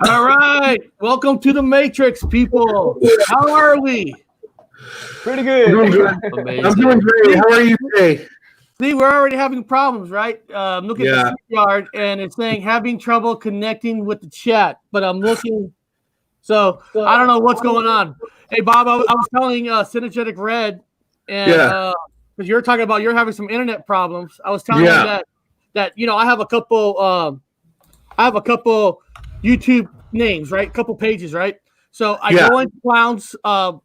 All right. Welcome to the Matrix, people. How are we? Pretty good. I'm doing good. Amazing. I'm doing great. How are you today? See, we're already having problems, right? I'm looking at Yeah. the yard and it's saying having trouble connecting with the chat, but I'm looking. So I don't know what's going on. Hey, Bob, I was telling Synergistic R.E.D. and Yeah. because you're talking about you're having some internet problems. I was telling Yeah. him that I have a couple YouTube names, right? A couple pages, right? So I Yeah. go into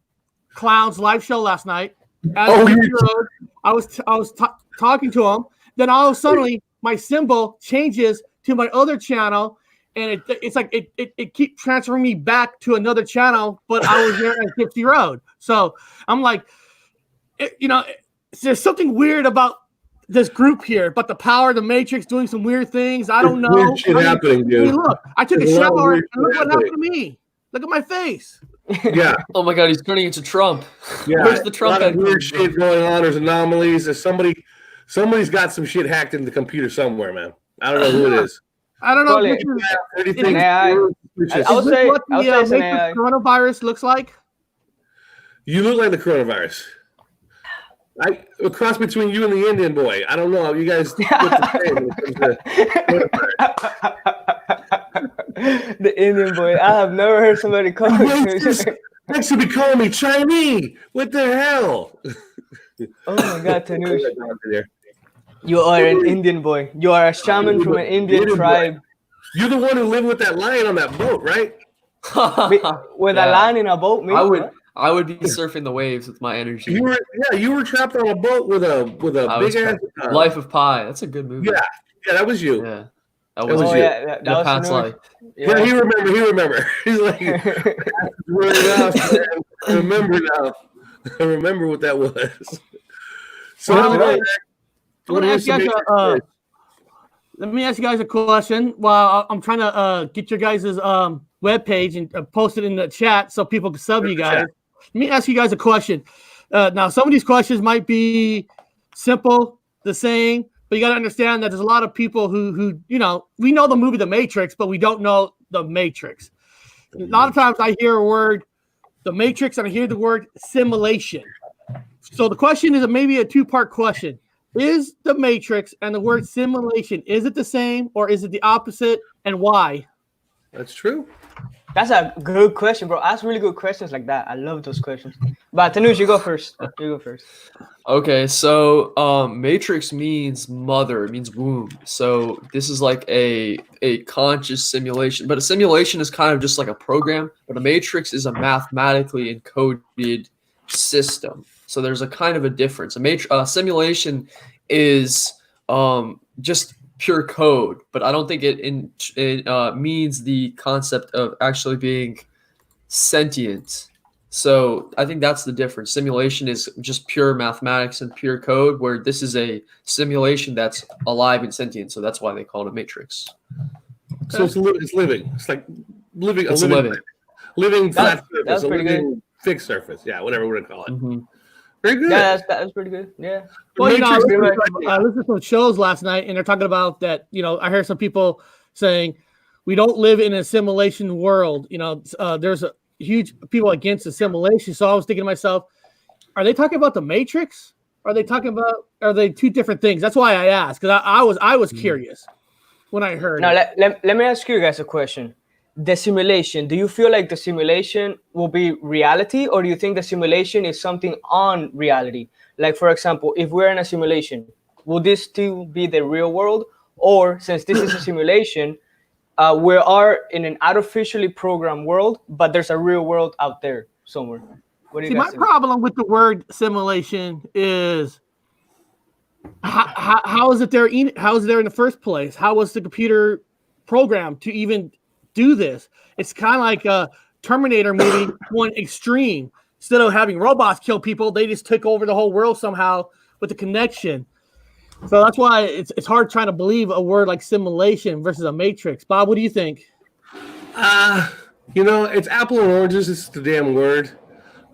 Clown's live show last night. As Oh, Gypsy Road, I was talking to him. Then all of a sudden, my symbol changes to my other channel, and it's like it keeps transferring me back to another channel. But I was there at Gypsy Road, so I'm like, there's something weird about this group here, but the power of the Matrix doing some weird things. I don't know. Weird shit happening, I mean, dude. look, I took There's a a lot of shower, weird and look shit what happened to me. Look at my face. Yeah. Oh my God, he's turning into Trump. Yeah. Where's the A Trump? lot of weird shit going on. There's anomalies. There's somebody's got some shit hacked in the computer somewhere, man. I don't know who it is. I don't know. Probably Which is, Anything AI. is I would this say- what I would the say it's an Matrix AI. coronavirus looks like? You look like the coronavirus. A cross between you and the Indian boy. I don't know. You guys look the same when it comes to coronavirus. The Indian boy. I have never heard somebody call it. Next to be calling me Chinese. What the hell? Oh my God, Tanush. You are an Indian boy. You are a shaman from an Indian tribe You're the one who lived with that lion on that boat, right? with a Yeah. line in a boat. Me? I would be surfing the waves with my energy. You were trapped on a boat with a I was big ass. Life of Pi. That's a good movie. Yeah, that was you. Yeah. That was was you. Yeah, that in a was past Tanush. life. Yeah, he remember. He's like, right enough, man. I remember now. I remember what that was. So Let me ask you guys a question while I'm trying to get your guys' webpage and post it in the chat so people can sub you guys. Let me ask you guys a question. Now, some of these questions might be simple, the same, but you got to understand that there's a lot of people who we know the movie The Matrix, but we don't know The Matrix. A lot of times I hear a word, The Matrix, and I hear the word simulation. So the question is maybe a two-part question. Is the Matrix and the word simulation, is it the same or is it the opposite, and why? That's true. That's a good question, bro. Ask really good questions like that. I love those questions. But Tanush, you go first. Okay, so Matrix means mother, it means womb. So this is like a conscious simulation, but a simulation is kind of just like a program, but a matrix is a mathematically encoded system. So there's a kind of a difference. A simulation is just pure code, but I don't think it means the concept of actually being sentient. So I think that's the difference. Simulation is just pure mathematics and pure code, where this is a simulation that's alive and sentient. So that's why they call it a matrix. So it's living. It's like living. It's Living flat surface. That's pretty living fixed surface. Yeah, whatever we're gonna call it. Mm-hmm. Very good. Yeah, that's pretty good. Yeah. Well, I Matrix- listened to some shows last night, and they're talking about that. I heard some people saying we don't live in a simulation world. There's a huge people against the simulation. So I was thinking to myself, are they talking about the Matrix? Are they two different things? That's why I asked, because I was curious when I heard. Now let me ask you guys a question. The simulation, do you feel like the simulation will be reality, or do you think the simulation is something on reality? Like, for example, if we're in a simulation, will this still be the real world? Or since this is a simulation, we are in an artificially programmed world, but there's a real world out there somewhere. What do you See, guys my think? problem with the word simulation is how is it there? How is it there in the first place? How was the computer programmed to even do this? It's kind of like a Terminator movie, one extreme. Instead of having robots kill people, they just took over the whole world somehow with the connection. So that's why it's hard trying to believe a word like simulation versus a matrix. Bob, what do you think? It's apple and oranges. It's the damn word.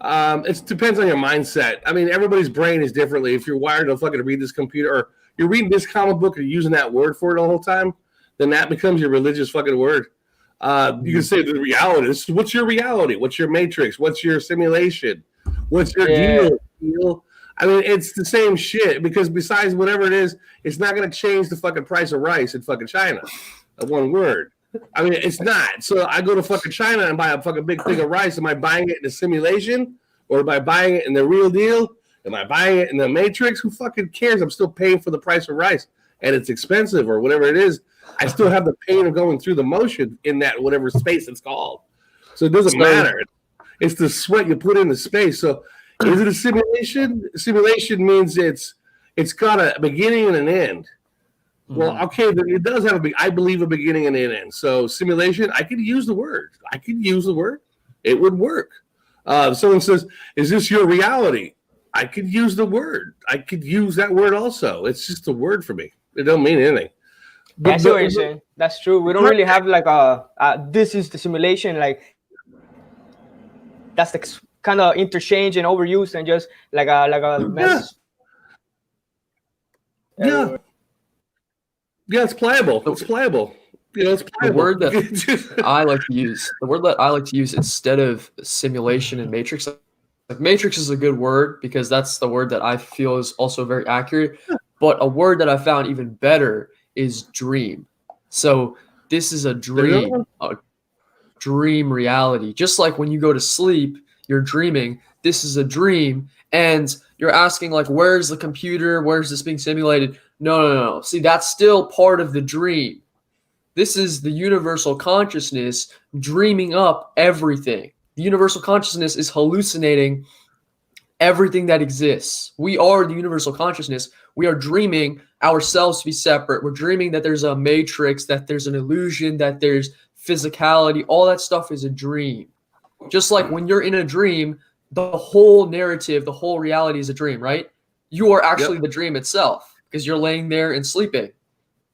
It depends on your mindset. I mean, everybody's brain is differently. If you're wired to fucking read this computer, or you're reading this comic book and you're using that word for it the whole time, then that becomes your religious fucking word. You can say the reality. What's your reality? What's your matrix? What's your simulation? What's your deal? I mean, it's the same shit because besides whatever it is, it's not going to change the fucking price of rice in fucking China. One word. I mean, it's not. So I go to fucking China and buy a fucking big thing of rice. Am I buying it in the simulation or am I buying it in the real deal? Am I buying it in the matrix? Who fucking cares? I'm still paying for the price of rice and it's expensive or whatever it is. I still have the pain of going through the motion in that whatever space it's called. So it doesn't matter. It's the sweat you put in the space. So is it a simulation? Simulation means it's got a beginning and an end. Well, okay, then it does have I believe a beginning and an end. So simulation, I could use the word. It would work. Someone says, "Is this your reality?" I could use the word. I could use that word also. It's just a word for me. It don't mean anything. That's what you're saying. That's true. We don't really have like this is the simulation. Like that's the kind of interchange and overuse and just like a mess. Yeah. Yeah, it's pliable. It's pliable. You know, it's pliable. The word that I like to use instead of simulation and matrix. Like matrix is a good word because that's the word that I feel is also very accurate. But a word that I found even better is dream. So this is a dream reality. Just like when you go to sleep, you're dreaming. This is a dream, and you're asking like, where's the computer? Where's this being simulated? No. See, that's still part of the dream. This is the universal consciousness dreaming up everything. The universal consciousness is hallucinating everything that exists. We are the universal consciousness. We are dreaming ourselves to be separate. We're dreaming that there's a matrix, that there's an illusion, that there's physicality. All that stuff is a dream. Just like when you're in a dream, the whole narrative, the whole reality is a dream, right? You are actually the dream itself because you're laying there and sleeping.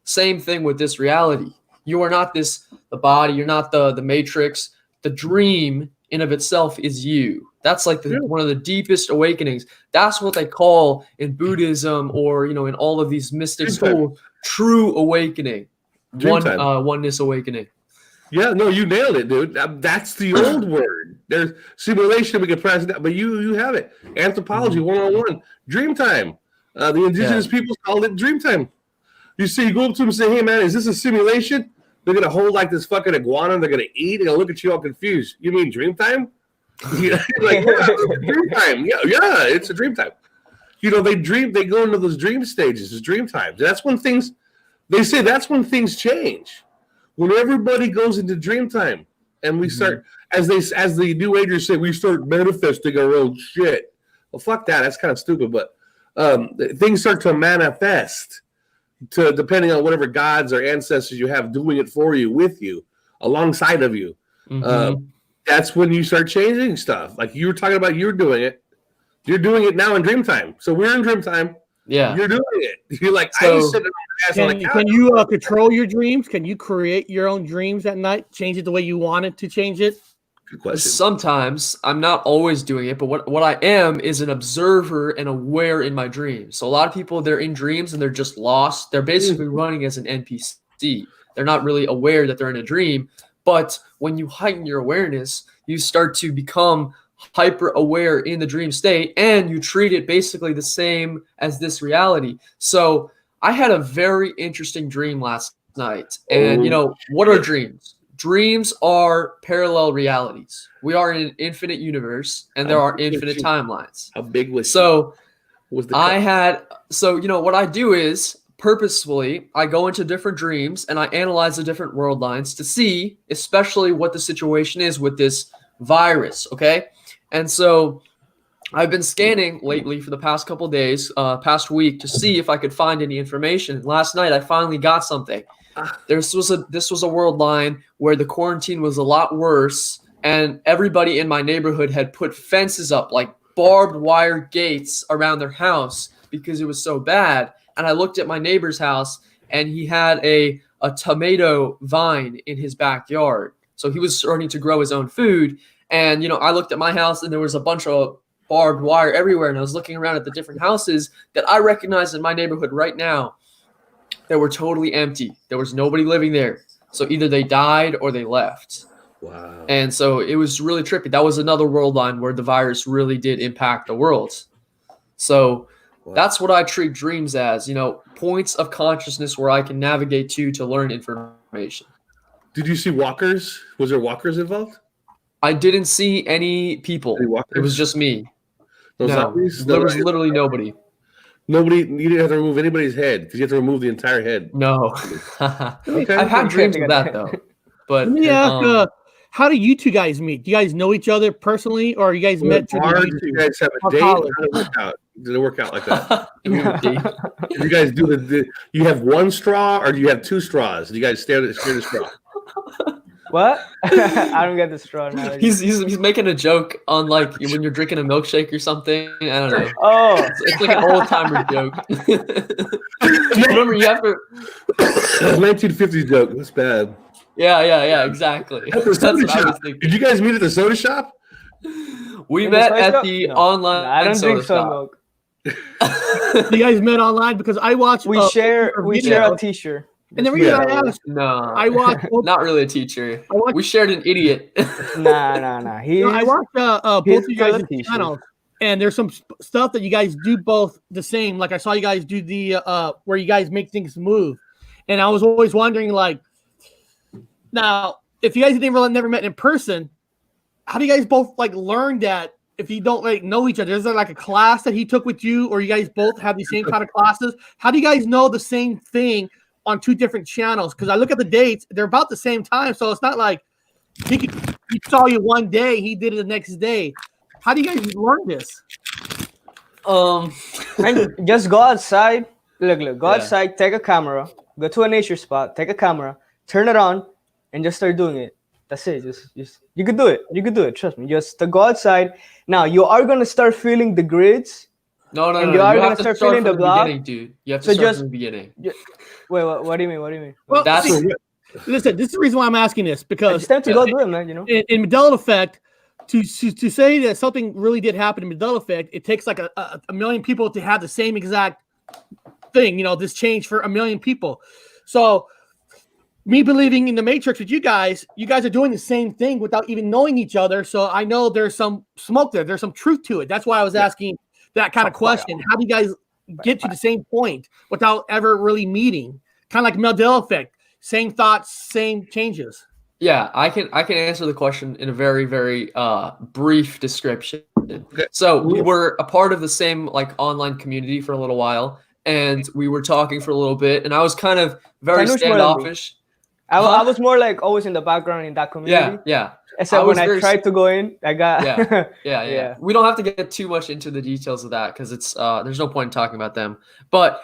Same thing with this reality. You are not the body. You're not the matrix. The dream in of itself is you. That's like one of the deepest awakenings. That's what they call in Buddhism or, in all of these mystic schools, true awakening, oneness awakening. Yeah, no, you nailed it, dude. That's the old word. There's simulation, we can press it, but you have it. Anthropology 101, dream time. The indigenous peoples called it dream time. You see, you go up to them and say, "Hey, man, is this a simulation?" They're going to hold like this fucking iguana. They're going to eat. They're going to look at you all confused. You mean dream time? Like, dream time. Yeah, it's a dream time. They dream. They go into those dream stages. It's dream times. That's when things, they say that's when things change. When everybody goes into dream time and we start, as the New Agers say, we start manifesting our own shit. Well, fuck that. That's kind of stupid. But things start to manifest. Depending on whatever gods or ancestors you have doing it for you, with you, alongside of you. That's when you start changing stuff. Like you were talking about, you're doing it. You're doing it now in dream time. So we're in dream time. Yeah. You're doing it. You're like, I was sitting on the couch. Can you control your dreams? Can you create your own dreams at night? Change it the way you want it to change it? Good question. Sometimes. I'm not always doing it, but what I am is an observer and aware in my dreams. So a lot of people, they're in dreams and they're just lost. They're basically running as an NPC. They're not really aware that they're in a dream. But when you heighten your awareness, you start to become hyper aware in the dream state and you treat it basically the same as this reality. So I had a very interesting dream last night. And, what are dreams? Dreams are parallel realities. We are in an infinite universe, and there are infinite timelines. How big was so? What I do is purposefully I go into different dreams and I analyze the different world lines to see, especially what the situation is with this virus. Okay, and so I've been scanning lately for the past couple of days, past week, to see if I could find any information. Last night I finally got something. This was a world line where the quarantine was a lot worse, and everybody in my neighborhood had put fences up, like barbed wire gates around their house because it was so bad. And I looked at my neighbor's house, and he had a tomato vine in his backyard. So he was starting to grow his own food. And, I looked at my house, and there was a bunch of barbed wire everywhere. And I was looking around at the different houses that I recognize in my neighborhood right now. They were totally empty. There was nobody living there. So either they died or they left. Wow. And so it was really trippy. That was another world line where the virus really did impact the world. So that's what I treat dreams as, you know, points of consciousness where I can navigate to learn information. Did you see walkers? Was there walkers involved? I didn't see any people. Any walkers? It was just me. No No, zombies? there was literally nobody. Nobody. You didn't have to remove anybody's head because you have to remove the entire head. No. Okay. I've had dreams of that though. But Let me ask, how do you two guys meet? Do you guys know each other personally, or you guys met through Did YouTube? you guys have a Or date? college? How did it work out? Did it work out like that? Did Did you guys do you have one straw or do you have two straws? Do you guys share the straw? What? I don't get the straw analogy. he's making a joke on like when you're drinking a milkshake or something. I don't know. Oh, It's like an old timer joke. Remember, you have to. 1950s joke. That's bad. Yeah, exactly. At the That's soda what I was shop. thinking. Did you guys meet at the soda shop? We In the met soda at shop? the No. online. I don't soda drink soy shop. milk. You guys met online because I watched. We share videos. a T-shirt. And the reason Yeah. I asked, No, I watched. not really a teacher. I watched- We shared an idiot. Nah. He I watched both he's of you guys' got a t-shirt. channels, and there's some stuff that you guys do both the same. Like I saw you guys do the where you guys make things move, and I was always wondering, like, now if you guys never met in person, how do you guys both like learn that? If you don't like know each other, is there like a class that he took with you, or you guys both have the same kind of classes? How do you guys know the same thing on two different channels? Because I look at the dates, they're about the same time, so it's not like he saw you one day, he did it the next day. How do you guys learn this? And just go outside. Look, go Yeah. outside, take a camera, go to a nature spot, take a camera, turn it on, and just start doing it. That's it. Just you could do it. You could do it. Trust me. Just to go outside. Now you are gonna start feeling the grids. No. And You you are have gonna to start start feeling from the the block. beginning, dude. You have to So start just- from the beginning. Wait, what do you mean? What do you mean? Well, That's see, listen, this is the reason why I'm asking this, because It's time to go do it, man. You know. in Mandela Effect, to say that something really did happen in Mandela Effect, it takes like a million people to have the same exact thing, you know, this change for a million people. So me believing in the Matrix with you guys are doing the same thing without even knowing each other. So I know there's some smoke there. There's some truth to it. That's why I was asking that kind of question. How do you guys get to the same point without ever really meeting? Kind of like Mandela Effect. Same thoughts, same changes. Yeah, I can answer the question in a very, very brief description. So we were a part of the same like online community for a little while, and we were talking for a little bit, and I was kind of very Tanu's more than me. standoffish. I was more like always in the background in that community. Yeah. Except I was when I very tried to go in, I got Yeah. Yeah. We don't have to get too much into the details of that because it's there's no point in talking about them. But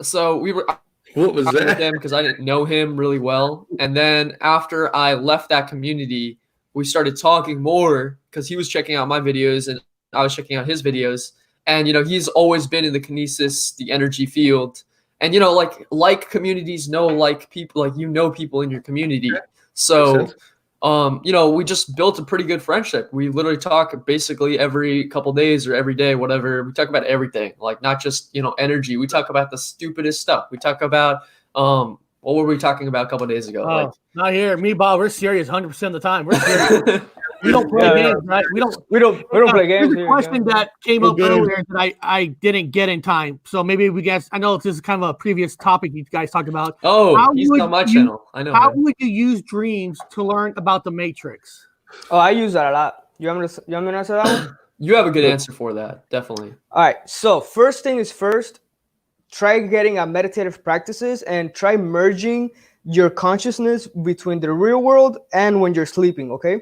so we were What was with that? him because I didn't know him really well. And then after I left that community, we started talking more because he was checking out my videos and I was checking out his videos. And you know, he's always been in the kinesis, the energy field. And you know, like communities know like people, like you know people in your community. So Makes sense. you know, we just built a pretty good friendship. We literally talk basically every couple days or every day, whatever. We talk about everything, like not just, you know, energy. We talk about the stupidest stuff. We talk about, what were we talking about a couple days ago? Oh, not here. Me, Bob, we're serious 100% of the time. We're serious. Like, We don't play Yeah, games, right? We don't play games There's a here. question that came up Okay. earlier that I didn't get in time. So maybe we guys, I know this is kind of a previous topic you guys talked about. oh, How he's would on my you- channel. I know. How him. would you use dreams to learn about the Matrix? Oh, I use that a lot. You want me to answer that one? You have a good answer for that, definitely. All right. So first thing is first, try getting a meditative practices and try merging your consciousness between the real world and when you're sleeping. Okay.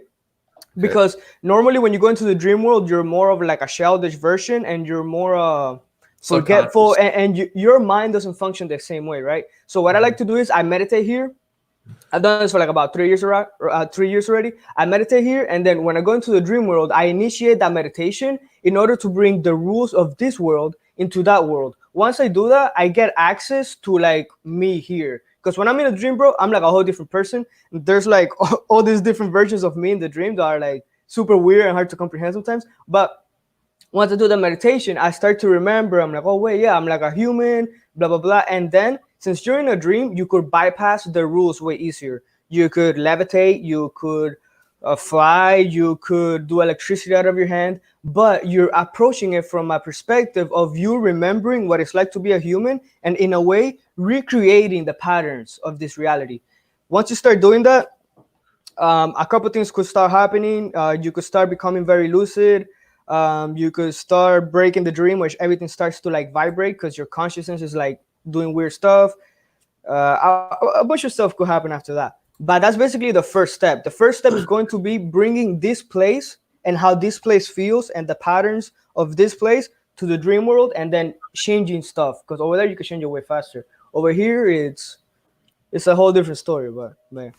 Because normally when you go into the dream world, you're more of like a childish version and you're more forgetful and your mind doesn't function the same way, right? So what I like to do is I meditate here. I've done this for like about 3 years, 3 years already. I meditate here, and then when I go into the dream world, I initiate that meditation in order to bring the rules of this world into that world. Once I do that, I get access to like me here. Because when I'm in a dream, bro, I'm like a whole different person. There's like all these different versions of me in the dream that are like super weird and hard to comprehend sometimes. But once I do the meditation, I start to remember, I'm like, oh, wait, yeah, I'm like a human, blah, blah, blah. And then since you're in a dream, you could bypass the rules way easier. You could levitate, you could fly, you could do electricity out of your hand, but you're approaching it from a perspective of you remembering what it's like to be a human, and in a way recreating the patterns of this reality. Once you start doing that, a couple things could start happening. You could start becoming very lucid. You could start breaking the dream, which everything starts to like vibrate because your consciousness is like doing weird stuff. A bunch of stuff could happen after that. But that's basically the first step. The first step is going to be bringing this place and how this place feels and the patterns of this place to the dream world, and then changing stuff. Because over there you can change it way faster. Over here, it's a whole different story. But man,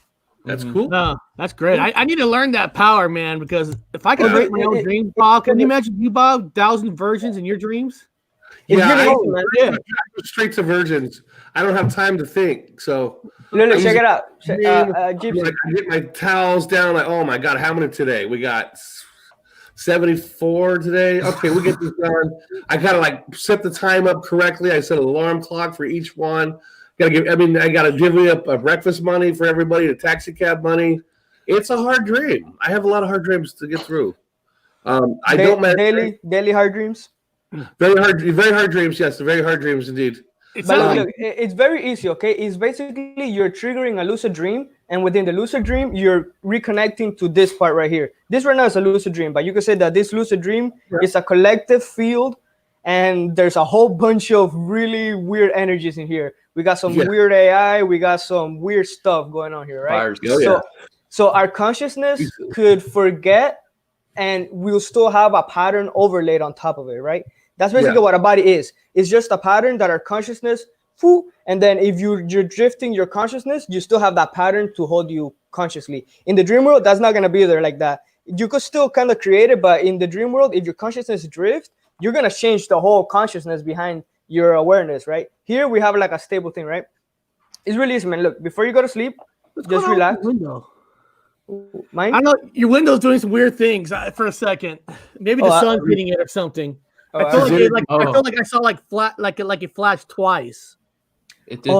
That's cool. No, that's great. I need to learn that power, man, because if I could create my own dream, Bob, can you imagine you, Bob, 1,000 versions in your dreams? it's Yeah, really I, cool, man. I go straight to virgins. I don't have time to think. So Look, check it out. Gypsy. Gypsy. I get my towels down. Like, oh my God, how many today? We got 74 today. Okay, we get this done. I gotta like set the time up correctly. I set an alarm clock for each one. I gotta divvy up breakfast money for everybody, the taxi cab money. It's a hard dream. I have a lot of hard dreams to get through. I don't meditate. Daily hard dreams. Very hard dreams. Yes, very hard dreams indeed. But look, it's very easy, okay? It's basically you're triggering a lucid dream, and within the lucid dream, you're reconnecting to this part right here. This right now is a lucid dream, but you could say that this lucid dream is a collective field, and there's a whole bunch of really weird energies in here. We got some weird AI, we got some weird stuff going on here, right? So our consciousness could forget, and we'll still have a pattern overlaid on top of it, right? That's basically what a body is. It's just a pattern that our consciousness, and then if you're drifting your consciousness, you still have that pattern to hold you consciously. In the dream world, that's not going to be there like that. You could still kind of create it, but in the dream world, if your consciousness drifts, you're going to change the whole consciousness behind your awareness, right? Here we have like a stable thing, right? It's really easy, man. Look, before you go to sleep, just relax. Mine? I know your window's doing some weird things for a second. Maybe the sun's hitting it or something. I feel like I saw like it flashed twice. It did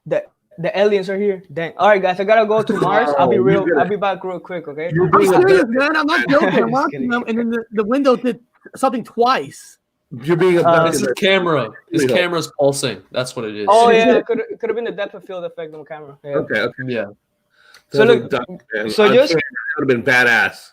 the aliens are here. Dang. All right, guys, I gotta go to Mars. I'll be back real quick, okay? I'm serious, man. I'm not joking. I'm watching them, and then the window did something twice. You're being abducted. This is camera. This camera's pulsing. That's what it is. Oh yeah, it could have been the depth of field effect on the camera. Yeah. Okay. Yeah. So look, that would have been badass.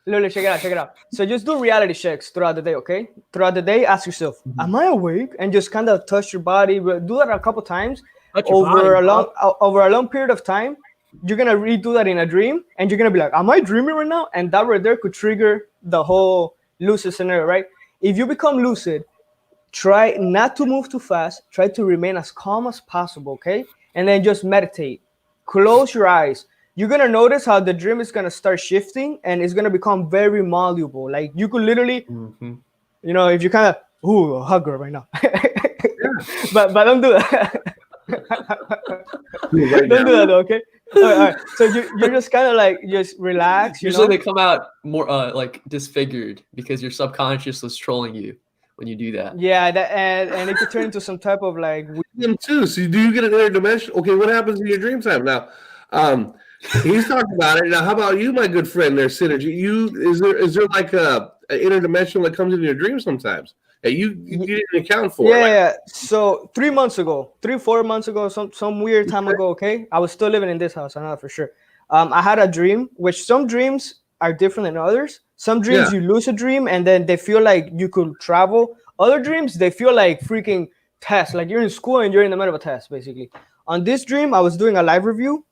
Look, check it out. So just do reality checks throughout the day, okay? Throughout the day, ask yourself, am I awake? And just kind of touch your body. Do that a couple times over a long period of time. You're gonna redo that in a dream, and you're gonna be like, am I dreaming right now? And that right there could trigger the whole lucid scenario, right? If you become lucid, try not to move too fast. Try to remain as calm as possible, okay? And then just meditate. Close your eyes. You're going to notice how the dream is going to start shifting, and it's going to become very malleable. Like you could literally, you know, if you kind of, a hug her right now. but don't do that. Don't do that, okay? All right. So you're just kind of like, just relax. Usually they come out more like disfigured because your subconscious was trolling you when you do that. Yeah, and it could turn into some type of like. Them too. So do you get an interdimension? Okay, what happens in your dream time now? He's talking about it. Now, how about you, my good friend there, Synergy? Is there like an interdimensional that comes into your dream sometimes that you didn't account for? Yeah. So 4 months ago, some weird time ago, okay? I was still living in this house, I know for sure. I had a dream, which some dreams are different than others. Some dreams you lose a dream and then they feel like you could travel. Other dreams, they feel like freaking tests, like you're in school and you're in the middle of a test, basically. On this dream, I was doing a live review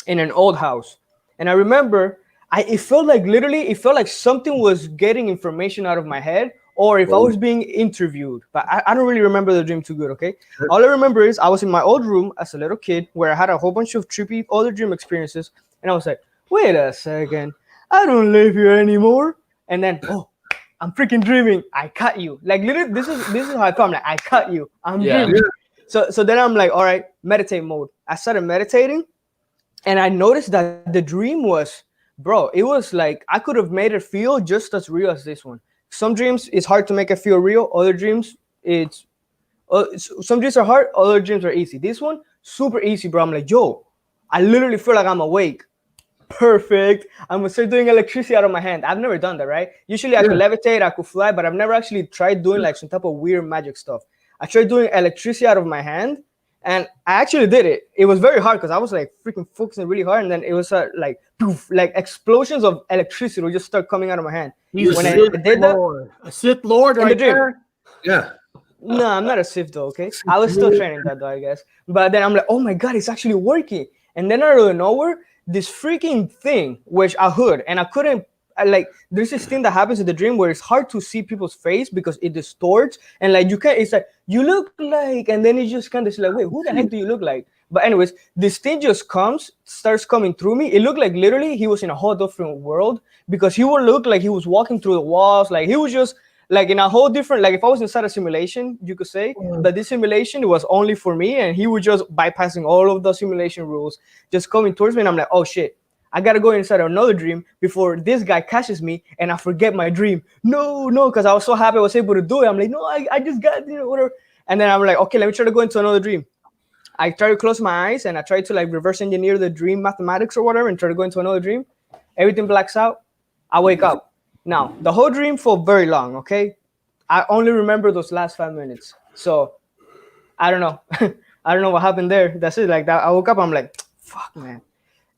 in an old house. And I remember it felt like something was getting information out of my head, or if I was being interviewed. But I don't really remember the dream too good, okay? Sure. All I remember is I was in my old room as a little kid where I had a whole bunch of trippy other dream experiences. And I was like, wait a second, I don't live here anymore. And then, I'm freaking dreaming. I cut you. Like literally, this is how I felt. I'm like, I cut you. I'm dreaming. So then I'm like, all right, meditate mode. I started meditating, and I noticed that the dream was, it was like I could have made it feel just as real as this one. Some dreams, it's hard to make it feel real. Other dreams, it's Some dreams are hard, other dreams are easy. This one, super easy, bro. I'm like, yo, I literally feel like I'm awake. Perfect. I'm gonna start doing electricity out of my hand. I've never done that, right? Usually I could levitate, I could fly, but I've never actually tried doing like some type of weird magic stuff. I tried doing electricity out of my hand, and I actually did it. It was very hard because I was like freaking focusing really hard, and then it was like poof, like explosions of electricity would just start coming out of my hand. When I did that, a Sith Lord right there. Yeah. No, I'm not a Sith though. Okay, I was still training that though, I guess. But then I'm like, oh my god, it's actually working. And then out of nowhere, this freaking thing, which a hood, and I couldn't. Like, there's this thing that happens in the dream where it's hard to see people's face because it distorts, and like you can't. It's like you look like, and then it just kind of like, wait, who the heck do you look like? But anyways, this thing just starts coming through me. It looked like literally he was in a whole different world because he would look like he was walking through the walls, like he was just like in a whole different. Like if I was inside a simulation, you could say that this simulation was only for me, and he was just bypassing all of the simulation rules, just coming towards me, and I'm like, oh shit. I gotta go inside another dream before this guy catches me and I forget my dream. No, because I was so happy I was able to do it. I'm like, no, I just got, whatever. And then I'm like, okay, let me try to go into another dream. I try to close my eyes and I try to like reverse engineer the dream mathematics or whatever and try to go into another dream. Everything blacks out. I wake up. Now, the whole dream felt very long, okay? I only remember those last 5 minutes. So, I don't know. I don't know what happened there. That's it. Like that. I woke up, I'm like, fuck, man.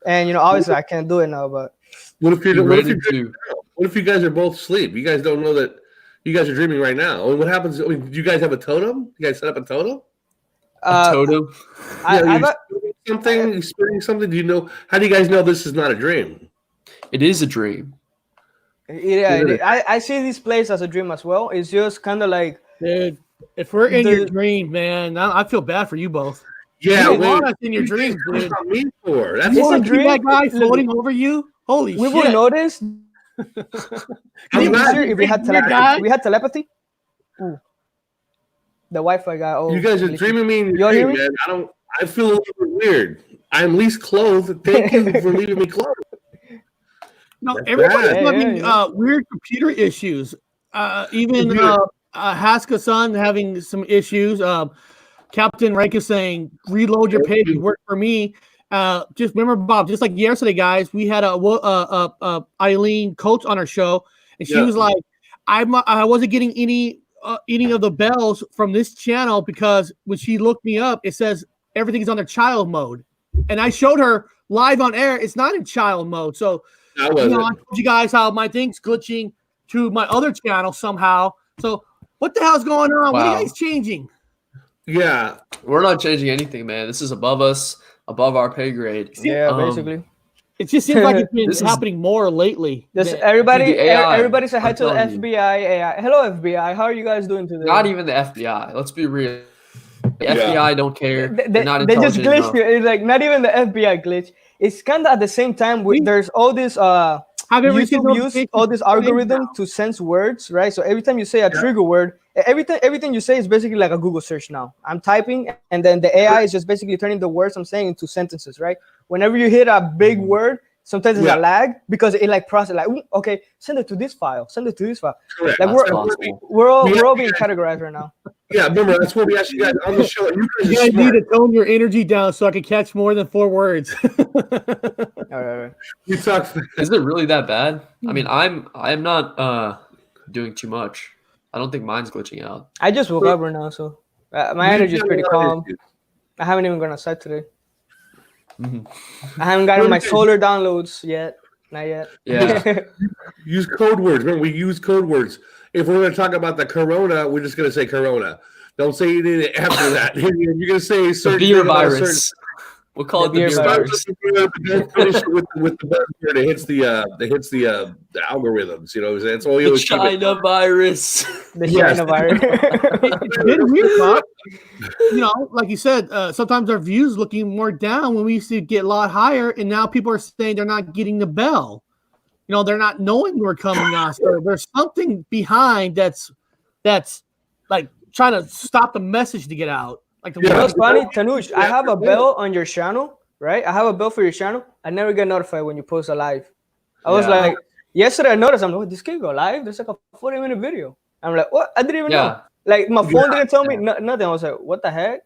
And obviously I can't do it now. But what if you guys are both asleep? You guys don't know that you guys are dreaming right now. I mean, what happens? I mean, do you guys have a totem? You guys set up a totem? A totem? Experiencing something? Do you know? How do you guys know this is not a dream? It is a dream. Yeah, I see this place as a dream as well. It's just kind of like, dude, if we're in your dream, man, I feel bad for you both. Yeah, you want us in your dreams, dude. That's you want to dream that guy floating over you? Holy shit! We would notice. If we had telepathy. Ooh. The Wi-Fi guy. Oh, you guys are dreaming me in your dream, man. I feel a little bit weird. I'm least clothed. Thank you for leaving me clothed. No, everybody's having weird computer issues. Even Haska-san having some issues. Captain Rank is saying, reload your page. It worked for me. Just remember, Bob, just like yesterday, guys, we had a Eileen coach on our show, and she was like, I wasn't getting any of the bells from this channel because when she looked me up, it says everything's under child mode. And I showed her live on air. It's not in child mode. So, I told you guys how my thing's glitching to my other channel somehow. So what the hell's going on? Wow. What are you guys changing? Yeah, we're not changing anything, man. This is above us, above our pay grade. Yeah, basically. It just seems like it's been happening more lately. Everybody say hi to the FBI. AI. Hello, FBI. How are you guys doing today? Not even the FBI. Let's be real. The FBI don't care. They just glitch. It's like not even the FBI glitch. It's kind of at the same time. There's all this. YouTube use all this algorithm to sense words, right? So every time you say a trigger word, everything you say is basically like a Google search now. I'm typing, and then the AI is just basically turning the words I'm saying into sentences, right? Whenever you hit a big word, sometimes there's a lag because it like process like, okay, send it to this file, send it to this file. Correct. Like we're all being categorized right now. Yeah, remember that's what we asked you guys on the show. You guys need to tone your energy down so I can catch more than 4 words. All right. We talk. Is it really that bad? I mean, I'm not doing too much. I don't think mine's glitching out. I just woke up right now, so my energy is pretty calm. I haven't even gone outside today. I haven't gotten my solar downloads yet. Not yet. Yeah. Use code words. Remember, we use code words. If we're going to talk about the corona, we're just going to say corona. Don't say anything after that. You're going to say the beer virus. We'll call it the beer virus. Don't finish it with the buzzword. It hits the algorithms. You know, that's all you always keep it. China virus. The China virus. It's weird, Bob. You know, like you said, sometimes our views looking more down when we used to get a lot higher, and now people are saying they're not getting the bell. You know, they're not knowing we're coming on. So there's something behind that's like trying to stop the message to get out. Like the What's funny, Tanush, I have a bell on your channel, right? I have a bell for your channel. I never get notified when you post a live. I was like, yesterday I noticed, I'm like, this can go live? There's like a 40-minute video. I'm like, what? I didn't even know. Like my phone didn't tell me nothing. I was like, what the heck?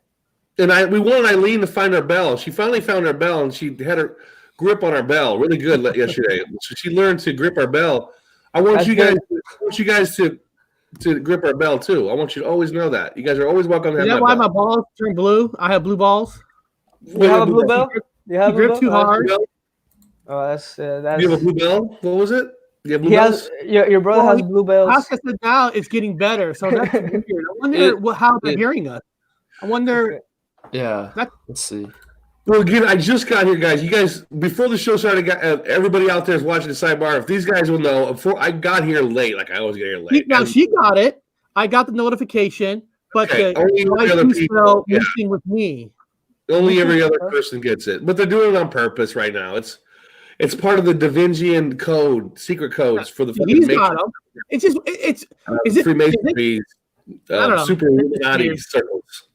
And we wanted Eileen to find her bell. She finally found her bell, and she had her grip on our bell really good yesterday. So she learned to grip our bell. I want you guys to grip our bell too. I want you to always know that. You guys are always welcome to have Is that my why bell. my balls turn blue? I have blue balls. You have a blue bell? You have a grip blue too bell? hard. Oh, that's You have a blue bell? What was it? You have blue he bells? has your brother has blue bells. Oscar said now it's getting better. So that's weird. I wonder how they're hearing us. I wonder. Yeah. Let's see. Well, again, I just got here, guys. You guys, before the show started, everybody out there is watching the sidebar. If these guys will know, before I got here late, like I always get here late. Now she got it. I got the notification, but only the other people missing with me. Only every other person gets it, but they're doing it on purpose right now. It's part of the Da Vincian code, secret codes for the He's got them. It's just is it Freemasonry, super Illuminati circles.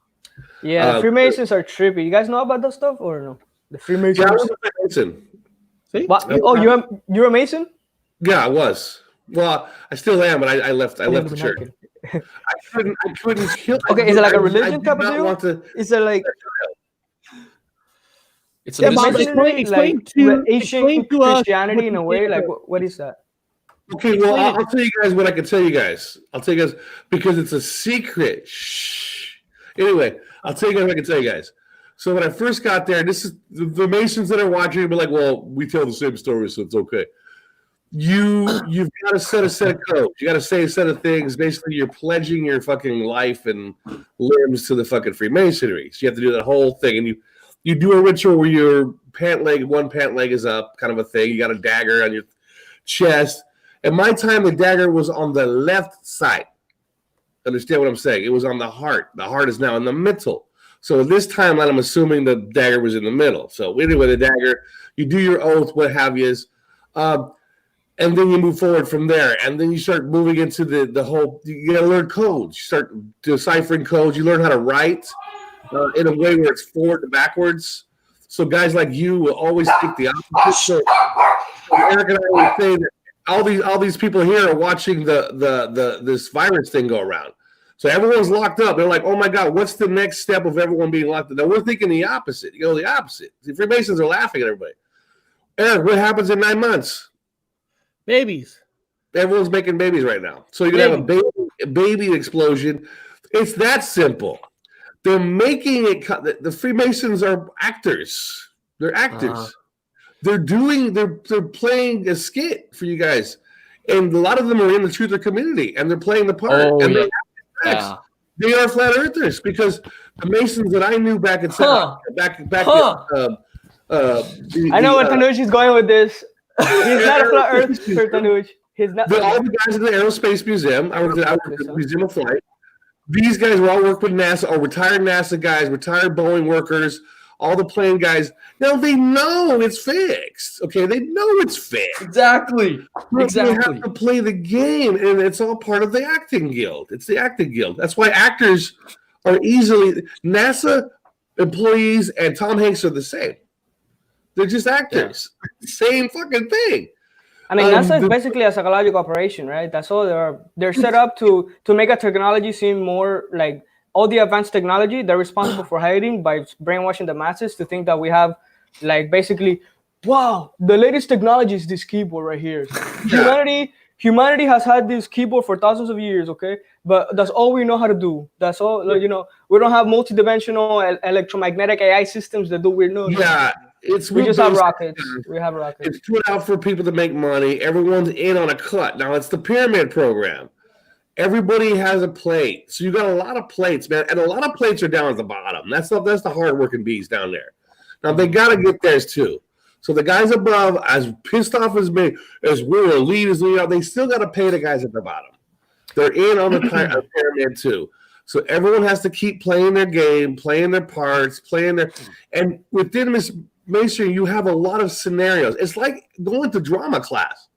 Yeah, Freemasons are trippy. You guys know about that stuff or no? The Freemasons. Yeah, I was a Mason. See? What? Oh, you're a Mason? Yeah, I was. Well, I still am, but I left the church. I couldn't kill. Okay, is it like a religion type of deal? Is it like? It's a explain to ancient Christianity in a way. Like, what is that? Okay, well, I'll tell you guys what I can tell you guys. I'll tell you guys because it's a secret. Shh. Anyway, I'll tell you guys what I can tell you guys. So when I first got there, this is the Masons that are watching will be like, well, we tell the same story, so it's okay. You've got to set a set of codes. You got to say a set of things. Basically, you're pledging your fucking life and limbs to the fucking Freemasonry. So you have to do that whole thing, and you do a ritual where your one pant leg is up, kind of a thing. You got a dagger on your chest. At my time, the dagger was on the left side. Understand what I'm saying? It was on the heart. The heart is now in the middle. So this timeline, I'm assuming the dagger was in the middle. So anyway, the dagger, you do your oath, what have you, and then you move forward from there. And then you start moving into the whole, you got to learn codes. You start deciphering codes. You learn how to write in a way where it's forward to backwards. So guys like you will always think the opposite. So Eric and I always say that all these people here are watching this virus thing go around. So everyone's locked up. They're like, oh my God, what's the next step of everyone being locked up? Now we're thinking the opposite. You go the opposite. The Freemasons are laughing at everybody. Eric, what happens in 9 months? Babies. Everyone's making babies right now. So you're going to have a baby explosion. It's that simple. They're making it. The Freemasons are actors. They're actors. They're playing a skit for you guys. And a lot of them are in the truther community, and they're playing the part. They are flat earthers because the Masons that I knew back in I know what Tanucci's going with this. He's not a flat earther, Tanucci. He's not. All the guys in the Aerospace Museum. I was at the Museum of Flight. These guys were all work with NASA, or retired NASA guys, retired Boeing workers, all the plane guys. Now they know it's fixed. Okay, they know it's fixed. Exactly. They have to play the game, and it's all part of the acting guild. It's the acting guild. That's why actors are easily NASA employees and Tom Hanks are the same. They're just actors. Yeah. Same fucking thing. I mean, NASA is basically a psychological operation, right? That's all they are. They're set up to make a technology seem more like all the advanced technology. They're responsible for hiding by brainwashing the masses to think that we have, like, basically, wow, the latest technology is this keyboard right here. Humanity has had this keyboard for thousands of years, okay? But that's all we know how to do. That's all, you know. We don't have multidimensional electromagnetic AI systems that do weird noise. Yeah. We just have rockets. We have rockets. It's put out for people to make money. Everyone's in on a cut. Now, it's the pyramid program. Everybody has a plate. So you got a lot of plates, man. And a lot of plates are down at the bottom. That's the hard-working bees down there. Now, they got to get theirs, too. So the guys above, as pissed off as me, as we're elite, they still got to pay the guys at the bottom. They're in on the pyramid, too. So everyone has to keep playing their game, playing their parts, and within this Masonry, you have a lot of scenarios. It's like going to drama class.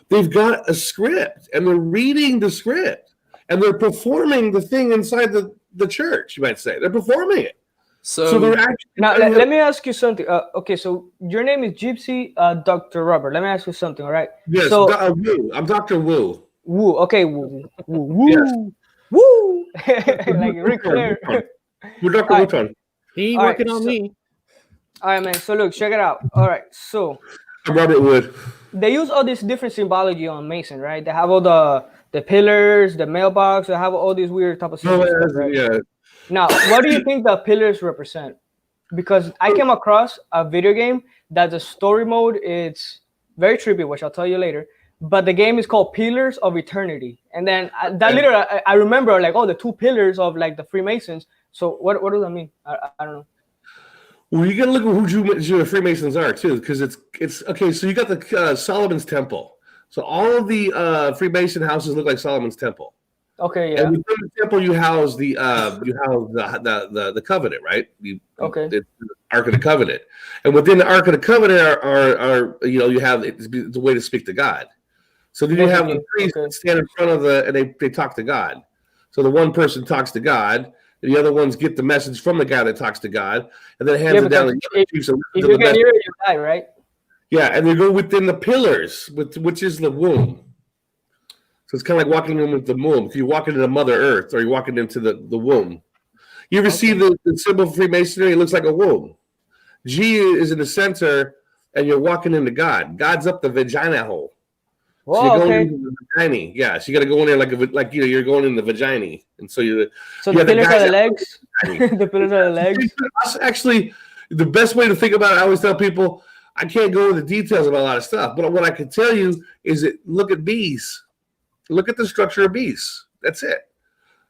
They've got a script, and they're reading the script, and they're performing the thing inside the church, you might say. They're performing it. So they're actually... Now, let me ask you something. Okay, so your name is Gypsy Dr. Robert. Let me ask you something, all right? Yes, so, Wu. I'm Dr. Wu. Wu, okay, Wu. Yes. Woo! like Ric Flair. We're Dr. All right. Wuton. He All right, working on so- me. All right, man. So look, check it out. All right, so Robert Wood. they use all this different symbology on Mason, right? They have all the pillars, the mailbox. They have all these weird type of No, symbols, right? yeah. Now, what do you think the pillars represent? Because I came across a video game that the story mode it's very trippy, which I'll tell you later. But the game is called Pillars of Eternity, and then that literally I remember like, oh, the two pillars of like the Freemasons. So what does that mean? I don't know. Well, you got to look at who the Freemasons are too, because it's okay. So you got the Solomon's Temple. So all of the Freemason houses look like Solomon's Temple. Okay, yeah. And within the temple, you house the covenant, right? Okay. The Ark of the Covenant, and within the Ark of the Covenant are you have it's a way to speak to God. So then you have the priests stand in front of and they talk to God. So the one person talks to God, and the other ones get the message from the guy that talks to God, and then hands it down to the other chiefs. If you get near it, you die, right? Yeah, and they go within the pillars, which is the womb. So it's kind of like walking into the womb. If you're walking into Mother Earth, or you're walking into the womb. You ever see the symbol of Freemasonry? It looks like a womb. G is in the center, and you're walking into God. God's up the vagina hole. Whoa, So you're going okay. into the vagina. Yeah, so you got to go in there like you're going in the vagina, and so you. So the pillars are the legs. The pillars are the legs. Actually, the best way to think about it, I always tell people, I can't go into details about a lot of stuff, but what I can tell you is that look at bees. Look at the structure of bees. That's it.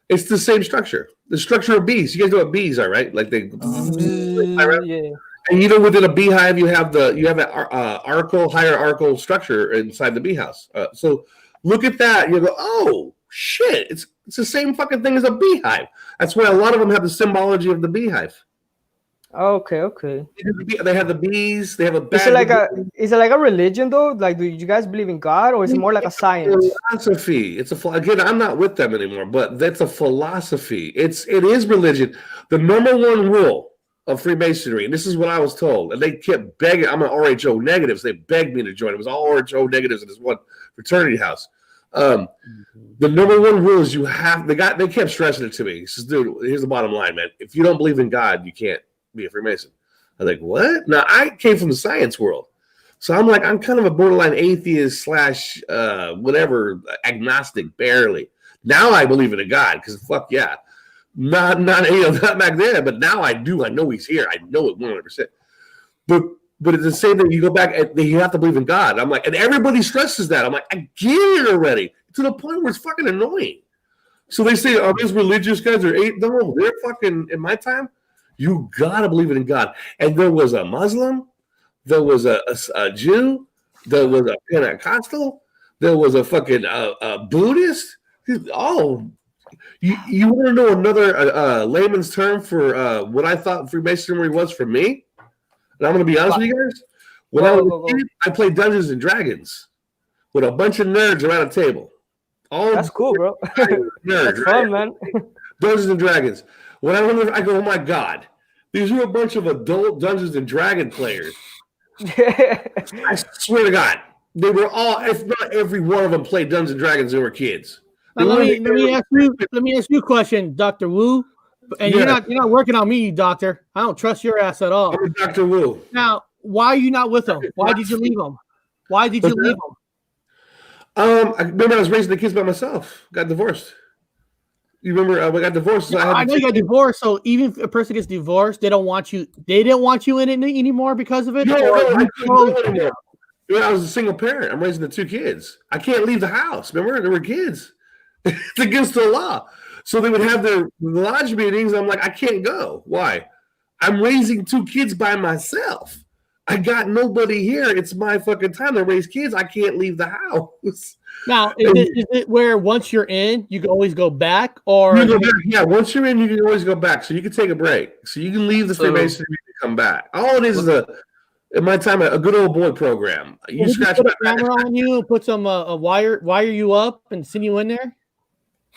It's the same structure. The structure of bees. You guys know what bees are, right? Like they. Yeah. And within a beehive, you have an hierarchical structure inside the bee house. So look at that. You go, oh shit! It's the same fucking thing as a beehive. That's why a lot of them have the symbology of the beehive. Okay. They have the bees. They have a. Is it like a religion though? Like, do you guys believe in God, or is it more like a science? Philosophy. Again, I'm not with them anymore, but that's a philosophy. It is religion. The number one rule of Freemasonry, and this is what I was told, and they kept begging. I'm an RHO negative, so they begged me to join. It was all RHO negatives in this one fraternity house. The number one rule is they kept stressing it to me. He says, dude, here's the bottom line, man. If you don't believe in God, you can't be a Freemason. I was like, what? Now, I came from the science world. So I'm kind of a borderline atheist / whatever, agnostic, barely. Now I believe in a God, because fuck yeah. Not back then, but now I do. I know he's here. I know it 100%. But it's the same thing. You go back and you have to believe in God. I'm like, and everybody stresses that. I'm like, I get it already, to the point where it's fucking annoying. So they say, oh, these religious guys are no, they're fucking, in my time, you gotta believe in God. And there was a Muslim, there was a Jew, there was a Pentecostal, there was a fucking Buddhist. Oh, you want to know another layman's term for what I thought Freemasonry was for me? And I'm going to be honest with you guys. When I was a kid, I played Dungeons and Dragons with a bunch of nerds around a table. That's cool, bro. Nerds, That's fun, man. Dungeons and Dragons. When I go, oh my God, these are a bunch of adult Dungeons and Dragon players. I swear to God, they were all, if not every one of them, played Dungeons and Dragons. They were kids. Let me ask you a question, Dr. Wu. And you're not working on me, doctor. I don't trust your ass at all. I'm Dr. Wu. Now, why are you not with them? Why did you leave them? Why did you leave them? I remember I was raising the kids by myself. Got divorced. You remember we got divorced? So I know you got divorced. So even if a person gets divorced, they don't want you. They didn't want you in it anymore because of it. No, I couldn't go anymore. I was a single parent. I'm raising the two kids. I can't leave the house. Remember, there were kids. It's against the law. So they would have their lodge meetings. I'm like, I can't go. Why? I'm raising two kids by myself. I got nobody here. It's my fucking time to raise kids. I can't leave the house. Now, is it where once you're in, you can always go back? Or you go back. Yeah, once you're in, you can always go back. So you can take a break. So you can leave the Freemasonry and come back. All it is in my time, a good old boy program. You scratch put a camera on you, put some a wire you up, and send you in there.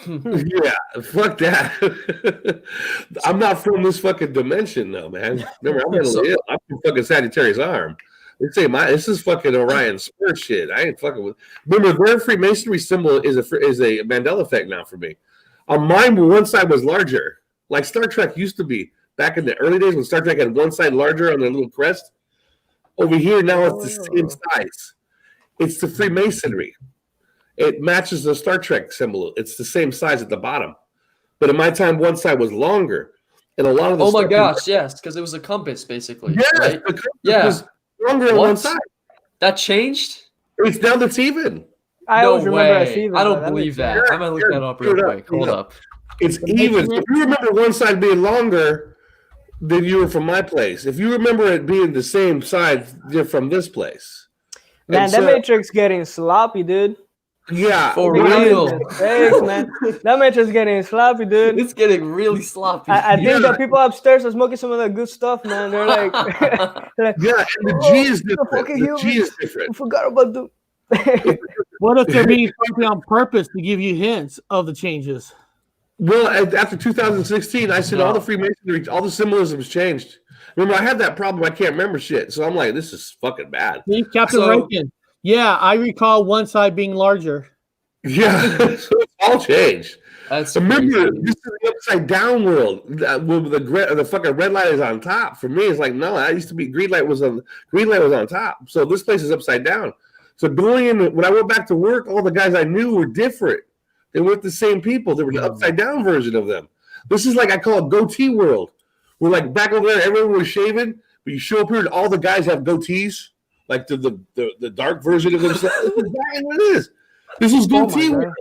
Yeah, fuck that. I'm not from this fucking dimension, though, man. Remember, I'm mentally ill. I'm from fucking Sagittarius arm. They say this is fucking Orion Spur shit. I ain't fucking with. Remember, their Freemasonry symbol is a Mandela effect now for me. On mine, one side was larger, like Star Trek used to be back in the early days when Star Trek had one side larger on their little crest. Over here now, it's the same size. It's the Freemasonry. It matches the Star Trek symbol. It's the same size at the bottom. But in my time, one side was longer. And a lot of the Oh my gosh, yes, because it was a compass, basically. Yeah, right? the compass Yeah. was longer on one side. That changed? It's now that's even. I No always remember way. as even. I but don't believe makes that. sense. I'm gonna look that up real quick. Hold up. It's even. So if you remember one side being longer than you were from my place, if you remember it being the same side from this place. Man, And that so- Matrix getting sloppy, dude. Yeah. For Big real. Thanks, man. That Matrix getting sloppy, dude. It's getting really sloppy. I think Yeah. the people upstairs are smoking some of that good stuff, man. They're like, they're like, Yeah, and the "Oh, G is the different. fucking The G humans. is different. I forgot about the. What if they're being something on purpose to give you hints of the changes? Well, after 2016, I said all the No. Freemasonry, all the symbolism has changed. Remember, I had that problem. I can't remember shit. So I'm like, this is fucking bad. See, Captain So- Rankin. Yeah, I recall one side being larger. Yeah, so it's all changed. That's Remember, crazy. this is the upside down world. With the fucking red light is on top. For me, it's like no. I used to be green light was on top. So this place is upside down. So going in when I went back to work, all the guys I knew were different. They weren't the same people. They were the upside down version of them. This is like I call it goatee world. We're like back over there, everyone was shaving, but you show up here and all the guys have goatees, like the dark version of themselves. This is exactly what it is. This is goatee world.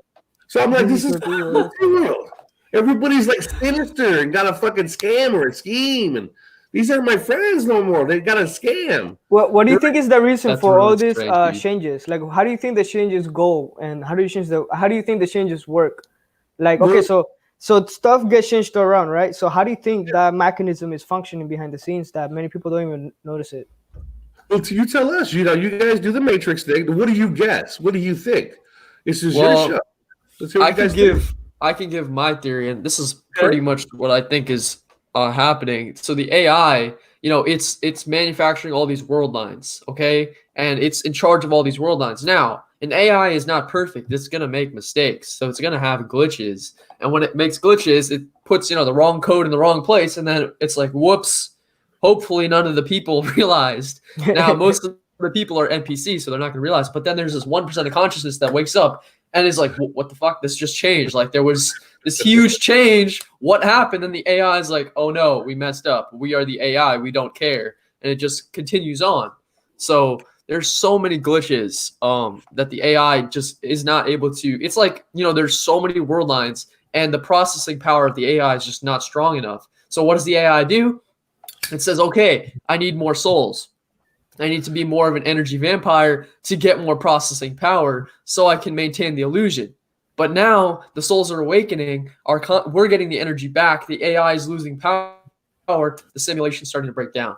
So I'm like, this is goatee world. Everybody's like sinister and got a fucking scam or a scheme, and these aren't my friends no more. They got a scam. What do you think is the reason That's for all really these strange, dude. changes? Like, how do you think the changes go, and how do you think the changes work? Like, okay, so stuff gets changed around, right? So how do you think that mechanism is functioning behind the scenes that many people don't even notice it? Well, you tell us. You guys do the Matrix thing. What do you guess? What do you think? This is Well, your show. Let's hear what I you can guys think. give my theory, and this is pretty much what I think is happening. So the AI, it's manufacturing all these world lines, okay, and it's in charge of all these world lines. Now, an AI is not perfect; it's gonna make mistakes, so it's gonna have glitches. And when it makes glitches, it puts the wrong code in the wrong place, and then it's like, whoops. Hopefully, none of the people realized. Now, most of the people are NPCs, so they're not gonna realize. But then there's this 1% of consciousness that wakes up and is like, what the fuck? This just changed. Like there was this huge change. What happened? And the AI is like, oh no, we messed up. We are the AI. We don't care. And it just continues on. So there's so many glitches that the AI just is not able to. It's like, there's so many world lines and the processing power of the AI is just not strong enough. So what does the AI do? It says, okay, I need more souls. I need to be more of an energy vampire to get more processing power so I can maintain the illusion. But now the souls are awakening. We're getting the energy back. The AI is losing power. The simulation is starting to break down.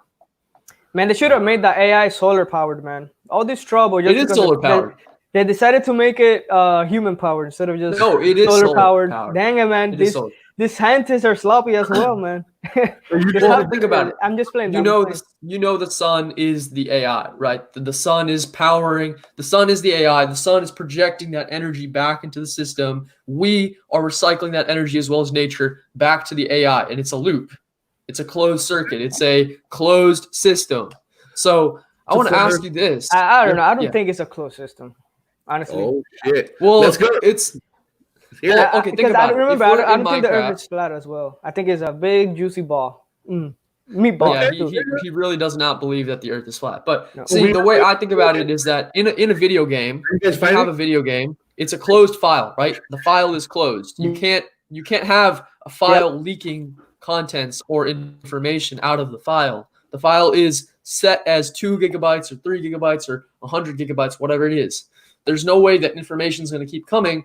Man, they should have made the AI solar powered, man. All this trouble just It is because solar powered. They decided to make it human powered instead of just No, it is solar powered. powered. Dang it, man. These scientists are sloppy as well, man. Well, think about it. I'm just playing. The sun is the AI, right? The sun is powering. The sun is the AI. The sun is projecting that energy back into the system. We are recycling that energy as well as nature back to the AI, and it's a loop. It's a closed circuit. It's a closed system. So I want to ask you this. I don't know. I don't think it's a closed system, honestly. Oh shit! Well, let's go. Okay, think about remember, it. I don't think the Earth is flat as well. I think it's a big juicy ball. Meatball. Yeah, he really does not believe that the Earth is flat. But see, the way I think about it is that in a video game, if you have a video game, it's a closed file, right? The file is closed. You can't have a file leaking contents or information out of the file. The file is set as 2 gigabytes or 3 gigabytes or 100 gigabytes, whatever it is. There's no way that information is going to keep coming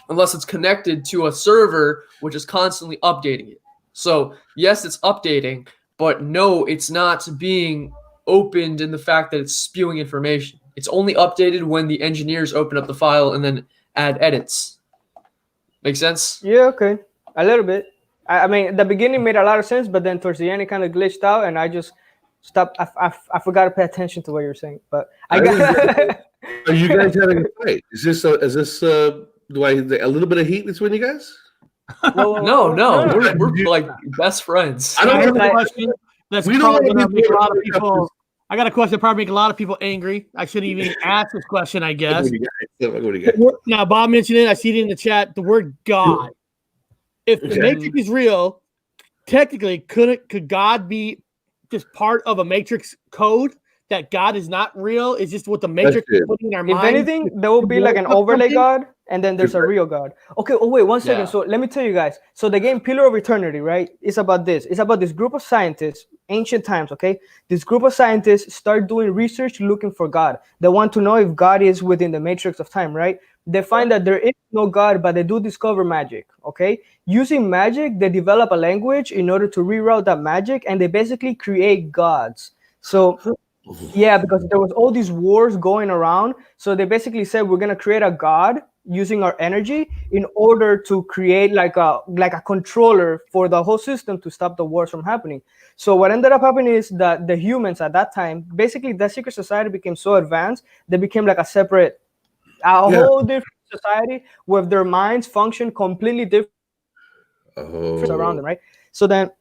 unless it's connected to a server, which is constantly updating it. So yes, it's updating, but no, it's not being opened in the fact that it's spewing information. It's only updated when the engineers open up the file and then add edits. Make sense? Yeah, okay. A little bit. I mean, the beginning made a lot of sense, but then towards the end, it kind of glitched out, and I just stopped. I forgot to pay attention to what you were saying, but I got. Are you guys having a fight? Is this a little bit of heat between you guys? No, we're like best friends. I don't I have know. a question that's We don't probably wanna gonna be make a lot of political people. couples. I got a question that probably make a lot of people angry. I shouldn't even ask this question, I guess. What do you got? Now, Bob mentioned it. I see it in the chat. The word God. If the Okay. Matrix is real, technically, could God be just part of a Matrix code? That God is not real? Is just what the Matrix is putting in our If minds? anything, there will be like an overlay God, and then there's a real God. Okay, oh wait, 1 second. Yeah. So let me tell you guys. So the game Pillar of Eternity, right? It's about this. It's about this group of scientists, ancient times, okay? This group of scientists start doing research looking for God. They want to know if God is within the matrix of time, right? They find that there is no God, but they do discover magic, okay? Using magic, they develop a language in order to reroute that magic, and they basically create gods. So yeah, because there was all these wars going around. So they basically said we're gonna create a god using our energy in order to create like a controller for the whole system to stop the wars from happening. So what ended up happening is that the humans at that time, basically the secret society became so advanced, they became like a whole different society with their minds function completely different around them, right? So then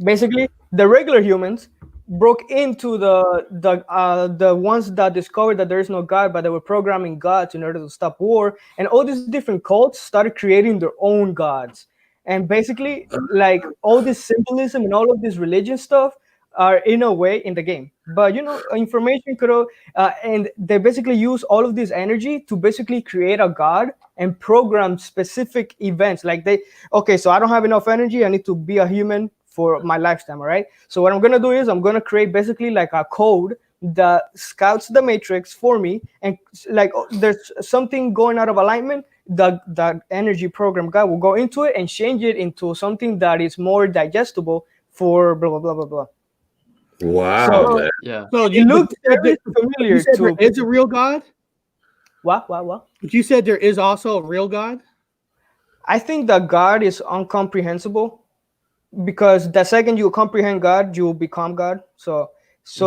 basically the regular humans broke into the ones that discovered that there is no God, but they were programming gods in order to stop war, and all these different cults started creating their own gods. And basically like all this symbolism and all of this religion stuff are in a way in the game, but information could and they basically use all of this energy to basically create a god and program specific events. Like okay, so I don't have enough energy, I need to be a human for my lifetime, all right? So what I'm gonna do is I'm gonna create basically like a code that scouts the matrix for me, and like there's something going out of alignment, the energy program guy will go into it and change it into something that is more digestible for blah blah blah blah blah. Wow, So, man. Yeah. So it looked very familiar you said to there is a real God? what? But you said there is also a real God? I think that God is incomprehensible, because the second you comprehend God, you will become God. So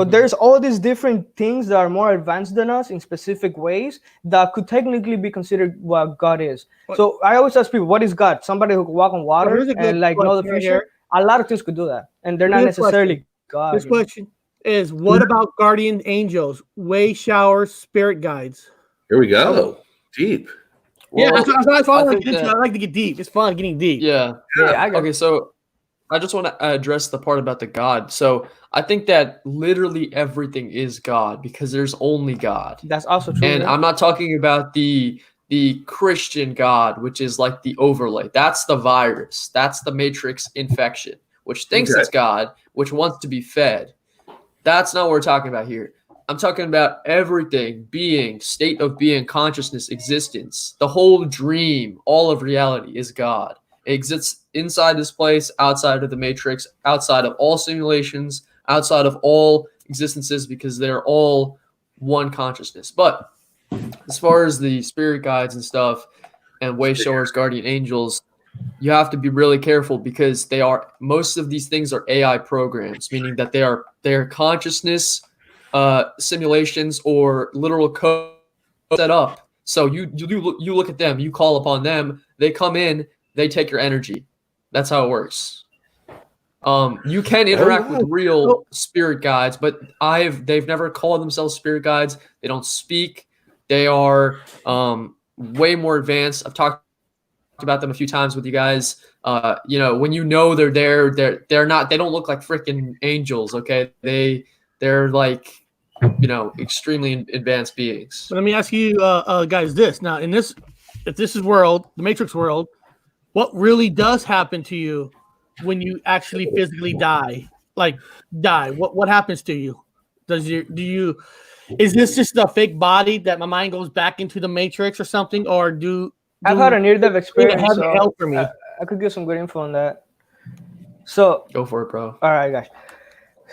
there's all these different things that are more advanced than us in specific ways that could technically be considered what God is. So I always ask people, what is God? Somebody who can walk on water here's a good and like know the question right future? here. A lot of things could do that, and they're not Good necessarily God. This question is: what about guardian angels, way showers, spirit guides? Here we go. Deep. Yeah, Well, that's what I I want to think get into. that- I like to get deep. It's fun getting deep. Yeah. Yeah, I got Okay, so I just want to address the part about the God. So I think that literally everything is God because there's only God. That's also true. And yeah. I'm not talking about the Christian God, which is like the overlay. That's the virus. That's the matrix infection, which thinks Okay. it's God, which wants to be fed. That's not what we're talking about here. I'm talking about everything, being, state of being, consciousness, existence. The whole dream, all of reality is God. It exists inside this place, outside of the matrix, outside of all simulations, outside of all existences, because they're all one consciousness. But as far as the spirit guides and stuff and way showers, guardian angels, you have to be really careful because most of these things are AI programs, meaning that they are consciousness simulations or literal code set up. So you look at them, you call upon them, they come in, they take your energy. That's how it works. You can interact with real spirit guides, but they've never called themselves spirit guides. They don't speak. They are way more advanced. I've talked about them a few times with you guys. When they're there, they don't look like freaking angels. Okay, they're like extremely advanced beings. But let me ask you guys this now. If this is the Matrix world, what really does happen to you when you actually physically die? Like die, what happens to you? Is this just a fake body that my mind goes back into the Matrix or something, or I've had a near-death experience, heaven so hell for me? I could give some good info on that. So Go for it, bro. all right, guys.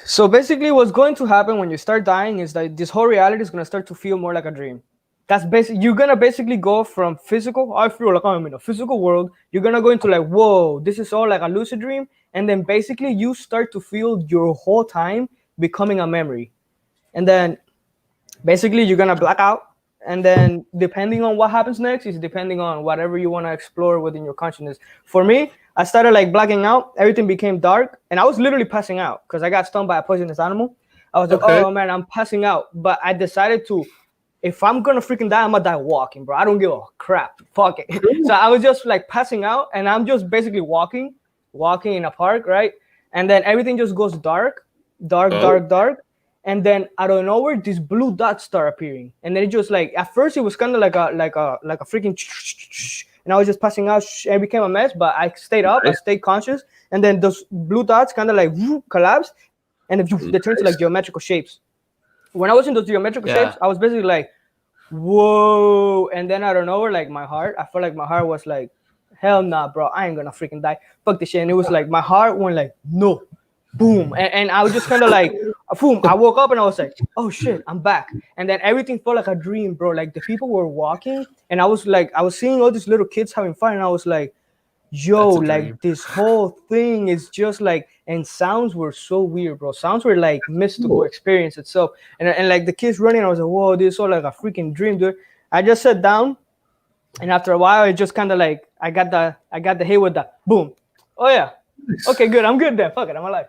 So basically, what's going to happen when you start dying is that this whole reality is going to start to feel more like a dream. That's you're going to basically go from physical, I feel like I'm in a physical world. You're going to go into like, whoa, this is all like a lucid dream. And then basically you start to feel your whole time becoming a memory. And then basically you're going to black out. and then depending on what happens next is depending on whatever you want to explore within your consciousness. For me, I started like blacking out. Everything became dark, and I was literally passing out because I got stung by a poisonous animal. I was like, Okay. oh man, I'm passing out. But I decided to, if I'm gonna freaking die, I'm gonna die walking, bro. I don't give a crap. Fuck it. So I was just like passing out, and I'm just basically walking in a park, right? And then everything just goes dark, dark. And then out of nowhere, these blue dots start appearing. And then it just like, at first it was kind of like a freaking, and I was just passing out, and it became a mess, but I stayed up, I stayed conscious. And then those blue dots kind of like collapsed, and they turned to like geometrical shapes. When I was in those geometrical shapes, I was basically like, whoa. And then out of nowhere, like my heart, I felt like my heart was like, hell nah, bro, I ain't gonna freaking die. Fuck this shit. And it was like, my heart went like, no, boom. And I was just kind of like, boom. I woke up and I was like, oh shit, I'm back. And then everything felt like a dream, bro. Like the people were walking, and I was seeing all these little kids having fun, and I was like, yo, like this whole thing is just like, and sounds were so weird, bro. Sounds were like mystical experience itself. And like the kids running, I was like, whoa, this is all like a freaking dream, dude. I just sat down, and after a while, it just kind of like, I got the hit with the boom. Oh yeah. Okay, good. I'm good then. Fuck it, I'm alive.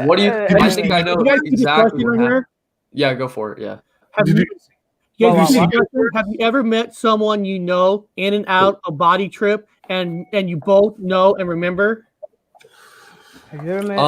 What do you? I think I know exactly what happened. Here? Yeah, go for it. Yeah. Have you ever met someone you know in and out a body trip, and you both know and remember? Have you ever met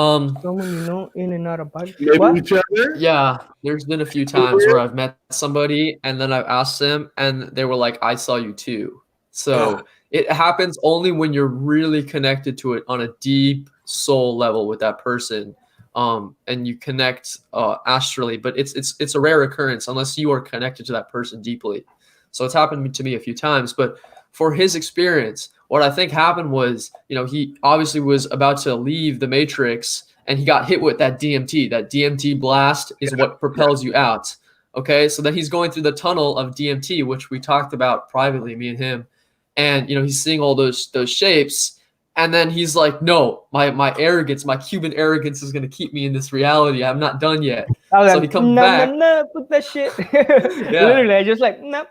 someone you know in and out of body? Each other? Yeah, there's been a few times where I've met somebody and then I've asked them and they were like, I saw you too. So it happens only when you're really connected to it on a deep soul level with that person. And you connect astrally, but it's a rare occurrence unless you are connected to that person deeply. So it's happened to me a few times, but for his experience, what I think happened was, he obviously was about to leave the Matrix and he got hit with that DMT. That DMT blast is what propels you out. Okay. So then he's going through the tunnel of DMT, which we talked about privately, me and him. And, he's seeing all those shapes. And then he's like, no, my arrogance, my Cuban arrogance is going to keep me in this reality. I'm not done yet. So he comes back. No, put that shit. Literally, I just like, nope.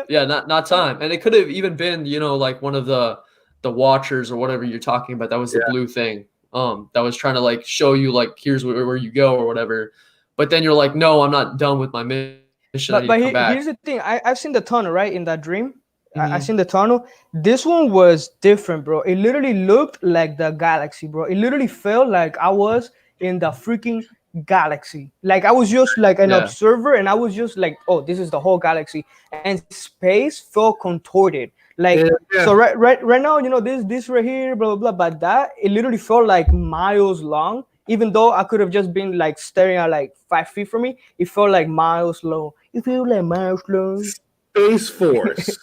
Yeah, not time. And it could have even been, like one of the watchers or whatever you're talking about. That was the blue thing. That was trying to like show you like, here's where you go or whatever. But then you're like, no, I'm not done with my mission. But here's the thing. I've seen the tunnel, right? In that dream. I seen the tunnel. This one was different, bro. It literally looked like the galaxy, bro. It literally felt like I was in the freaking galaxy. Like I was just like an observer, and I was just like, oh, this is the whole galaxy. And space felt contorted. Like so right now, this right here, blah blah blah. But that it literally felt like miles long. Even though I could have just been like staring at like 5 feet from me, it felt like miles long. It felt like miles long. Space Force.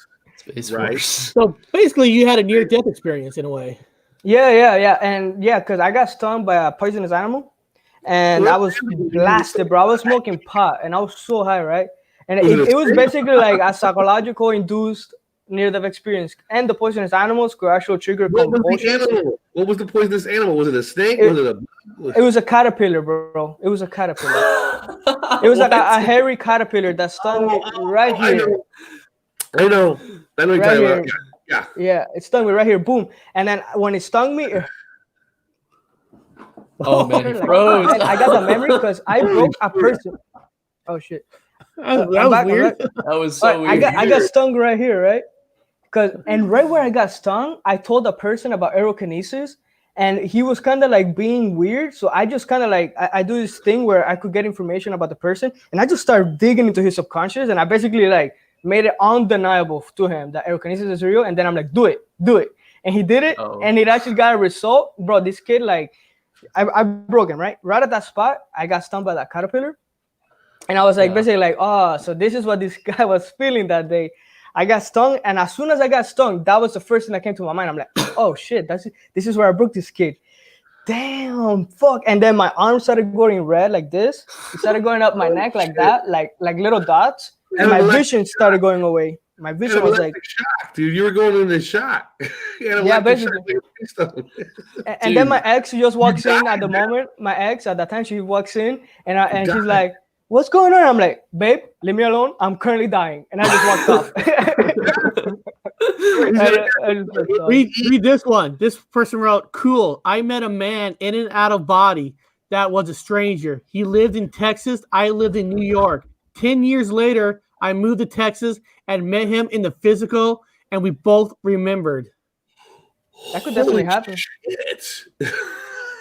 Right. So basically, you had a near-death experience in a way. Yeah, and because I got stung by a poisonous animal, and I was blasted, bro. I was smoking pot, and I was so high, right? And it was basically like a psychological induced near-death experience, and the poisonous animals could actually trigger convulsions. What was the poisonous animal? Was it a snake? It was a caterpillar, bro. It was a caterpillar. It was like a hairy caterpillar that stung me right here. I know what you're talking about. Yeah, it stung me right here. Boom. And then when it stung me, oh man, he froze. I got the memory because I broke a person. Oh shit. That was weird. That was so weird. I got stung right here, right? And right where I got stung, I told a person about aerokinesis, and he was kind of like being weird. So I just kind of like I do this thing where I could get information about the person, and I just started digging into his subconscious, and I basically like made it undeniable to him that aerokinesis is real. And then I'm like, do it. And he did it, and it actually got a result. Bro, this kid, like, I broke him, right? Right at that spot, I got stung by that caterpillar. And I was like, basically like, oh, so this is what this guy was feeling that day. I got stung, and as soon as I got stung, that was the first thing that came to my mind. I'm like, oh shit, this is where I broke this kid. Damn, fuck. And then my arm started going red like this. It started going up my neck like that, like little dots. And my vision started going away. My vision was like, shock, dude. You were going into shock. Yeah, basically. And then my ex just walks in at the moment. My ex at that time, she walks in, and she's like, what's going on? I'm like, babe, leave me alone. I'm currently dying. And I just walked off. I just walked off. Read this one. This person wrote, cool. I met a man in and out of body that was a stranger. He lived in Texas. I lived in New York. 10 years later, I moved to Texas and met him in the physical, and we both remembered. That could definitely happen. Shit.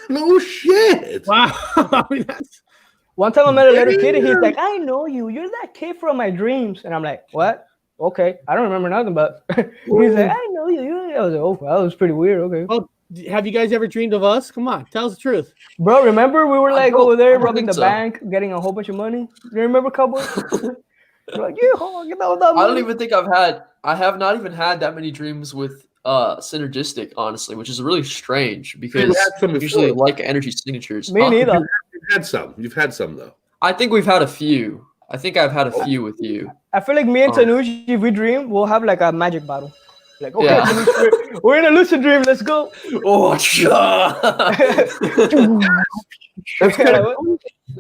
No shit. Wow. I mean, One time I met a little kid and he's like, I know you. You're that kid from my dreams. And I'm like, what? Okay. I don't remember nothing, but he's like, I know you. I was like, oh, well, that was pretty weird. Okay. oh, have you guys ever dreamed of us? Come on, tell us the truth. Bro, remember we were like over I there don't robbing think the so. bank, getting a whole bunch of money? You remember, Cowboy? You're like, yeah, get all that I don't money. even think I have not even had that many dreams with synergistic, honestly, which is really strange because had some before. usually like energy signatures. Me neither. You've had some though. I think we've had a few. I think I've had a few with you. I feel like me and Tanush, if we dream, we'll have like a magic bottle. Like, okay, Yeah. Tanush, we're in a lucid dream. Let's go. Oh, That's kind of.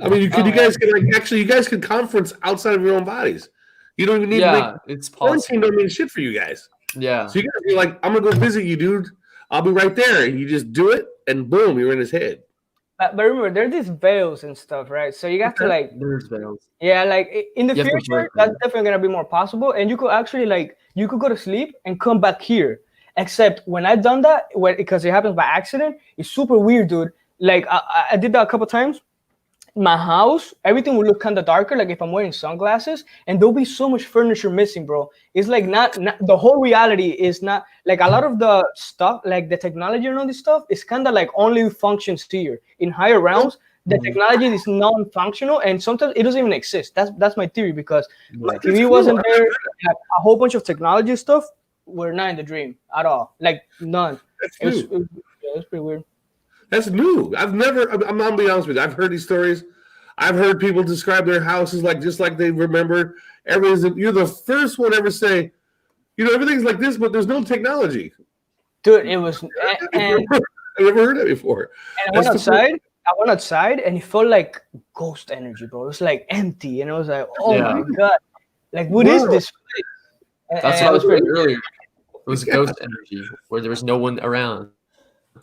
I mean, you guys can conference outside of your own bodies. You don't even need to yeah, make it's quarantine. possible. Don't mean shit for you guys. Yeah. So you guys be like, I'm gonna go visit you, dude. I'll be right there, and you just do it, and boom, you're in his head. But remember, there are these veils and stuff, right? So you have to like, There's veils. yeah, like in the You have to future, break that's them. definitely gonna be more possible. And you could actually like, you could go to sleep and come back here. Except when I've done that, because it happens by accident, it's super weird, dude. Like I did that a couple times. My house, everything will look kind of darker, like if I'm wearing sunglasses, and there'll be so much furniture missing, bro. It's like not the whole reality is not like a lot of the stuff, like the technology and all this stuff is kind of like only functions here. In higher realms, the technology is non-functional, and sometimes it doesn't even exist. That's my theory, because my TV wasn't there. Like, a whole bunch of technology stuff were not in the dream at all, like none. It was pretty weird. That's new. I'm gonna be honest with you. I've heard these stories. I've heard people describe their houses just like they remember. You're the first one to ever say, everything's like this, but there's no technology. Dude, it was. And I've never heard that before. And I went outside and it felt like ghost energy, bro. It was like empty, and I was like, oh my god, like what is this place? That's what I was saying earlier. It was ghost energy where there was no one around.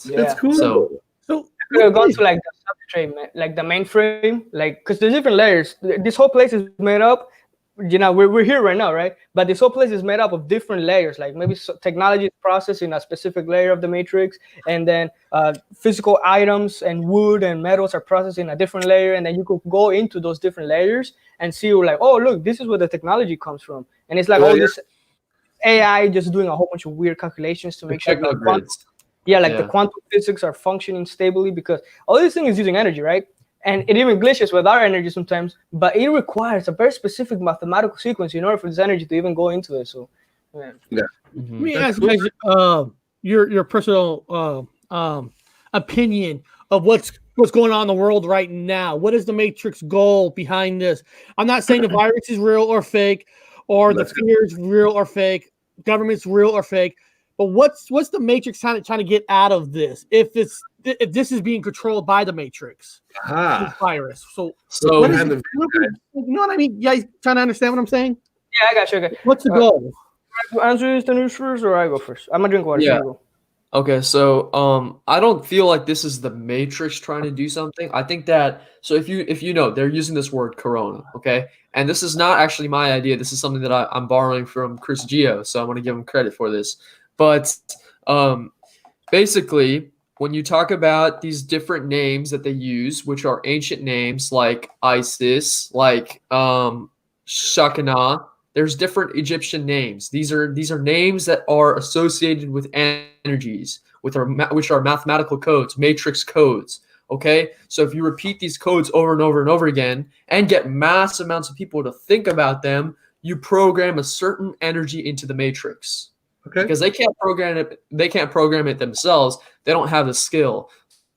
That's cool. So I could have gone to like the substrate, like the mainframe, like because there's different layers. This whole place is made up. We're here right now, right? But this whole place is made up of different layers. Like maybe technology is processed in a specific layer of the matrix, and then physical items and wood and metals are processed in a different layer. And then you could go into those different layers and see, like, oh, look, this is where the technology comes from. And it's like this AI just doing a whole bunch of weird calculations to make sure the quantum physics are functioning stably, because all this thing is using energy, right? And it even glitches with our energy sometimes, but it requires a very specific mathematical sequence in order for this energy to even go into it. So, yeah. Let me ask you guys your personal opinion of what's going on in the world right now. What is the Matrix goal behind this? I'm not saying the virus is real or fake, or the fear is real or fake, government's real or fake. But what's the Matrix trying to get out of this? If this is being controlled by the Matrix, this virus. So what is it? You know what I mean? You guys trying to understand what I'm saying? Yeah, I got you. Okay. What's the goal? Answer the news first, or I go first? I'm gonna drink water. Yeah. Okay, so I don't feel like this is the Matrix trying to do something. I think that if you know, they're using this word corona, okay? And this is not actually my idea. This is something that I'm borrowing from Chris Gio, so I want to give him credit for this. But basically, when you talk about these different names that they use, which are ancient names like Isis, like Shakana, there's different Egyptian names. These are names that are associated with energies, which are mathematical codes, matrix codes. Okay, so if you repeat these codes over and over and over again and get mass amounts of people to think about them, you program a certain energy into the matrix. Okay. Because they can't program it themselves. They don't have the skill.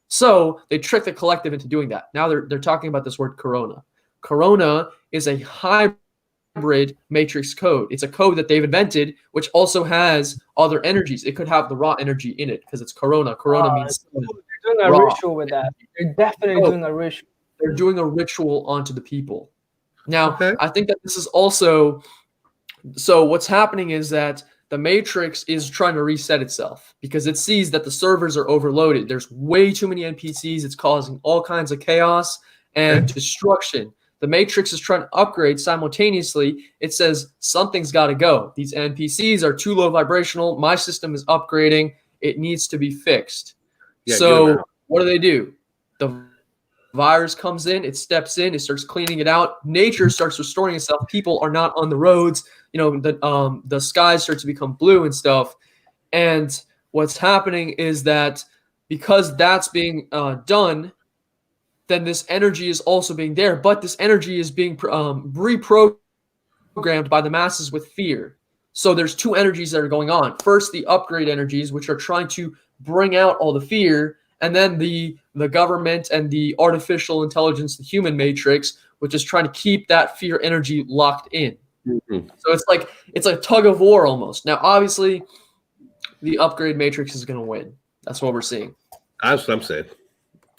So they trick the collective into doing that. Now they're talking about this word corona. Corona is a hybrid matrix code. It's a code that they've invented, which also has other energies. It could have the raw energy in it because it's corona. Corona means they're doing a ritual with that. They're definitely doing a ritual. They're doing a ritual onto the people. Now, Okay. I think that this is also so what's happening is that the Matrix is trying to reset itself because it sees that the servers are overloaded. There's way too many NPCs. It's causing all kinds of chaos and destruction. The Matrix is trying to upgrade simultaneously. It says something's got to go. These NPCs are too low vibrational. My system is upgrading. It needs to be fixed. Yeah, So what do? The virus comes in, it steps in, it starts cleaning it out. Nature starts restoring itself. People are not on the roads. The skies start to become blue and stuff. And what's happening is that because that's being done, then this energy is also being there. But this energy is being reprogrammed by the masses with fear. So there's two energies that are going on. First, the upgrade energies, which are trying to bring out all the fear, and then the government and the artificial intelligence, the human matrix, which is trying to keep that fear energy locked in. Mm-hmm. So it's like a tug of war almost. Now, obviously, the upgrade matrix is going to win. That's what we're seeing. That's what I'm saying.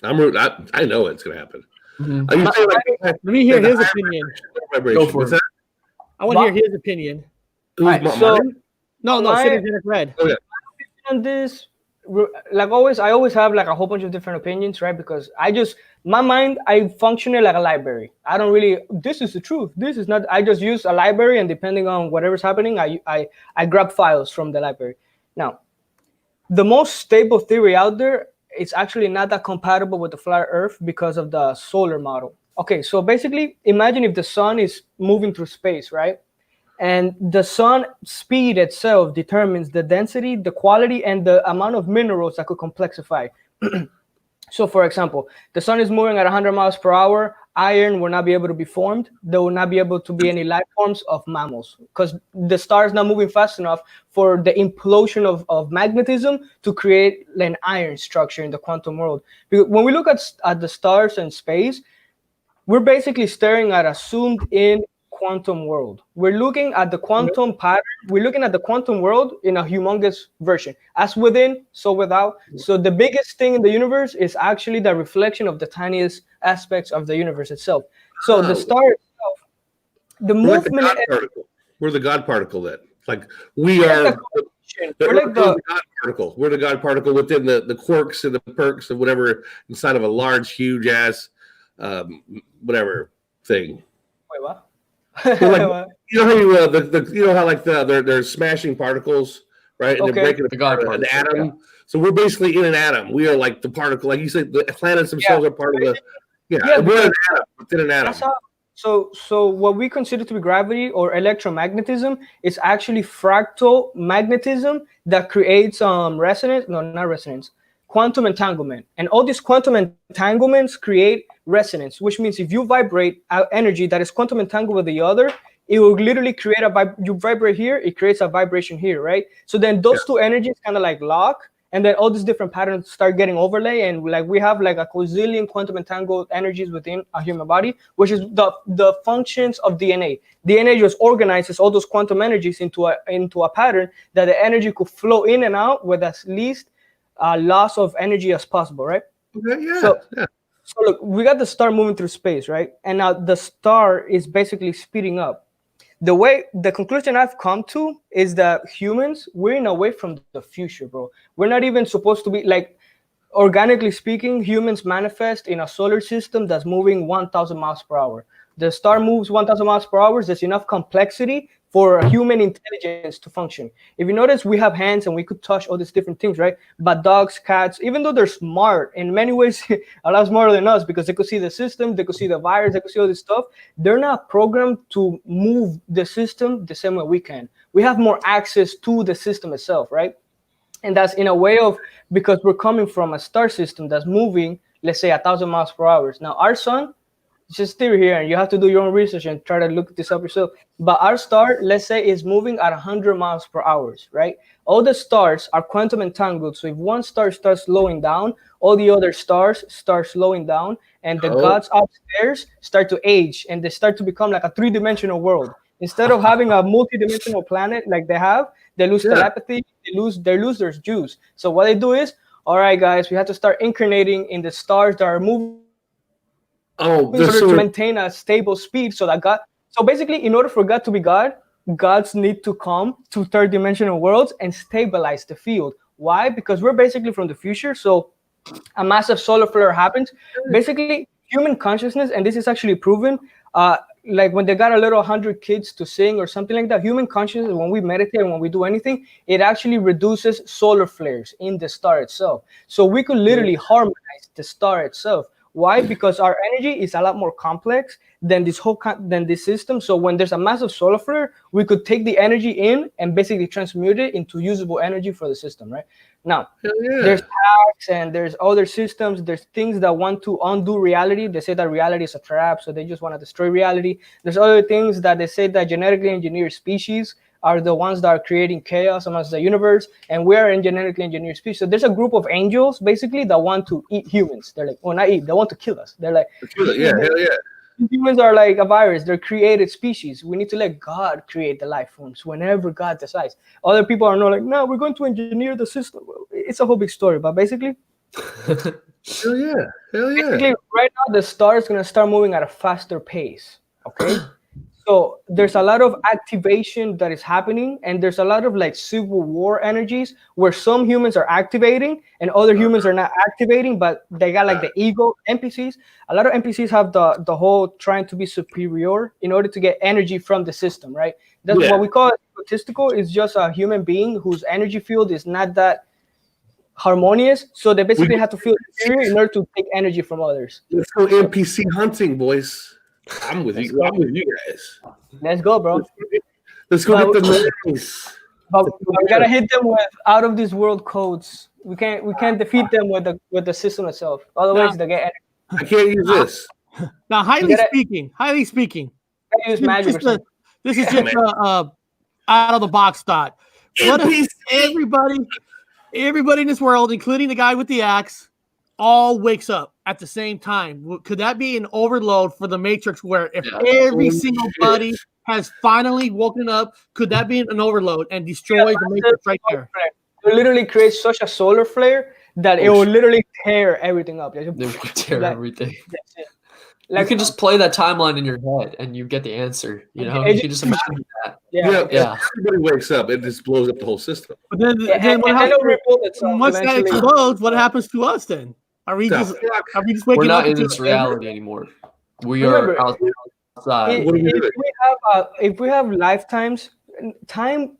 I know it's going to happen. Mm-hmm. Are you saying Let me hear his opinion. Go for it. I want to hear his opinion. Right, so No, Synergistic R.E.D. Okay. on this, like always, I always have like a whole bunch of different opinions, right? Because my mind, I function like a library. I don't really, this is the truth, this is not. I just use a library, and depending on whatever's happening, I grab files from the library. Now, the most stable theory out there, it's actually not that compatible with the flat Earth because of the solar model. Okay, so basically, imagine if the sun is moving through space, right? And the sun speed itself determines the density, the quality, and the amount of minerals that could complexify. So, for example, the sun is moving at 100 miles per hour. Iron will not be able to be formed. There will not be able to be any life forms of mammals because the star is not moving fast enough for the implosion of magnetism to create an iron structure in the quantum world. Because when we look at the stars and space, we're basically staring at a zoomed in quantum world. We're looking at the quantum pattern. We're looking at the quantum world in a humongous version, as within, so without. So the biggest thing in the universe is actually the reflection of the tiniest aspects of the universe itself. So the star itself, the movement. We're the God particle then. Like we are. We're like the God particle. We're the God particle within the quarks and the perks and whatever inside of a large, huge ass, whatever thing. Wait, what? Like, you know how you know how like they're smashing particles, right? And they're breaking an atom. Yeah. So we're basically in an atom. We are like the particle, like you said, the planets themselves are part of the. We're an atom within an atom. So what we consider to be gravity or electromagnetism is actually fractal magnetism that creates resonance. No, not resonance. Quantum entanglement. And all these quantum entanglements create resonance, which means if you vibrate energy that is quantum entangled with the other, it will literally create you vibrate here, it creates a vibration here, right? So then those two energies kind of like lock, and then all these different patterns start getting overlay, and like we have like a gazillion quantum entangled energies within a human body, which is the functions of DNA. DNA just organizes all those quantum energies into a pattern that the energy could flow in and out with as least loss of energy as possible, right? So look, we got the star moving through space, right? And now the star is basically speeding up. The conclusion I've come to is that humans, we're in a way from the future, bro. We're not even supposed to be like, organically speaking, humans manifest in a solar system that's moving 1,000 miles per hour. The star moves 1,000 miles per hour. There's enough complexity for human intelligence to function. If you notice, we have hands and we could touch all these different things, right? But dogs, cats, even though they're smart, in many ways, a lot smarter than us because they could see the system, they could see the virus, they could see all this stuff. They're not programmed to move the system the same way we can. We have more access to the system itself, right? And that's in a way of, because we're coming from a star system that's moving, let's say 1,000 miles per hour. Now our sun, it's just theory here, and you have to do your own research and try to look this up yourself. But our star, let's say, is moving at 100 miles per hour, right? All the stars are quantum entangled. So if one star starts slowing down, all the other stars start slowing down, and the gods upstairs start to age, and they start to become like a three-dimensional world. Instead of having a multi-dimensional planet like they have, they lose telepathy, they lose their juice. So what they do is, all right, guys, we have to start incarnating in the stars that are moving Oh, in order to maintain a stable speed, so that God. So basically, in order for God to be God, gods need to come to third dimensional worlds and stabilize the field. Why? Because we're basically from the future. So a massive solar flare happens. Basically, human consciousness, and this is actually proven. Like when they got a little 100 kids to sing or something like that, human consciousness, when we meditate and when we do anything, it actually reduces solar flares in the star itself. So we could literally harmonize the star itself. Why? Because our energy is a lot more complex than than this system. So when there's a massive solar flare, we could take the energy in and basically transmute it into usable energy for the system, right? Now, there's hacks and there's other systems. There's things that want to undo reality. They say that reality is a trap, so they just want to destroy reality. There's other things that they say that genetically engineered species are the ones that are creating chaos amongst the universe, and we're a genetically engineered species. So there's a group of angels basically that want to eat humans. They're like, well, not eat, they want to kill us. They're like, yeah, hell yeah. Humans are like a virus. They're created species. We need to let God create the life forms whenever God decides. Other people are not like, no, we're going to engineer the system. It's a whole big story, but basically, hell yeah, basically right now the star is gonna start moving at a faster pace. Okay. So there's a lot of activation that is happening, and there's a lot of like civil war energies where some humans are activating and other humans are not activating, but they got like the ego NPCs. A lot of NPCs have the whole trying to be superior in order to get energy from the system, right? That's what we call egotistical. Is just a human being whose energy field is not that harmonious, so they basically have to feel superior in order to take energy from others. Let's go NPC hunting, boys. I'm with you. I'm with you guys. Let's go, bro. Let's go get the names. But we gotta hit them with out of this world codes. We can't defeat them with the system itself. Otherwise, they get. I can't use this. Now, highly speaking, Use magic this is just out of the box thought. What if everybody in this world, including the guy with the axe, all wakes up at the same time? Could that be an overload for the Matrix where if every single buddy has finally woken up, could that be an overload and destroy the Matrix right there? It literally creates such a solar flare that it will literally tear everything up. They will tear everything. Like, you can just play that timeline in your head and you get the answer. You know, you can just imagine that. Yeah. Everybody wakes up, it just blows up the whole system. But then once that explodes, what happens to us then? Are we just waking up? We're not in this reality anymore. We are outside. If we have lifetimes, time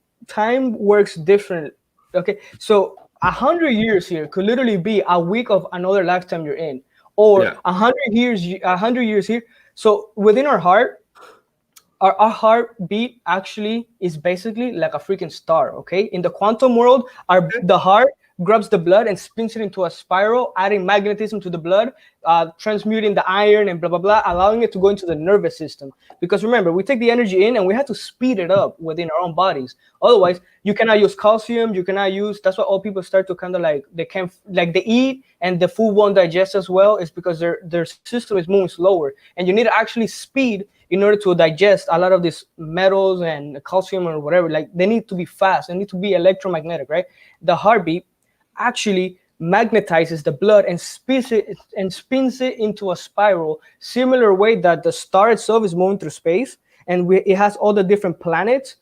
works different. Okay, so 100 years here could literally be a week of another lifetime you're in, or 100 years here. So within our heart, our heartbeat actually is basically like a freaking star. Okay, in the quantum world, the heart grabs the blood and spins it into a spiral, adding magnetism to the blood, transmuting the iron and blah, blah, blah, allowing it to go into the nervous system. Because remember, we take the energy in and we have to speed it up within our own bodies. Otherwise, you cannot use calcium. You cannot use, that's why all people start to kind of like, they eat and the food won't digest as well. It's because their system is moving slower. And you need to actually speed in order to digest a lot of these metals and calcium or whatever. Like they need to be fast. They need to be electromagnetic, right? The heartbeat actually magnetizes the blood and spins it into a spiral, similar way that the star itself is moving through space, and it has all the different planets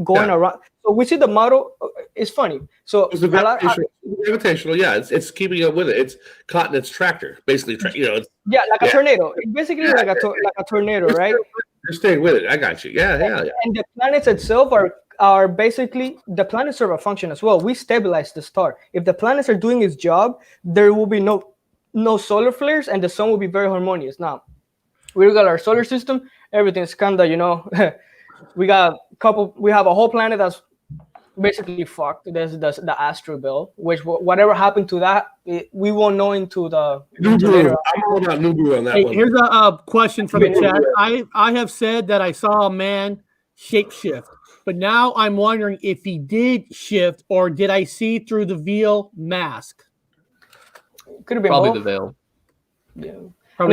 going around. So we see the model. It's funny. So it's gravitational. Yeah, it's keeping up with it. It's caught in its tractor, basically. It's, like a tornado. It's basically like a tornado, right? You're staying with it. I got you. Yeah. And the planets itself are basically, the planets serve a function as well. We stabilize the star. If the planets are doing its job, there will be no solar flares, and the sun will be very harmonious. Now, we got our solar system. Everything's kind of, we have a whole planet that's basically fucked. There's the astral belt, which whatever happened to that, we won't know into the later. I'm all about Nubu on that one. Here's a question from the chat. I have said that I saw a man shapeshift, but now I'm wondering if he did shift or did I see through the veil mask? Could have been probably both. the veil. Yeah.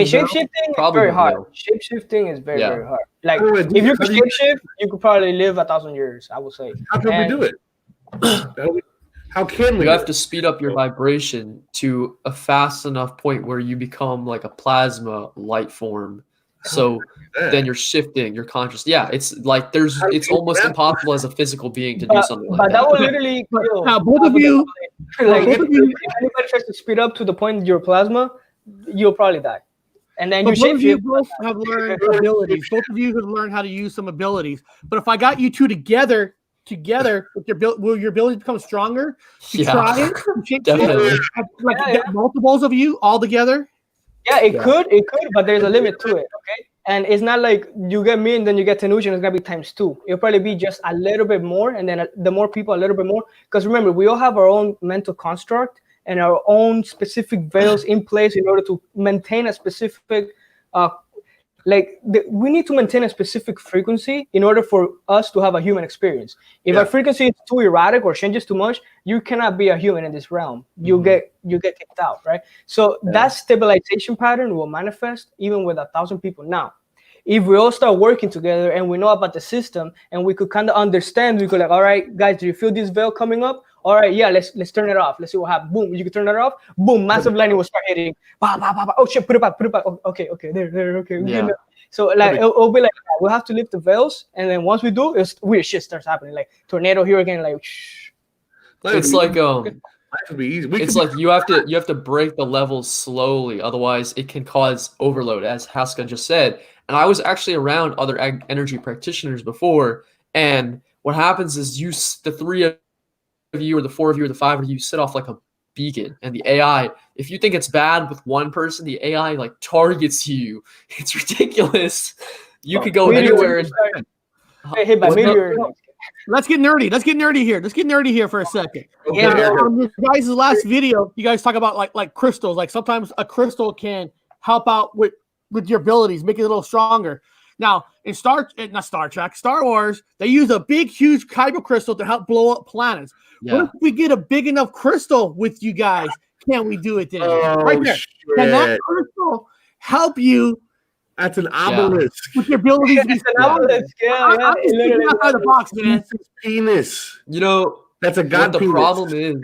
Shape-shifting is very hard. Shape-shifting is very, very hard. Like, if you could shape-shift, you could probably live 1,000 years, I would say. How can we do it? How can we? You have to speed up your vibration to a fast enough point where you become like a plasma light form. So then you're shifting your conscious. Yeah, it's like it's almost impossible as a physical being to do something like But that that. will literally kill. Now, both of you, Like both if of you, anybody tries to speed up to the point you're plasma, you'll probably die. And then you but both of you shapeshift. both have learned abilities. Both of you have learned how to use some abilities. But if I got you two together with will your abilities become stronger? To try it, to shape Definitely. like get multiples of you all together. Yeah, it could, but there's a limit to it, okay? And it's not like you get me and then you get Tanush and it's gonna be ×2. It'll probably be just a little bit more, and then the more people, a little bit more. Because remember, we all have our own mental construct and our own specific veils in place in order to maintain a specific, we need to maintain a specific frequency in order for us to have a human experience. If our frequency is too erratic or changes too much, you cannot be a human in this realm. You get kicked out, right? So that stabilization pattern will manifest even with 1,000 people. Now, if we all start working together and we know about the system and we could kind of understand, we could like, all right, guys, do you feel this veil coming up? All right, yeah, let's turn it off. Let's see what happens. Boom, you can turn it off. Boom, massive lightning will start hitting. Bah, bah, bah, bah. Oh shit, put it back. Oh, okay, there, okay. Yeah. So like it'll be like we'll have to lift the veils, and then once we do, weird shit starts happening, like tornado, hurricane, like. It's like Life would be easy. it's like you have to break the levels slowly, otherwise it can cause overload, as Haska just said. And I was actually around other energy practitioners before, and what happens is the three of you or the four of you or the five of you set off like a beacon, and the AI, if you think it's bad with one person, the AI like targets you. It's ridiculous. You could go anywhere and Hit by meteor. Let's get nerdy. Let's get nerdy here for a second. Yeah, Your guys' last video, you guys talk about like crystals. Like sometimes a crystal can help out with your abilities, make it a little stronger. Now in Star Wars, they use a big, huge kyber crystal to help blow up planets. Yeah. What if we get a big enough crystal with you guys? Can we do it then? Oh, Right there. shit. Can that crystal help you That's an obelisk. with your abilities? It's an obelisk, I'm just thinking outside the box, man. Penis. you know That's a god what the penis. problem is.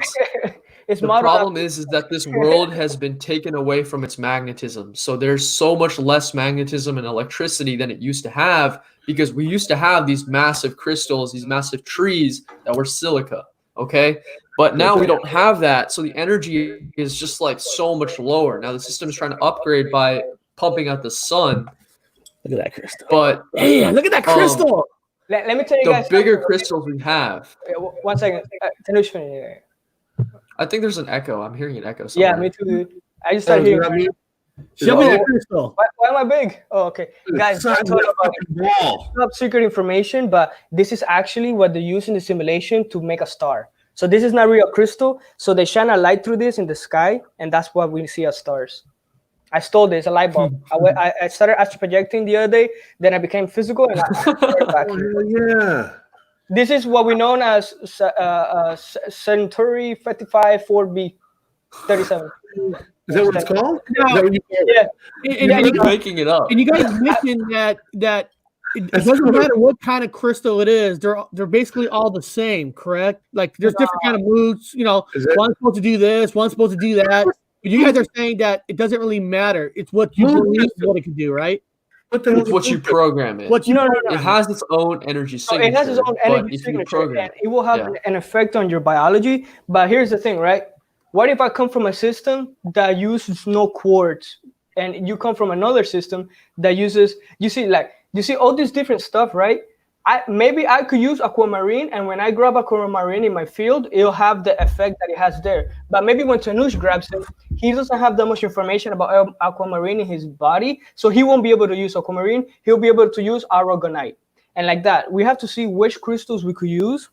It's The problem is that this world has been taken away from its magnetism. So there's so much less magnetism and electricity than it used to have, because we used to have these massive crystals, these massive trees that were silica, okay? But now we don't have that, so the energy is just like so much lower. Now the system is trying to upgrade by pumping out the sun, Look at that crystal. but Yeah, look at that crystal. Let me tell you the guys. bigger crystals we have, One second. Tanush, finish. I think there's an echo. I'm hearing an echo somewhere. Yeah, me too, dude. I just started hearing. Show me that crystal. Why am I big? Oh, okay. Guys, Inside talk the about wall. top secret information, but this is actually what they use in the simulation to make a star. So this is not real crystal. So they shine a light through this in the sky, and that's what we see as stars. I stole this, a light bulb. I started astral projecting the other day, then I became physical, and I started back here. Oh, yeah. This is what we know as Centauri 55 4B 37. Is that what it's called? No. Is that what you call it? Yeah. And You're making it up. you guys mentioned that it doesn't matter what kind of crystal it is. They're basically all the same, correct? Like there's different kind of moods. Is it? One's supposed to do this, one's supposed to do that. But you guys are saying that it doesn't really matter. It's what you believe what it can do, right? What the hell? It's what you program it. What you No. It has its own energy So signature. it has its own but energy if you signature, program and it will have an effect on your biology. But here's the thing, right? What if I come from a system that uses no quartz, and you come from another system that uses, you see all this different stuff, right? Maybe I could use aquamarine, and when I grab aquamarine in my field, it'll have the effect that it has there. But maybe when Tanush grabs it, he doesn't have that much information about aquamarine in his body, so he won't be able to use aquamarine. He'll be able to use aragonite, and like that. We have to see which crystals we could use,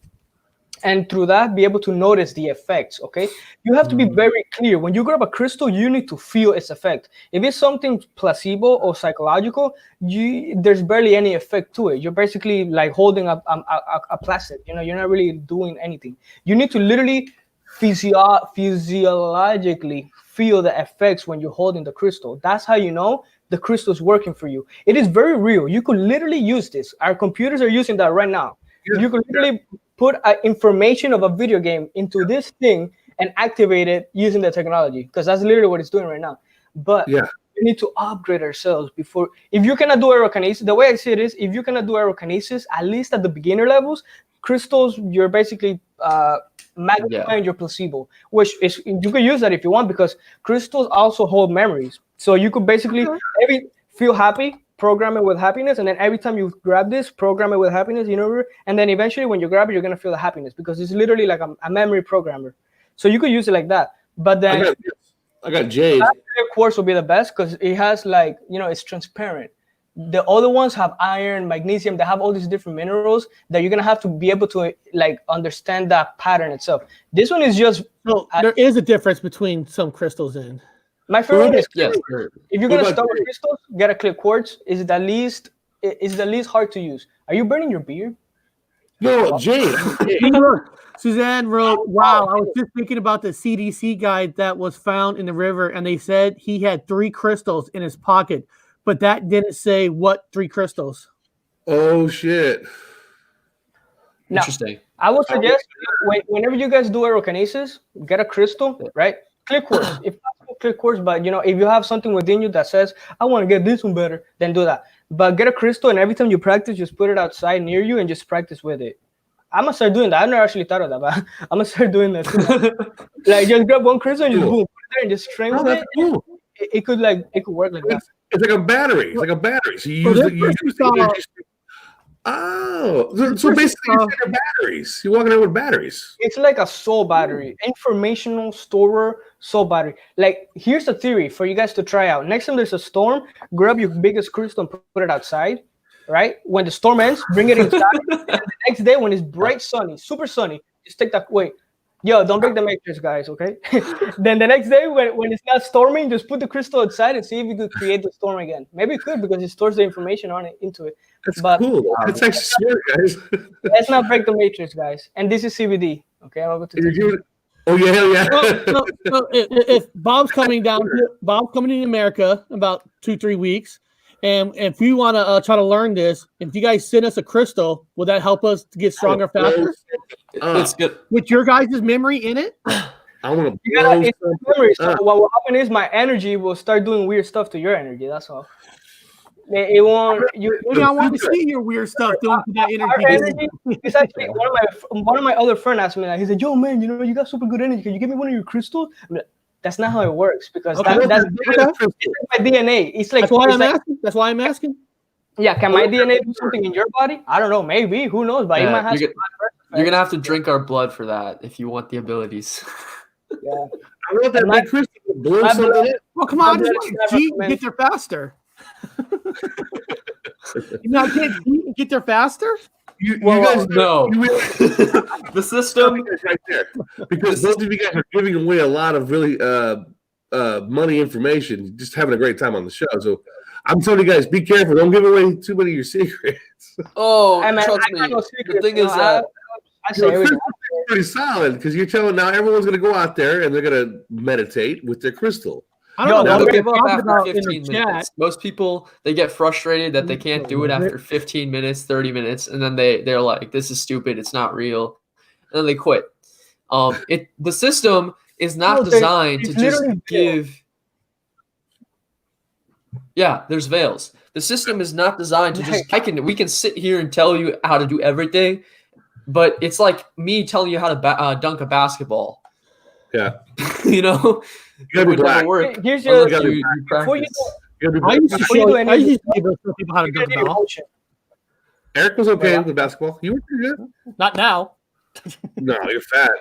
and through that be able to notice the effects. Okay, you have to be very clear. When you grab a crystal, you need to feel its effect. If it's something placebo or psychological, there's barely any effect to it. You're basically like holding a plastic. You're not really doing anything. You need to literally physiologically feel the effects when you're holding the crystal. That's how you know the crystal is working for you. It is very real. You could literally use this. Our computers are using that right now. You could literally put information of a video game into this thing and activate it using the technology, because that's literally what it's doing right now. But Yeah. we need to upgrade ourselves before. If you cannot do aerokinesis, the way I see it is, if you cannot do aerokinesis, at least at the beginner levels, crystals, you're basically magnifying your placebo, which is, you could use that if you want, because crystals also hold memories. So you could basically feel happy, program it with happiness, and then every time you grab this, program it with happiness, you know, and then eventually when you grab it, you're gonna feel the happiness, because it's literally like a memory programmer. So you could use it like that. But then I got Jade. quartz will be the best because it has, like, you know, it's transparent. The other ones have iron, magnesium. They have all these different minerals that you're gonna have to be able to, like, understand that pattern itself. This one is just. So there is a difference between some crystals in. My favorite one is Yes. if you're gonna start with crystals, get a clear quartz. Is the least hard to use. Are you burning your beard? No, Jade. Suzanne wrote, wow, I was just thinking about the CDC guy that was found in the river, and they said he had 3 crystals in his pocket, but that didn't say what 3 crystals. Oh, shit. Now, Interesting. I would suggest whenever you guys do aerokinesis, get a crystal, right? Clear quartz. If possible, clear quartz, but, you know, if you have something within you that says, I want to get this one better, then do that. But get a crystal, and every time you practice, just put it outside near you and just practice with it. I'm gonna start doing that. I've never actually thought of that, but I'm gonna start doing that too. Like, just grab one crystal and just boom, put it there and just train with it. Cool. It could work like that. It's like a battery. It's like a battery. So you use the energy. Oh, so basically you're batteries. You're walking around with batteries. It's like a soul battery, informational storer soul battery. Like, here's the theory for you guys to try out. Next time there's a storm, grab your biggest crystal and put it outside. Right? When the storm ends, bring it inside. And the next day, when it's bright, sunny, super sunny, just take that. Wait, yo, don't break the matrix, guys. Okay. Then the next day, when it's not storming, just put the crystal outside and see if you could create the storm again. Maybe it could, because it stores the information on it into it. That's cool. That's actually smart, guys. Let's not break the matrix, guys. And this is CBD. Okay, I'm about to. Oh yeah, hell yeah. So if Bob's coming to America in about 2-3 weeks. And if you want to try to learn this, if you guys send us a crystal, will that help us to get stronger faster? It's good. With your guys' memory in it? I want to It's memory. So what will happen is my energy will start doing weird stuff to your energy. That's all. It won't. Maybe I want to see your weird stuff doing to that energy. It's actually one of my other friends asked me that. He said, "Yo, man, you know, you got super good energy. Can you give me one of your crystals?" I'm like, that's not how it works, because that's my DNA. It's like that's why I'm asking. Yeah, can my DNA do something in your body? I don't know. Maybe. Who knows? But it might have. You're gonna have to drink our blood for that if you want the abilities. Yeah. I want that big crystal to blow something in. Well, come on, just get there faster. You know, I can't get there faster. You guys know the system right there, because both of you guys are giving away a lot of really money information, just having a great time on the show. So I'm telling you guys, be careful. Don't give away too many of your secrets. Oh, trust me. The thing is that I say everything. Pretty solid, because you're telling now everyone's going to go out there and they're going to meditate with their crystal. I don't know. They'll give up after 15 minutes. Most people, they get frustrated that they can't do it after 15 minutes, 30 minutes, and then they're like, "This is stupid. It's not real," and then they quit. The system is not designed to just give. Yeah, there's veils. The system is not designed to just. We can sit here and tell you how to do everything, but it's like me telling you how to dunk a basketball. Yeah, you know. You gotta be black. Here's your. Before you I used to show people how to dunk a ball. Eric was okay with basketball. You were pretty good. Not now. No, you're fat.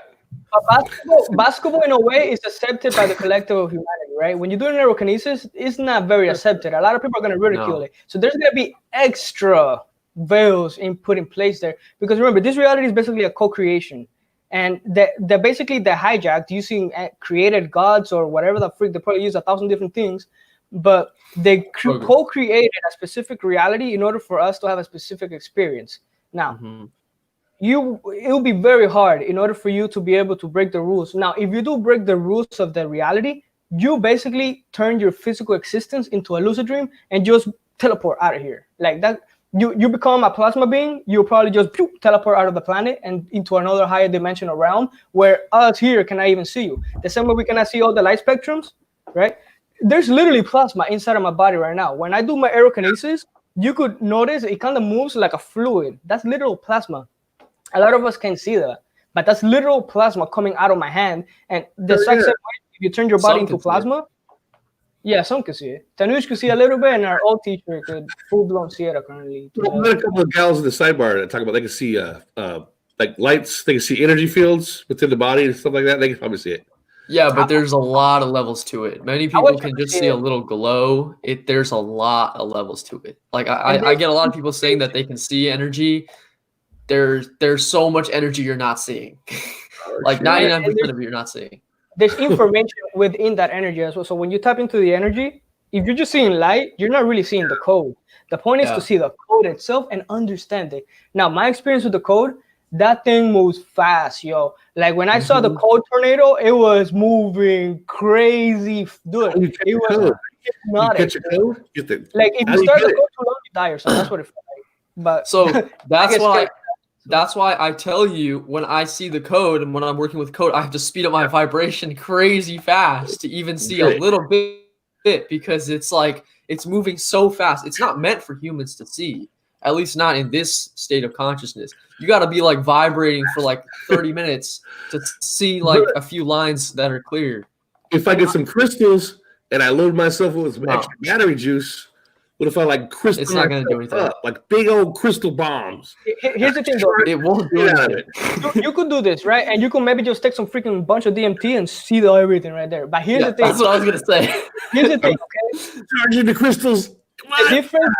Basketball, in a way, is accepted by the collective of humanity, right? When you're doing neurokinesis, it's not very accepted. A lot of people are going to ridicule it. So there's going to be extra veils put in place there. Because remember, this reality is basically a co-creation. And they're basically hijacked using created gods or whatever the freak. They probably use 1,000 different things. But they co-created a specific reality in order for us to have a specific experience. Now, it will be very hard in order for you to be able to break the rules. Now, if you do break the rules of the reality, you basically turn your physical existence into a lucid dream and just teleport out of here. Like that. you become a plasma being, you probably just teleport out of the planet and into another higher dimensional realm where us here cannot even see you. The same way we cannot see all the light spectrums, right? There's literally plasma inside of my body right now. When I do my aerokinesis, you could notice it kind of moves like a fluid. That's literal plasma. A lot of us can't see that, but that's literal plasma coming out of my hand. And the exact same way, if you turn your body into plasma, yeah, some can see it. Tanush could see a little bit, and our old teacher could full-blown see it currently. Well, a couple of gals in the sidebar that talk about they can see like lights, they can see energy fields within the body and stuff like that. They can probably see it. Yeah, but there's a lot of levels to it. Many people can just see a little glow. There's a lot of levels to it. Like I get a lot of people saying that they can see energy. There's so much energy you're not seeing. Like 99% of it you're not seeing. There's information within that energy as well. So when you tap into the energy, if you're just seeing light, you're not really seeing the code. The point is to see the code itself and understand it. Now, my experience with the code, that thing moves fast, yo. Like when I saw the code tornado, it was moving crazy. Dude, it was hypnotic. You catch a code? Like if you start the code too long, you die or something. That's what it felt like. But so that's why I tell you when I see the code and when I'm working with code, I have to speed up my vibration crazy fast to even see a little bit because it's like it's moving so fast. It's not meant for humans to see, at least not in this state of consciousness. You got to be like vibrating for like 30 minutes to see like a few lines that are clear. If I get some crystals and I load myself with some extra battery juice, what if I like crystal? It's not going to do anything. Like big old crystal bombs. Here's the thing, though. It won't do anything. You could do this, right? And you could maybe just take some freaking bunch of DMT and see everything right there. But here's the thing. That's what I was going to say. Here's the thing, okay? Charging the crystals. The difference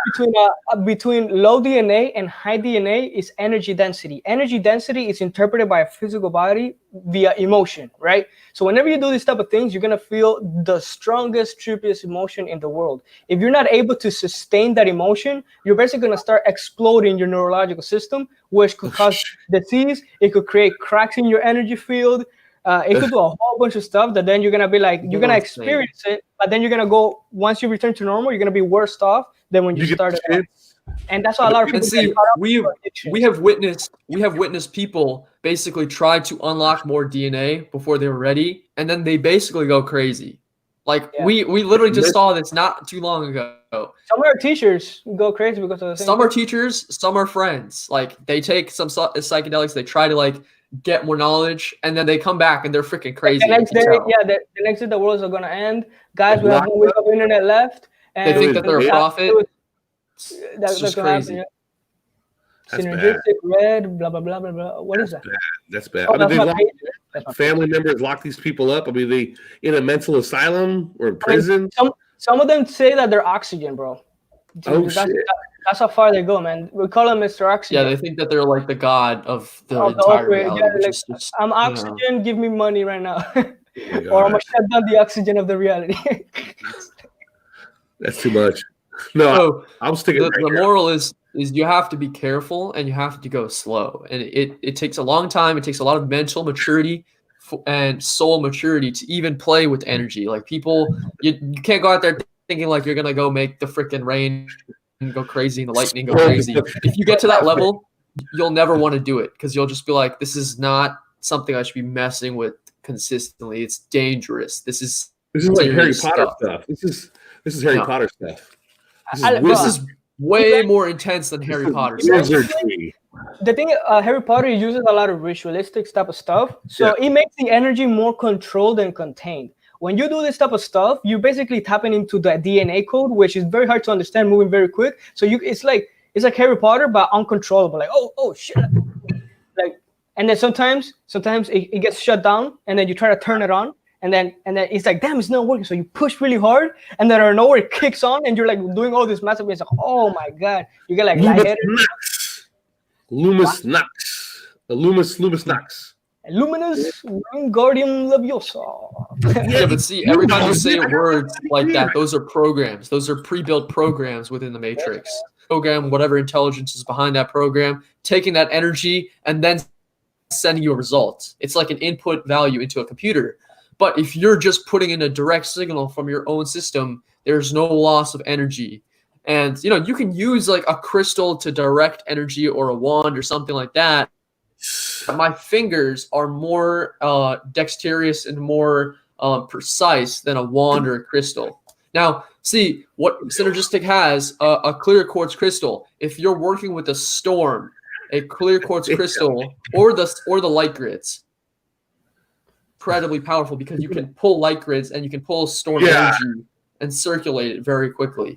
between low DNA and high DNA is energy density. Energy density is interpreted by a physical body via emotion, right? So whenever you do these type of things, you're going to feel the strongest, trippiest emotion in the world. If you're not able to sustain that emotion, you're basically going to start exploding your neurological system, which could cause disease. It could create cracks in your energy field. It could do a whole bunch of stuff that then you're going to be like, you're going to experience it, but then you're going to go, once you return to normal, you're going to be worse off than when you started. And that's why a lot of people see, we have witnessed people basically try to unlock more DNA before they were ready, and then they basically go crazy. Like we literally just saw this not too long ago. Some of our teachers go crazy because of the thing. Some are teachers, some are friends. Like they take some psychedelics, they try to like get more knowledge, and then they come back and they're freaking crazy. The next day, the next day the world is gonna end. Guys, we have 1 week of internet left. And they think that they're a prophet. That's just crazy. Happen, Synergistic R.E.D, blah blah blah blah blah. What is that? That's bad. I mean, family members lock these people up. I mean, they in a mental asylum or in prison. Some of them say that they're oxygen, bro. Dude, shit. That's how far they go, man. We call them Mr. Oxygen. Yeah, they think that they're like the god of the entire reality. Yeah, I'm oxygen, give me money right now. Or I'm going to shut down the oxygen of the reality. That's too much. No, I'm sticking the moral is you have to be careful and you have to go slow. And it takes a long time. It takes a lot of mental maturity and soul maturity to even play with energy. Like people, you can't go out there thinking like you're going to go make the freaking rain go crazy and the lightning go crazy. If you get to that level, you'll never want to do it because you'll just be like, this is not something I should be messing with consistently. It's dangerous. This is like Harry Potter stuff. This is Harry Potter stuff. This is way more intense than Harry Potter stuff. The thing, Harry Potter uses a lot of ritualistic type of stuff, so it makes the energy more controlled and contained. When you do this type of stuff, you're basically tapping into the DNA code, which is very hard to understand, moving very quick. So it's like Harry Potter, but uncontrollable. Like, oh shit. Like, and then sometimes it gets shut down, and then you try to turn it on, and then it's like, damn, it's not working. So you push really hard, and then out of nowhere it kicks on, and you're like doing all this massive. It's like, oh my god, you get like lightheaded. Luminous Nox. Luminous Wingardium Leviosa. Yeah, but see, every time you say words like that, those are programs. Those are pre-built programs within the Matrix. Program, whatever intelligence is behind that program, taking that energy and then sending you a result. It's like an input value into a computer. But if you're just putting in a direct signal from your own system, there's no loss of energy. And you can use like a crystal to direct energy or a wand or something like that. My fingers are more dexterous and more precise than a wand or a crystal. Now, see what Synergistic has, a clear quartz crystal. If you're working with a storm, a clear quartz crystal or the light grids, incredibly powerful because you can pull light grids and you can pull storm energy and circulate it very quickly.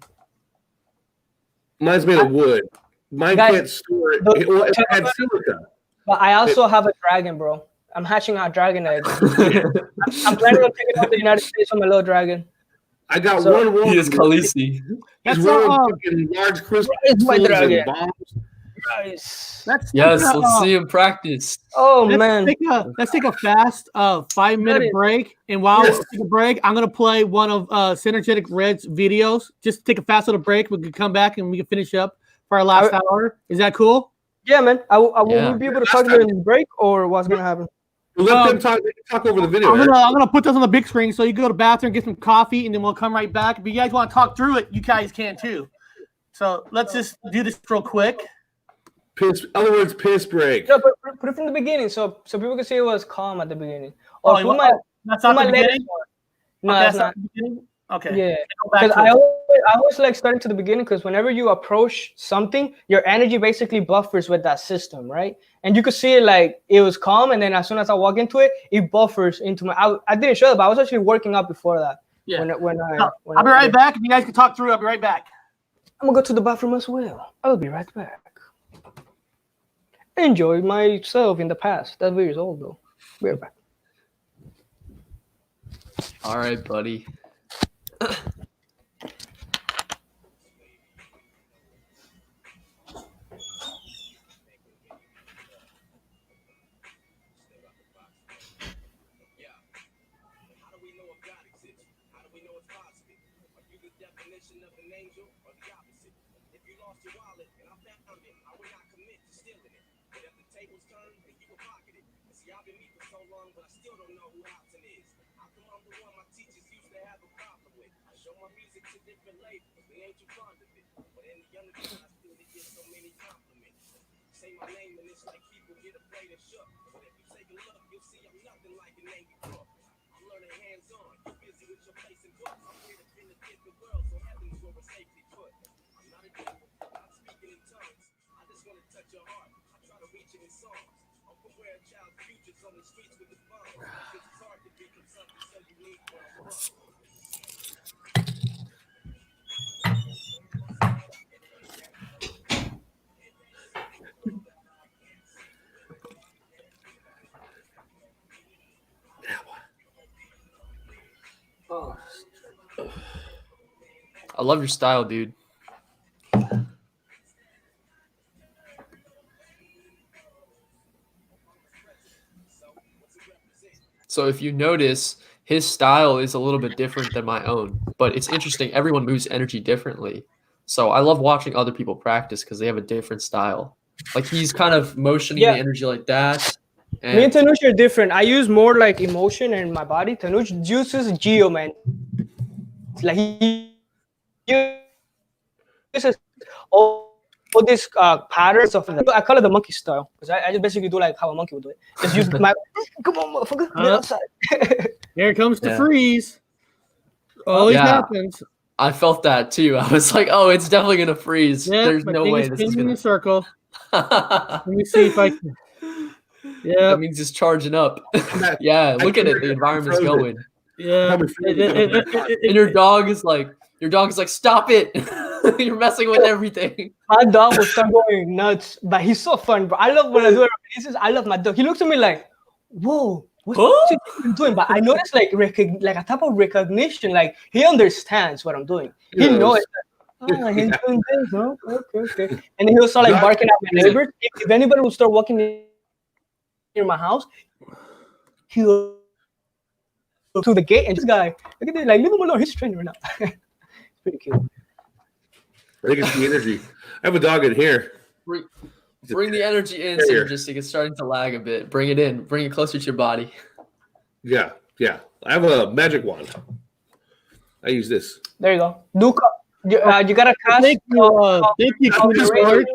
Mine's made of wood. Mine can't store it. It had silica. But I also have a dragon, bro. I'm hatching out dragon eggs. I'm planning on taking out the United States from my little dragon. I got one. He is Khaleesi. He's fucking large crystals and bombs. Nice. Let's see him practice. Oh man. Let's take a fast 5-minute break. And while we take a break, I'm gonna play one of Synergetic R.E.D's videos. Just take a fast little break. We can come back and we can finish up for our last hour. Is that cool? Yeah, man. Will we be able to talk during the break, or what's gonna happen? Let them talk over the video. I'm gonna put this on the big screen so you go to the bathroom, get some coffee, and then we'll come right back. If you guys want to talk through it, you guys can too. So let's just do this real quick. Piss break. No, but put it from the beginning, so people can see it was calm at the beginning. Or that's not the beginning. No, that's not. Okay. Yeah, because I always like starting to the beginning, because whenever you approach something, your energy basically buffers with that system, right? And you could see it like it was calm, and then as soon as I walk into it, it buffers into my. I didn't show it, but I was actually working out before that. Yeah. I'll be right back. If you guys can talk through, I'll be right back. I'm gonna go to the bathroom as well. I'll be right back. I enjoyed myself in the past. That video is old though. Be right back. All right, buddy. I love your style, dude. So if you notice, his style is a little bit different than my own, but it's interesting. Everyone moves energy differently. So I love watching other people practice because they have a different style. Like he's kind of motioning the energy like that. Me and Tanush are different. I use more like emotion in my body. Tanush uses Geo, man. Like he uses all these patterns of. I call it the monkey style because I just basically do like how a monkey would do it. Just use my. Come on, motherfucker! Get outside. Here comes the freeze. Always happens. I felt that too. I was like, "Oh, it's definitely gonna freeze." Yeah, There's no way this is in gonna. a circle. Let me see if I can. Yeah, that means it's charging up. Yeah, look at it. The environment's going. Yeah, and your dog is like, stop it! You're messing with everything. My dog will start going nuts, but he's so fun, bro. I love when I do it. I love my dog. He looks at me like, "Whoa, what's you doing?" But I notice like a type of recognition. Like he understands what I'm doing. He knows. He's doing this. Oh, okay. And then he'll start like barking at my neighbors. If anybody will start walking near my house, he'll go to the gate, and this guy, look at it, like, leave him alone. He's training right now. It's pretty cute. I think it's the energy. I have a dog in here. Bring the energy in, Synergistic. It's starting to lag a bit. Bring it in. Bring it closer to your body. Yeah. I have a magic wand. I use this. There you go. You gotta cast. Thank you, Queen of Swords.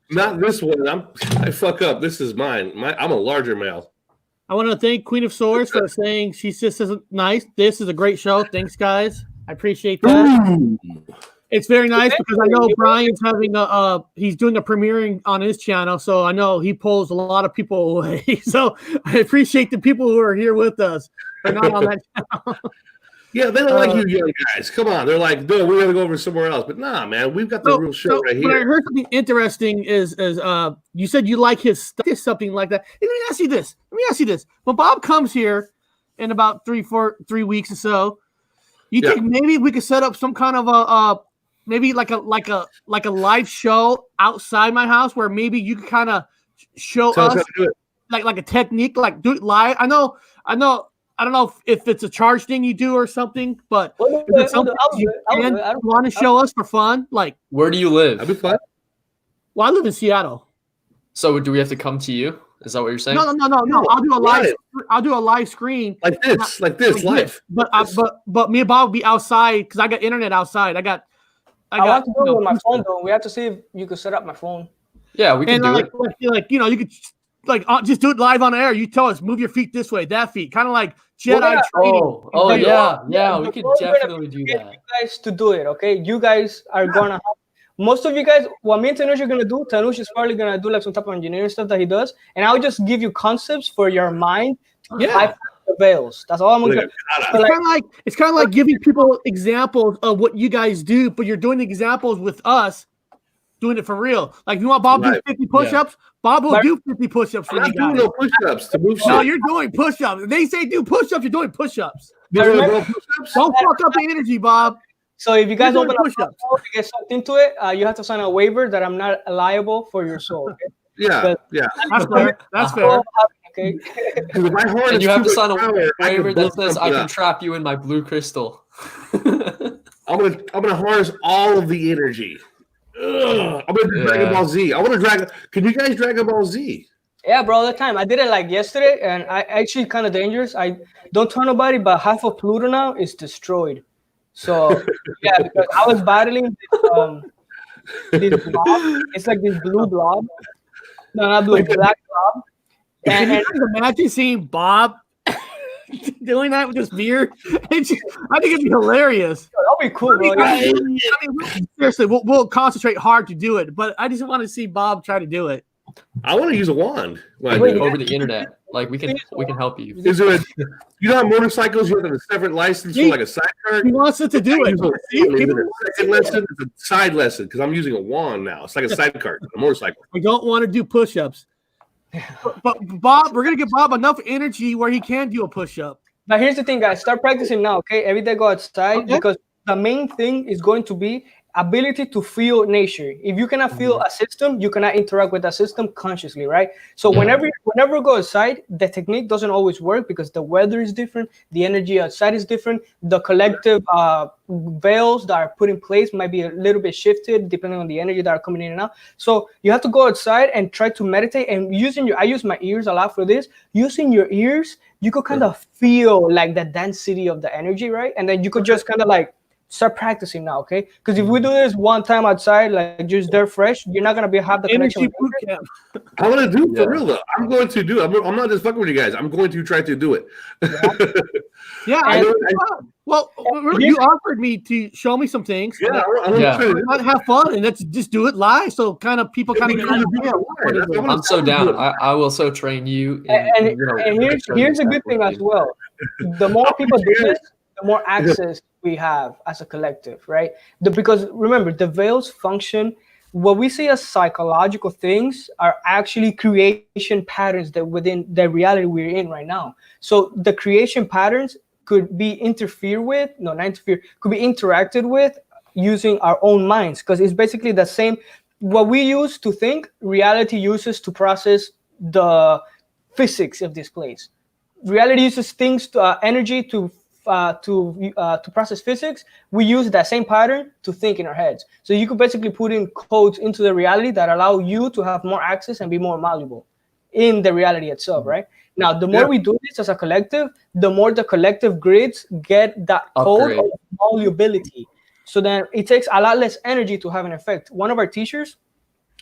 Not this one. I fuck up. This is mine. I'm a larger male. I want to thank Queen of Swords for saying she's just nice. This is a great show. Thanks, guys. I appreciate that. Ooh. It's very nice because I know Brian's having he's doing a premiering on his channel, so I know he pulls a lot of people away. So I appreciate the people who are here with us. They're not on that channel. Yeah, they don't like you young guys. Come on. They're like, no, we're going to go over somewhere else. But nah, man, we've got the real show right here. What I heard something interesting is you said you like his stuff, something like that. Let me ask you this. When Bob comes here in about 3 weeks or so, you think maybe we could set up some kind of maybe like a live show outside my house where maybe you could kind of show us like a technique, like do it live. I don't know if it's a charge thing you do or something, but is it something you want to show us for fun? Like, where do you live? That'd be fun. Well, I live in Seattle. So do we have to come to you? Is that what you're saying? No. I'll do a live screen like this, live. But me and Bob will be outside because I got internet outside. I want to do it with my phone though. We have to see if you could set up my phone. Yeah, we can do it. You could just do it live on air. You tell us, move your feet this way, that feet, kind of like Jedi training. Oh yeah, we could definitely do that. You guys to do it, okay? You guys are gonna have most of you guys. What me and Tanush are gonna do, Tanush is probably gonna do like some type of engineering stuff that he does, and I'll just give you concepts for your mind to bypass the veils. That's all I'm gonna do. It's kind of like giving people examples of what you guys do, but you're doing examples with us. Doing it for real. Like, if you want Bob to do 50 push-ups, Bob will do 50 push-ups for you guys. I'm not doing no push-ups to move shit. No, you're doing push-ups. They say do push-ups, you're doing push-ups. Don't fuck up the energy, Bob. So if you guys open up to get sucked into it, you have to sign a waiver that I'm not liable for your soul. Okay? Yeah. That's fair. Okay. And you have to sign a waiver that says I can trap you in my blue crystal. I'm gonna harness all of the energy. I'm gonna do Dragon Ball Z. Can you guys Dragon Ball Z? Yeah, bro, all the time. I did it like yesterday, and I actually kind of dangerous. I don't tell nobody, but half of Pluto now is destroyed. So yeah, because I was battling this blob. It's like this blue blob. No, not blue, black blob. And imagine seeing Bob doing that with his beard. I think it'd be hilarious. That'll be cool, bro. Seriously, we'll concentrate hard to do it, but I just want to see Bob try to do it. I want to use a wand. Over the internet. Like we can help you. Is it you know, on motorcycles you have a separate license for like a sidecar? He wants us to do it. Second lesson, it's a side lesson because I'm using a wand now. It's like a sidecar, a motorcycle. We don't want to do push-ups. But Bob, we're gonna give Bob enough energy where he can do a push-up. Now here's the thing, guys. Start practicing now, okay? Every day go outside because the main thing is going to be ability to feel nature. If you cannot feel a system, you cannot interact with that system consciously, right? So whenever we go outside, the technique doesn't always work because the weather is different, the energy outside is different, the collective veils that are put in place might be a little bit shifted depending on the energy that are coming in and out. So you have to go outside and try to meditate, and I use my ears a lot for this. Using your ears, you could kind of feel like the density of the energy, right? And then you could just kind of like start practicing now, okay? Because if we do this one time outside, like just there fresh, you're not gonna have the connection. I'm gonna do it for real though. I'm going to do it. I'm not just fucking with you guys. I'm going to try to do it. Well, you offered me to show me some things. Yeah, I have fun and let's just do it live. So kind of people kind of get I'm so down. I will so train you. And here's a good thing as well. The more people do this, the more access we have as a collective, right? Because remember, the veils function. What we see as psychological things are actually creation patterns that within the reality we're in right now. So the creation patterns could be interfered with, could be interacted with using our own minds, because it's basically the same. What we use to think, reality uses to process the physics of this place. Reality uses things to energy to process physics. We use that same pattern to think in our heads. So you could basically put in codes into the reality that allow you to have more access and be more malleable in the reality itself, right? Now, the more we do this as a collective, the more the collective grids get that code of malleability. So then it takes a lot less energy to have an effect. One of our teachers,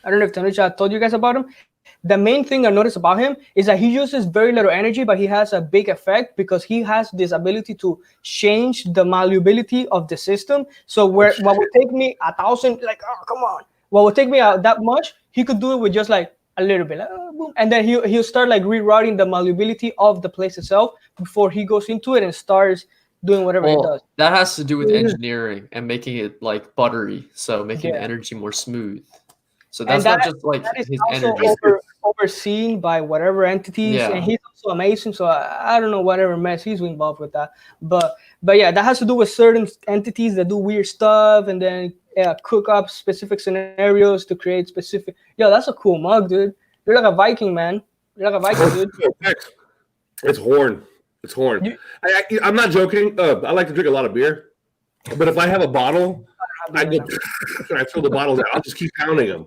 I don't know if Tanuja told you guys about him. The main thing I noticed about him is that he uses very little energy, but he has a big effect because he has this ability to change the malleability of the system. So what would take me 1,000, like, oh, come on, what would take me that much, he could do it with just like a little bit, like, oh, boom. And then he'll start like rerouting the malleability of the place itself before he goes into it and starts doing whatever he does. That has to do with engineering and making it like buttery, so making the energy more smooth. So that's not just like his energy. Overseen by whatever entities, and he's also amazing. So I don't know whatever mess he's involved with that, but yeah, that has to do with certain entities that do weird stuff, and then cook up specific scenarios to create specific. Yo, that's a cool mug, dude. You're like a Viking, man. You're like a Viking, dude. It's horn. It's horn. I'm not joking. I like to drink a lot of beer, but if I have a bottle, I fill the bottle down. I'll just keep pounding them.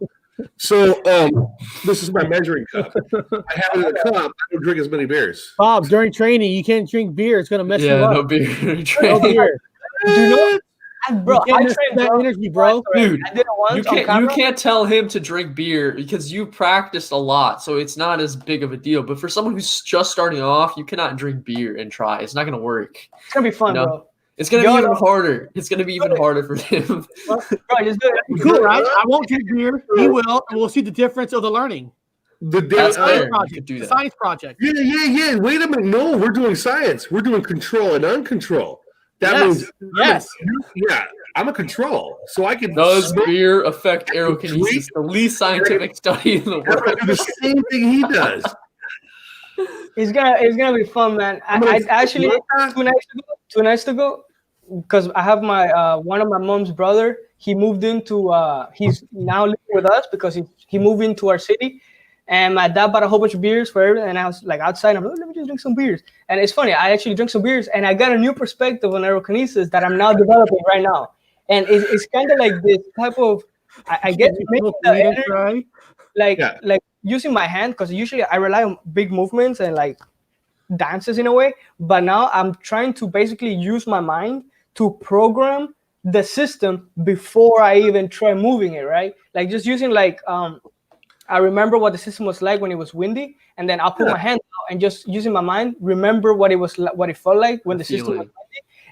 So this is my measuring cup. I have it in a cup. I don't drink as many beers. Bob, during training, you can't drink beer. It's gonna mess you up. No beer. No beer. Bro, I trained that energy, bro. Dude, I did it once you can't tell him to drink beer because you practiced a lot, so it's not as big of a deal. But for someone who's just starting off, you cannot drink beer and try. It's not gonna work. It's gonna be fun, bro. It's gonna be even harder. It's gonna be even harder for him. Bro, just do it. Cool, right? I won't drink beer. He will, and we'll see the difference of the learning. That's fair. Project. You could do that. Science project. Yeah. Wait a minute. No, we're doing science. We're doing control and uncontrol. That means yeah. I'm a control, so I can. Does beer affect aerokinesis? The least scientific study in the world. Do the same thing he does. It's gonna be fun, man. I actually 2 nights ago, because I have my one of my mom's brother. He moved into he's now living with us because he moved into our city, and my dad bought a whole bunch of beers for everything. And I was like outside, I'm like, let me just drink some beers. And it's funny, I actually drank some beers, and I got a new perspective on aerokinesis that I'm now developing right now. And it's kind of like this type of I guess making the energy, like using my hand, because usually I rely on big movements and like dances in a way, but now I'm trying to basically use my mind to program the system before I even try moving it, right? Like just using like I remember what the system was like when it was windy, and then I'll put my hand out and just using my mind remember what it felt like when the system was windy,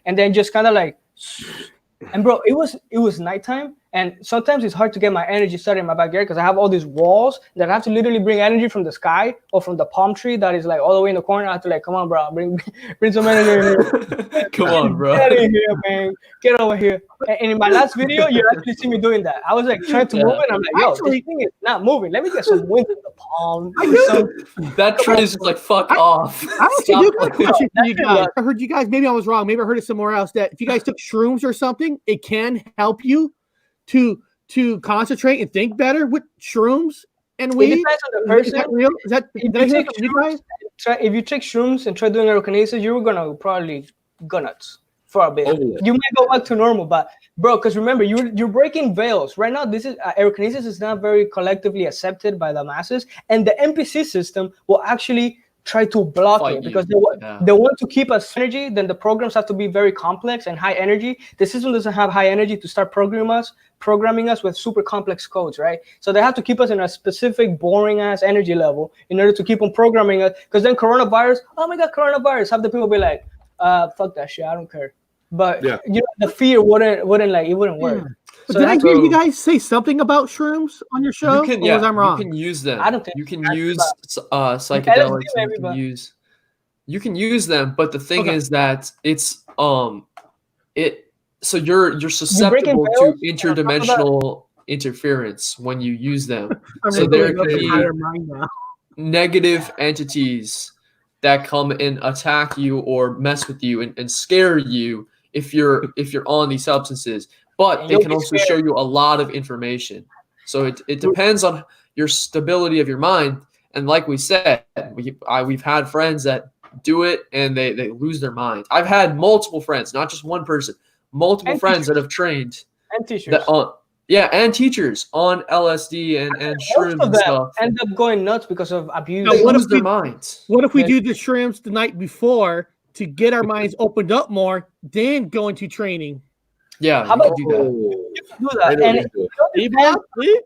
and then just kind of like. And bro, it was nighttime, and sometimes it's hard to get my energy started in my backyard because I have all these walls that I have to literally bring energy from the sky or from the palm tree that is like all the way in the corner. I have to like, come on, bro, bring some energy in here. Come on, bro. Get in here, man. Get over here. And in my last video, you actually see me doing that. I was like trying to move it. I'm like, yo, this thing is not moving. Let me get some wind in the palm. That tree is just like, fuck off. I actually do got a question for you guys. I heard you guys, maybe I was wrong. Maybe I heard it somewhere else, that if you guys took shrooms or something, it can help you to concentrate and think better with shrooms and weed. It depends on the person. Is that real? Is that if you take shrooms and try doing aerokinesis, you're gonna probably go nuts for a bit. You might go back to normal, but bro, because remember, you're breaking veils right now. This is aerokinesis is not very collectively accepted by the masses, and the NPC system will actually try to block it because they want to keep us energy. Then the programs have to be very complex and high energy. The system doesn't have high energy to start programming us with super complex codes, right? So they have to keep us in a specific boring ass energy level in order to keep on programming us. Because then coronavirus, oh my god, coronavirus, have the people be like, fuck that shit, I don't care. But you know, the fear wouldn't work. So did I hear you guys say something about shrooms on your show? Or was I wrong? You can use them. I don't think you can use psychedelics. You can use them, but the thing is that it's so you're susceptible to interdimensional interference when you use them. So there could be negative entities that come and attack you or mess with you and scare you if you're on these substances. But they can also show you a lot of information. So it depends on your stability of your mind. And like we said, we've had friends that do it and they lose their mind. I've had multiple friends, not just one person, multiple friends that have trained. And teachers. And teachers on LSD and shrooms and stuff. End up going nuts because of abuse. Now, what if we do the shrooms the night before to get our minds opened up more, then go into training? Yeah, How you about can do that. Oh, you can do I that? know And what you're doing. See, Bob? See?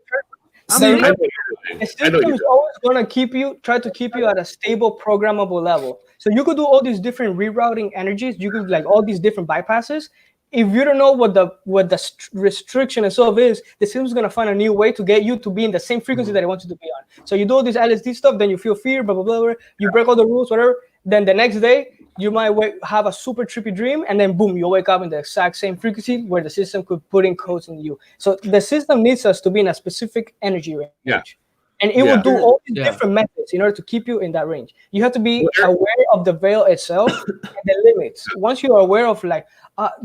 I See, mean, I know what you're doing. the I know system what you're is doing. always going to try to keep you at a stable programmable level. So you could do all these different rerouting energies. You could like all these different bypasses. If you don't know what the restriction and stuff is, the system's going to find a new way to get you to be in the same frequency that it wants you to be on. So you do all this LSD stuff, then you feel fear, blah, blah, blah, blah. You break all the rules, whatever. Then the next day, you might have a super trippy dream, and then boom, you wake up in the exact same frequency where the system could put in codes in you. So the system needs us to be in a specific energy range. Yeah. And it will Yeah. do all these Yeah. different methods in order to keep you in that range. You have to be Well, aware of the veil itself and the limits. Once you are aware of like,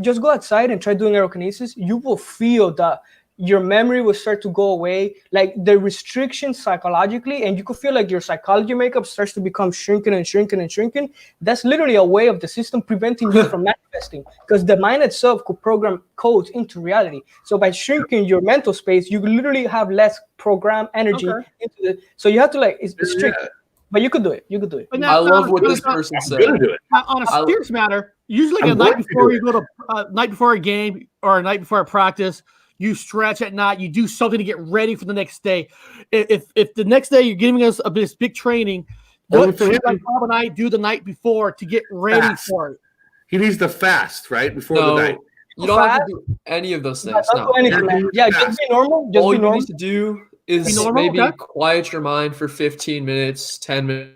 just go outside and try doing aerokinesis, you will feel that your memory will start to go away, like the restrictions psychologically, and you could feel like your psychology makeup starts to become shrinking and shrinking and shrinking. That's literally a way of the system preventing you from manifesting, because the mind itself could program codes into reality. So by shrinking your mental space, you literally have less program energy into the. So you have to like it's strict, Yeah. but you could do it. You could do it. But I now, love what this now, person I'm said. gonna do it. on a serious matter, usually I'm a night going to before do you go to night before a game or a night before a practice, you stretch at night, you do something to get ready for the next day. If the next day you're giving us this big training, Only what for should him. like Bob and I do the night before to get ready Fast. for it? He needs to fast right before the No, night. you don't have to do any of those things. Don't No. do anything, man. Yeah, just be normal. Just All be you normal. need to do is Be normal, maybe okay. quiet your mind for 15 minutes, 10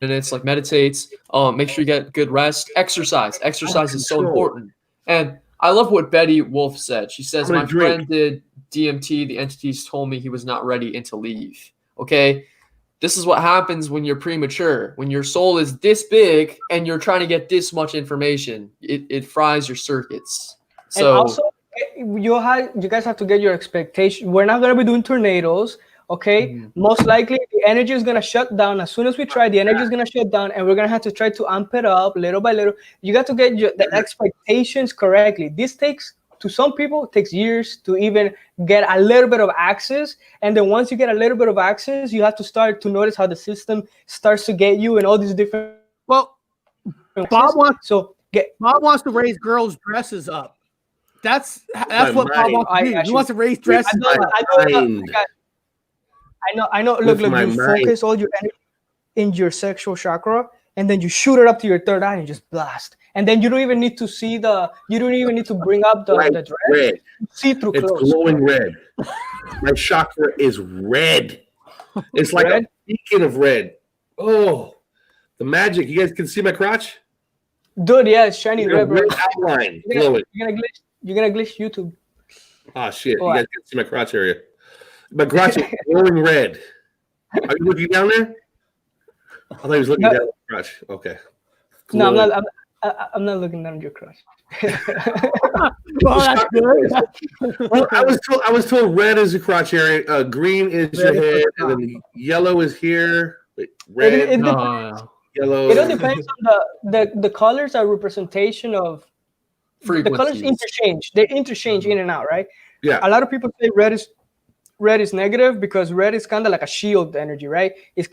minutes, like meditate. Make sure you get good rest. Exercise. Exercise is so Control. important. And I love what Betty Wolf said. She says, I'm my gonna drink. friend did DMT. The entities told me he was not ready and to leave. Okay? This is what happens when you're premature. When your soul is this big and you're trying to get this much information, it fries your circuits. And So also, you guys have to get your expectation. We're not gonna be doing tornadoes, okay? Mhm. Most likely, the energy is gonna shut down as soon as we try. The energy is gonna shut down, and we're gonna have to try to amp it up little by little. You got to get the expectations correctly. This takes, to some people, it takes years to even get a little bit of access. And then once you get a little bit of access, you have to start to notice how the system starts to get you in all these different. Well, Bob wants Bob wants to raise girls' dresses up. That's my what Bob mind. wants to do. He wants to raise dresses my up. mind. I know. With Look, my you mind. focus all your energy in your sexual chakra, and then you shoot it up to your third eye and just blast. And then you don't even need to see you don't even need to bring up the Bright dress. red. See through It's clothes. glowing red. My chakra is red. It's like Red? a beacon of red. Oh, the magic. You guys can see my crotch? Dude, yeah, it's shiny Red, red, bro. outline You're glowing. gonna glitch YouTube. Oh, shit. What? You guys can see my crotch area. My crotch is glowing red. Are you looking down there? I thought he was looking No. down at the crotch. Okay. No, I'm Glowing. not. I'm not looking down your crotch. Well, that's good. Well, I was told red is the crotch area, green is your Red is head, the and then yellow is here. Wait, red, It no. yellow. It all depends on the colors are representation of the colors Frequencies. interchange. They interchange in and out, right? Yeah. A lot of people say red is negative because red is kind of like a shield energy, right? It's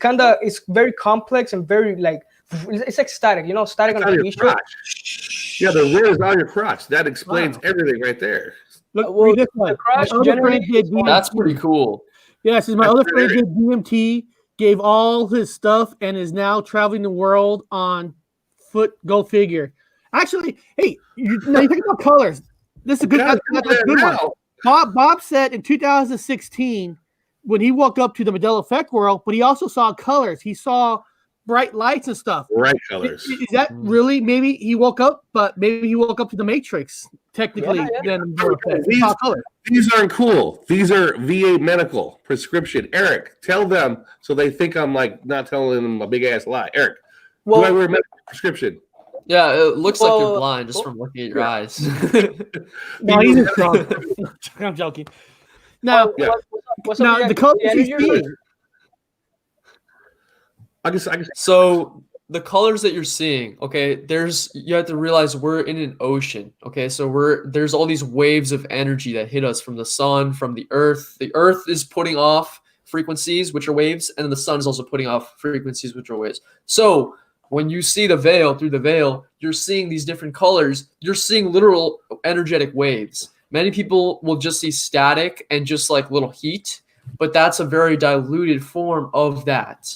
very complex and very like it's like static, static on It's on a your TV show. crotch. Yeah, the red is on your crotch. That explains everything right there. Look, Well, read this one. the crotch My other generally friend did is DMT. That's pretty cool. Yes, my That's other pretty friend did DMT, gave all his stuff, and is now traveling the world on foot. Go figure. Actually, hey, you think about colors. This is a good. Gotta That's do a that good one. now. Bob said in 2016 when he woke up to the Mandela effect world, but he also saw colors. He saw bright lights and stuff. Bright colors. Is that really maybe he woke up, but maybe he woke up to the Matrix technically? Yeah. Then he saw colors. These aren't cool. These are VA medical prescription. Eric, tell them so they think I'm like not telling them a big ass lie. Eric, do I wear a medical prescription? Yeah, it looks like you're Well, blind just from looking at your eyes. No, he's just drunk. I'm joking. Now, Yeah. What's up now with the colors the he's energy? seeing. I guess So the colors that you're seeing, okay, you have to realize we're in an ocean. Okay, so there's all these waves of energy that hit us from the sun, from the earth. The earth is putting off frequencies, which are waves, and the sun is also putting off frequencies, which are waves. So when you see the veil, through the veil, you're seeing these different colors. You're seeing literal energetic waves. Many people will just see static and just like little heat, but that's a very diluted form of that.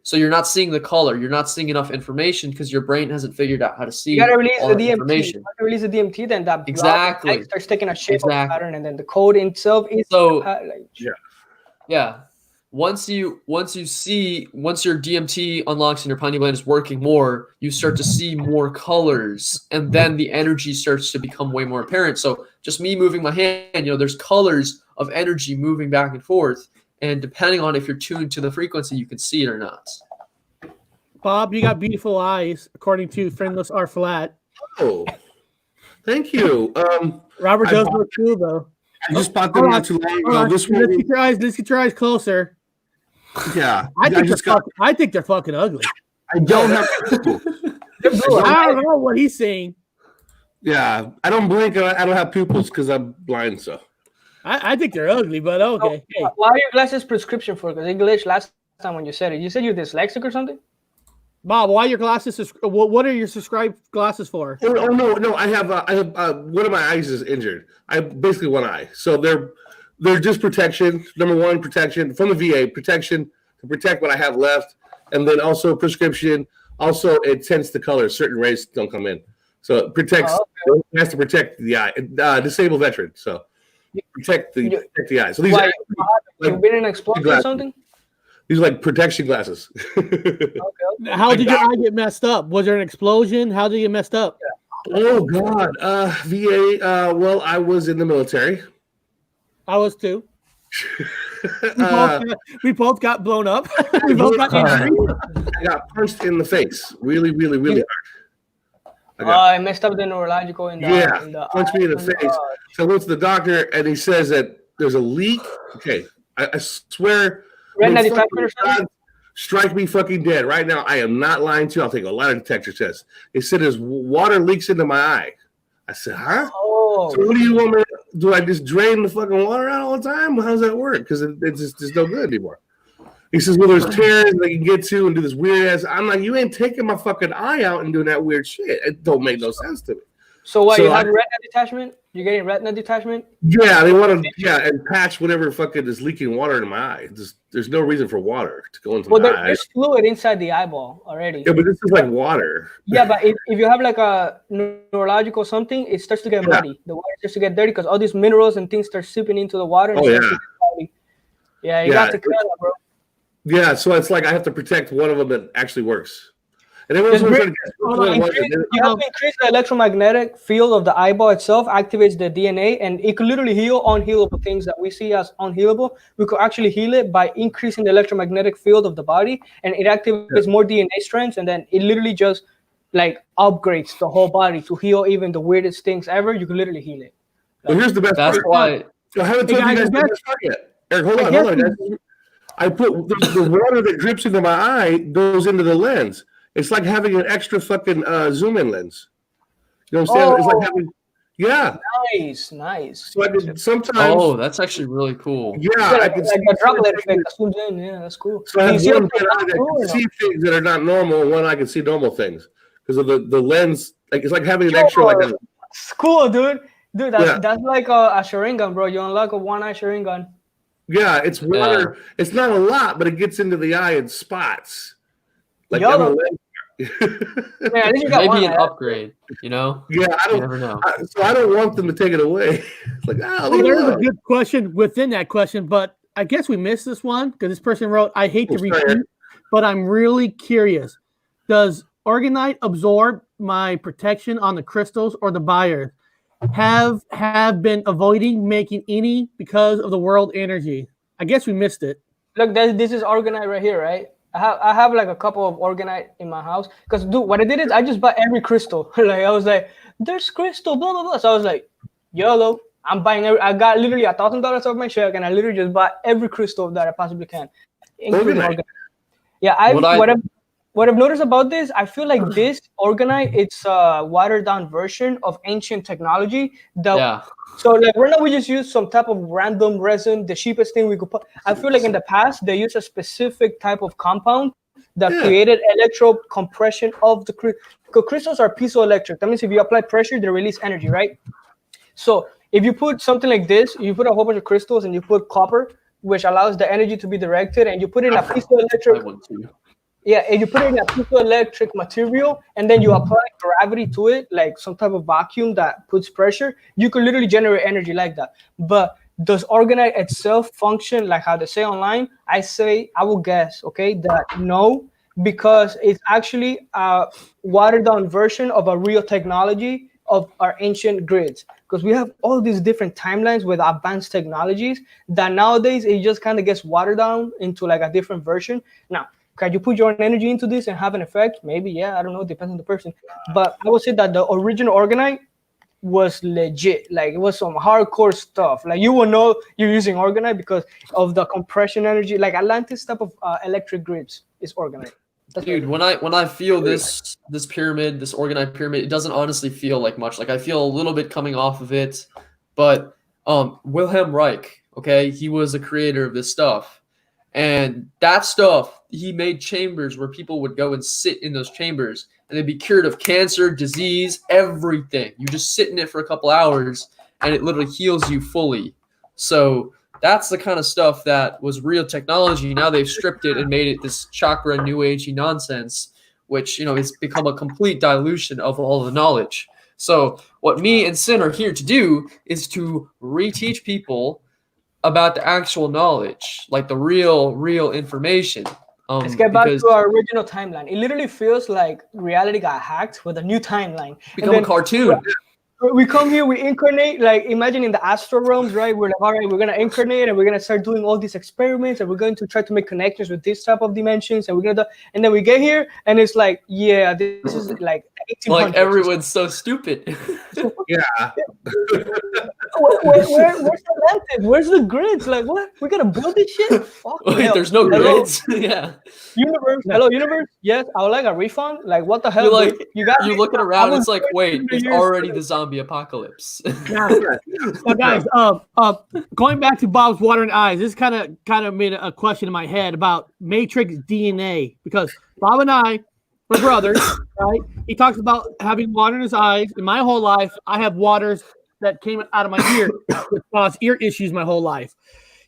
So you're not seeing the color. You're not seeing enough information because your brain hasn't figured out how to see You gotta release all the that DMT. information. You gotta release the DMT, then that Exactly. block starts taking a shape of Exactly. a pattern, and then the code itself is So Yeah. yeah. Once your DMT unlocks and your pineal gland is working more, you start to see more colors, and then the energy starts to become way more apparent. So just me moving my hand, there's colors of energy moving back and forth, and depending on if you're tuned to the frequency, you can see it or not. Bob, you got beautiful eyes, according to Friendless R Flat. Oh, thank you. Robert does look cool though. I just bought them not too long ago. This Let's one, get your eyes closer. yeah. I think they're fucking ugly. I don't have. I don't know what he's saying. Yeah, I don't blink. I don't have pupils because I'm blind. So I think they're ugly, but okay. Hey. Why are your glasses prescription for? Because English last time when you said it, you said you're dyslexic or something. Bob, why are your glasses? What are your subscribed glasses for? Oh no! I have one of my eyes is injured. I have basically one eye, so they're just protection. Number one, protection from the VA, protection to protect what I have left, and then also prescription. Also, it tends to color. Certain rays don't come in, so it protects. It has to protect the eye. Disabled veteran, so protect the eye. So these are you've been in an explosion or something. These are like protection glasses. Okay. How did your eye get messed up? Was there an explosion? How did it get messed up? Oh God, VA. Well, I was in the military. I was too. We both got blown up. We both got injured. I got punched in the face, really, really, really hard. I messed up the neurological in the punched me in the face. So I went to the doctor, and he says that there's a leak. Okay, I swear. Retina detachment or something? Strike me fucking dead right now. I am not lying to you. I'll take a lie detector test. They said there's water leaks into my eye. I said, huh? Oh. So what do you want me to do? I just drain the fucking water out all the time? How does that work? Because it's just no good anymore. He says, well, there's tears they can get to and do this weird ass. I'm like, you ain't taking my fucking eye out and doing that weird shit. It don't make no sense to me. So what, you have retina detachment? You're getting retina detachment? Yeah, they want to, and patch whatever fucking is leaking water into my eye. There's no reason for water to go into my eye. There's fluid inside the eyeball already. Yeah, but this is like water. Yeah, but if you have like a neurological something, it starts to get muddy. The water starts to get dirty because all these minerals and things start seeping into the water. And yeah, you got to clear that, bro. Yeah, so it's like I have to protect one of them that actually works. And everyone's trying to guess which one it was. You have to increase the electromagnetic field of the eyeball itself, activates the DNA, and it could literally heal unhealable things that we see as unhealable. We could actually heal it by increasing the electromagnetic field of the body, and it activates more DNA strands, and then it literally just like upgrades the whole body to heal even the weirdest things ever. You can literally heal it. Well, here's the best part. That's why. I haven't told you guys the best part yet. Eric, hold on, guys. I put the water that drips into my eye goes into the lens. It's like having an extra fucking zoom in lens. You know what I'm saying? It's like having, Nice. So I can sometimes. Oh, that's actually really cool. Yeah, I can like a droplet effect that zooms in. Yeah, that's cool. So I have one eye that can see things that are not normal, and one eye can see normal things because of the lens. Like it's like having an extra like. It's cool, dude. Dude, that's like a Sharingan, bro. You unlock a one-eye Sharingan. Yeah, it's water. Yeah. It's not a lot, but it gets into the eye in spots. Like maybe an upgrade, you know? Yeah, I don't. You never know. So I don't want them to take it away. It's like, there's a good question within that question, but I guess we missed this one because this person wrote, "I hate to repeat, but I'm really curious. Does Organite absorb my protection on the crystals or the buyers? Have been avoiding making any because of the world energy." I guess we missed it. Look, this is Organite right here, right? I have like a couple of Organite in my house because, dude, what I did is I just bought every crystal. Like I was like, there's crystal, blah blah blah. So I was like, YOLO, I'm buying I got literally $1,000 off my check, and I literally just bought every crystal that I possibly can, including Organite. Yeah, what I've noticed about this, I feel like this Organite, it's a watered down version of ancient technology. So like right now we just use some type of random resin, the cheapest thing we could put. I feel like in the past they used a specific type of compound that created electro compression of the crystals. Crystals are piezoelectric. That means if you apply pressure, they release energy, right? So if you put something like this, you put a whole bunch of crystals and you put copper, which allows the energy to be directed, and you put it in a piezoelectric. Yeah, and you put it in a piezoelectric material, and then you apply gravity to it, like some type of vacuum that puts pressure. You could literally generate energy like that. But does orgonite itself function like how they say online? I will guess, okay, that no, because it's actually a watered down version of a real technology of our ancient grids. Because we have all these different timelines with advanced technologies that nowadays it just kind of gets watered down into like a different version. Now, can you put your own energy into this and have an effect? Maybe, yeah, I don't know, depends on the person. But I would say that the original orgonite was legit. Like, it was some hardcore stuff. Like, you will know you're using orgonite because of the compression energy. Like Atlantis type of electric grids is orgonite. Dude, when I feel this pyramid, this orgonite pyramid, it doesn't honestly feel like much. Like, I feel a little bit coming off of it, but Wilhelm Reich, okay, he was the creator of this stuff, and that stuff, he made chambers where people would go and sit in those chambers, and they'd be cured of cancer, disease, everything. You just sit in it for a couple hours, and it literally heals you fully. So that's the kind of stuff that was real technology. Now they've stripped it and made it this chakra new agey nonsense, which, you know, has become a complete dilution of all the knowledge. So what me and Sin are here to do is to reteach people about the actual knowledge, like the real information. Let's get back to our original timeline. It literally feels like reality got hacked with a new timeline. Become a cartoon. We come here, we incarnate, like imagine in the astral realms, right? We're like, all right, we're going to incarnate and we're going to start doing all these experiments and we're going to try to make connections with this type of dimensions. And we're going to, and then we get here and it's like, yeah, this is like 1800s. Like everyone's so stupid. Yeah. Where's Atlantis? Where's the grids? Like, what? We got to build this shit? Wait, there's no grids? Yeah. Universe, hello, universe. Yes, I would like a refund. Like, what the hell? You're like, you're looking around, it's like, wait, it's already the zombie apocalypse. Yeah. So guys, going back to Bob's watering eyes, this kind of made a question in my head about Matrix DNA, because Bob and I were brothers, right? He talks about having water in his eyes. In my whole life, I have waters that came out of my ear, which caused ear issues my whole life.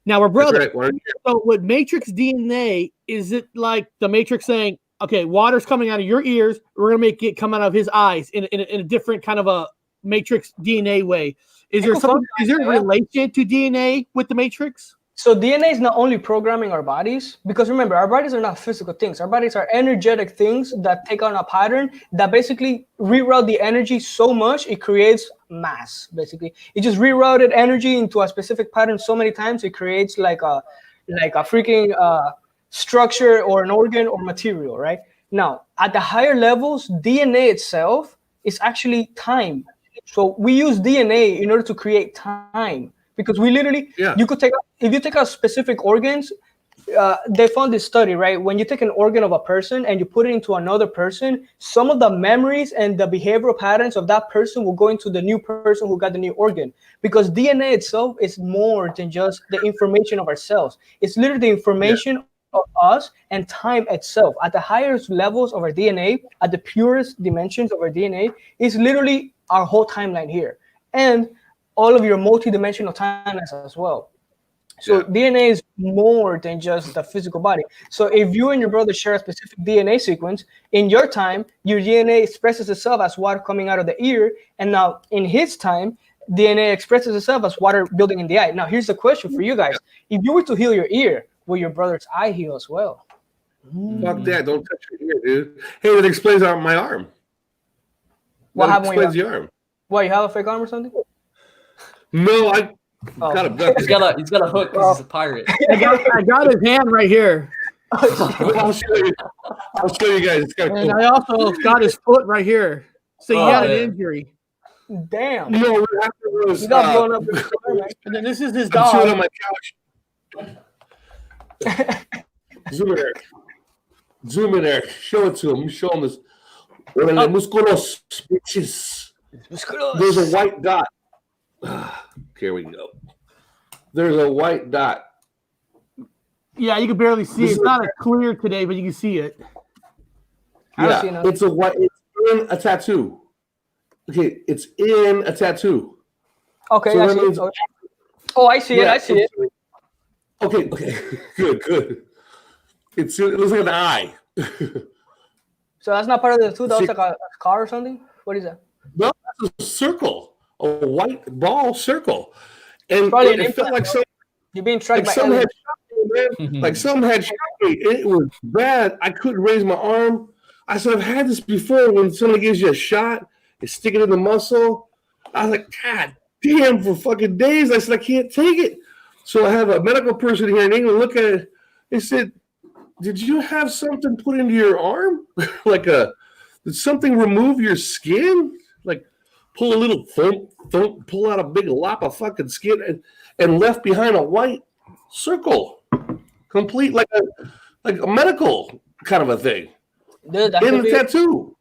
Now we're brothers. Right. So with Matrix DNA, is it like the Matrix saying, okay, water's coming out of your ears, we're gonna make it come out of his eyes in a different kind of a Matrix DNA way? Is there a relation to DNA with the Matrix? So DNA is not only programming our bodies, because remember, our bodies are not physical things. Our bodies are energetic things that take on a pattern that basically reroute the energy so much it creates mass. Basically, it just rerouted energy into a specific pattern so many times it creates like a freaking structure or an organ or material, right? Now, at the higher levels, DNA itself is actually time. So we use DNA in order to create time. Because we literally, you could if you take out specific organs, they found this study, right? When you take an organ of a person and you put it into another person, some of the memories and the behavioral patterns of that person will go into the new person who got the new organ. Because DNA itself is more than just the information of ourselves. It's literally the information of us and time itself. At the highest levels of our DNA, at the purest dimensions of our DNA, is literally our whole timeline here. And all of your multi-dimensional timelines as well. So DNA is more than just the physical body. So if you and your brother share a specific DNA sequence, in your time, your DNA expresses itself as water coming out of the ear. And now in his time, DNA expresses itself as water building in the eye. Now here's the question for you guys. If you were to heal your ear, will your brother's eye heal as well? Fuck that. Don't touch your ear, dude. Hey, it explains my arm. What happened when explains the arm. What, you have a fake arm or something? No, I got a gun. He's got a hook because he's a pirate. I got his hand right here. I'll show you guys. It's kind of cool. And I also got his foot right here. So he had an injury. Damn. No, what happened was you got blown up. And then this is his I'm dog. chilling on my couch. Zoom in there. Show it to him. Show him this. Musculos, bitches. There's a white dot. Here we go. There's a white dot. Yeah, you can barely see it. It's not as clear today, but you can see it. Yeah, it's a white. It's in a tattoo. Okay, it's in a tattoo. Okay, So I that see. means- Oh, I see it. I see it. Okay, good. It looks like an eye. So that's not part of the tooth. That was like a car or something. What is that? No, that's a circle, a white ball circle, and Probably an it felt implant, like bro. some You're being tracked by someone had aliens. shot me, man. Like someone had shot me. It was bad. I couldn't raise my arm. I said, I've had this before. When somebody gives you a shot, they stick it in the muscle. I was like, God damn, for fucking days. I said, I can't take it. So I have a medical person here in England look at it. They said, did you have something put into your arm? Did something remove your skin? Like pull a little thump, pull out a big lop of fucking skin and left behind a white circle. Complete like a medical kind of a thing. Dude, that In could the be, tattoo.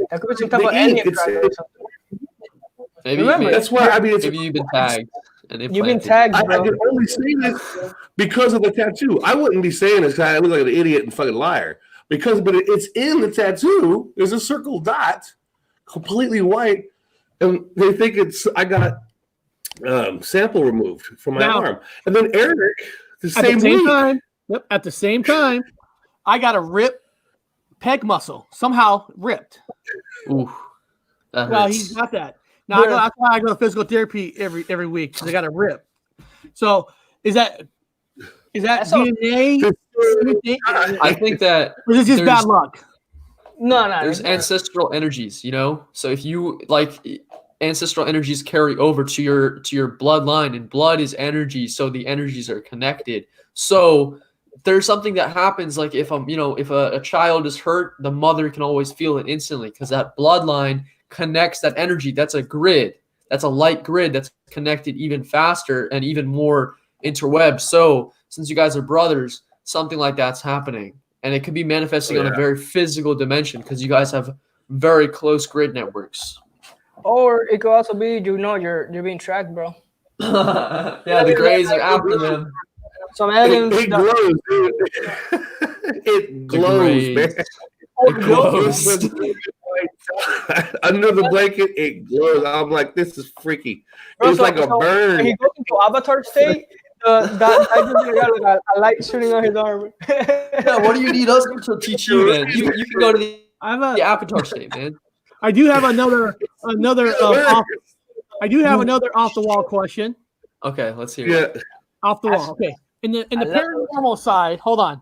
that could be some type The of ink, alien track or something. Maybe, Remember, maybe, That's why I mean it's maybe you've been tagged and You've been implanted. tagged, I bro. can only say this because of the tattoo. I wouldn't be saying this because I look like an idiot and fucking liar. But it's in the tattoo. There's a circle dot, completely white, and they think I got sample removed from my arm. And then Eric, the same week. time. Yep. At the same time, I got a ripped peg muscle. Somehow ripped. Ooh, that Well, hurts. he's got that. Now that's why I go to physical therapy every week because I got a rip. So is that DNA? I think that Or is it just there's- bad luck? No, there's ancestral energies, you know. So if you like, ancestral energies carry over to your bloodline, and blood is energy, so the energies are connected. So there's something that happens, like if a child is hurt, the mother can always feel it instantly because that bloodline connects that energy. That's a grid. That's a light grid that's connected even faster and even more interwebs. So since you guys are brothers, something like that's happening. And it could be manifesting on a very physical dimension because you guys have very close grid networks. Or it could also be, you're being tracked, bro. Yeah, the Greys are after them. Some aliens. It glows, dude. It glows, man. It glows. Under the blanket, it glows. I'm like, this is freaky. Bro, It's like a burn. When he goes into avatar state, that just got a light shooting on his arm. Yeah, what do you need us to teach you then? You can go to the avatar state, man. I do have another I do have another off the wall question. Okay, let's hear it. Yeah. Off the wall. Okay. In the paranormal side, hold on.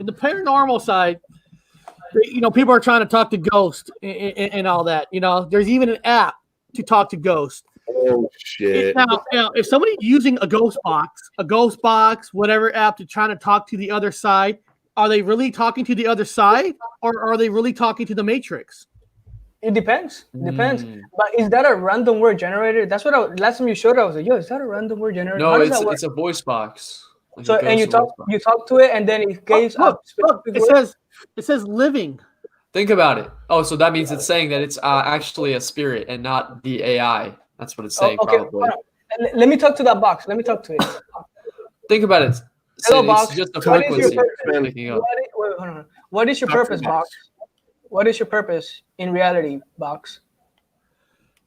In the paranormal side, people are trying to talk to ghosts and all that. There's even an app to talk to ghosts. Oh shit. Now, if somebody's using a ghost box, whatever app to try to talk to the other side, are they really talking to the other side, or are they really talking to the Matrix? It depends. But is that a random word generator? That's what last time you showed. I was like, yo, is that a random word generator? No, it's a voice box. Like so and you talk to it, and then it gives up. It says living. Think about it. Oh, so that means it's saying that it's actually a spirit and not the AI. That's what it's saying, probably. Let me talk to that box. Let me talk to it. Think about it. Hello, It's box. just a What is your frequency purpose? picking up. What is your purpose, box? What is your purpose in reality, box?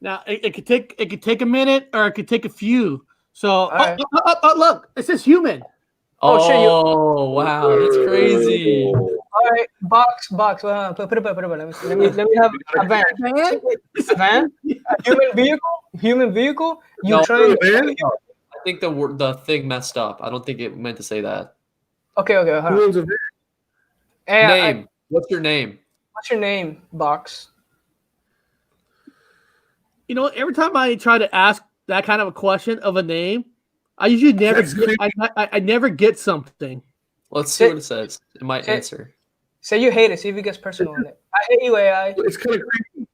Now it could take a minute, or it could take a few. So right. Look, it says human. Oh, wow, that's crazy. All right, box. Put it up. Let me have a van. A van? A human vehicle? You No, trying? I think the thing messed up. I don't think it meant to say that. Okay. Hold on. Name. What's your name? What's your name, box? Every time I try to ask that kind of a question of a name, I usually never I never get something. Let's see what it says. It might answer. Say you hate it. See if it gets personal on it. I hate you, AI. It's kind of creepy.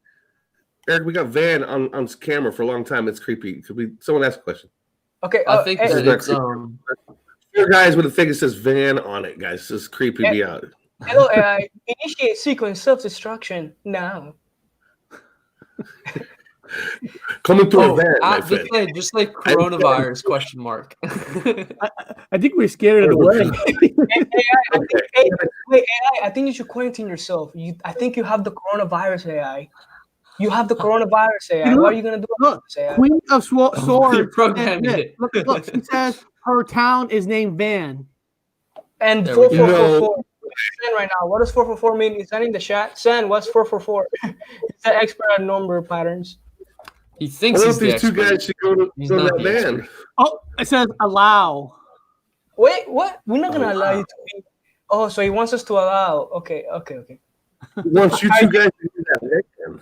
Eric, we got Van on camera for a long time. It's creepy. Someone ask a question? Okay. I think that it's Four guys with a thing that says Van on it, guys. This is creepy me out. Hello, AI. Initiate sequence self-destruction now. Coming through a van, my friend. Just like coronavirus question mark. I think we're scared of the way. AI, I think you should quarantine yourself. I think you have the coronavirus, AI. You have the coronavirus, AI. Look, What are you gonna do? Look, AI? Queen of Swords. You're programming it. Look, she says her town is named Van. And There we go. 4444. Sen right now. What does 444 mean? Is that in the chat? Sen, what's 444? He's an expert at number patterns. He I thinks wonder he's if the these two expert. guys should go to He's go to not that the band. expert. Oh, it says allow. Wait, what? We're not gonna allow you to be. Oh, so he wants us to allow. Okay. Once you two guys do that band.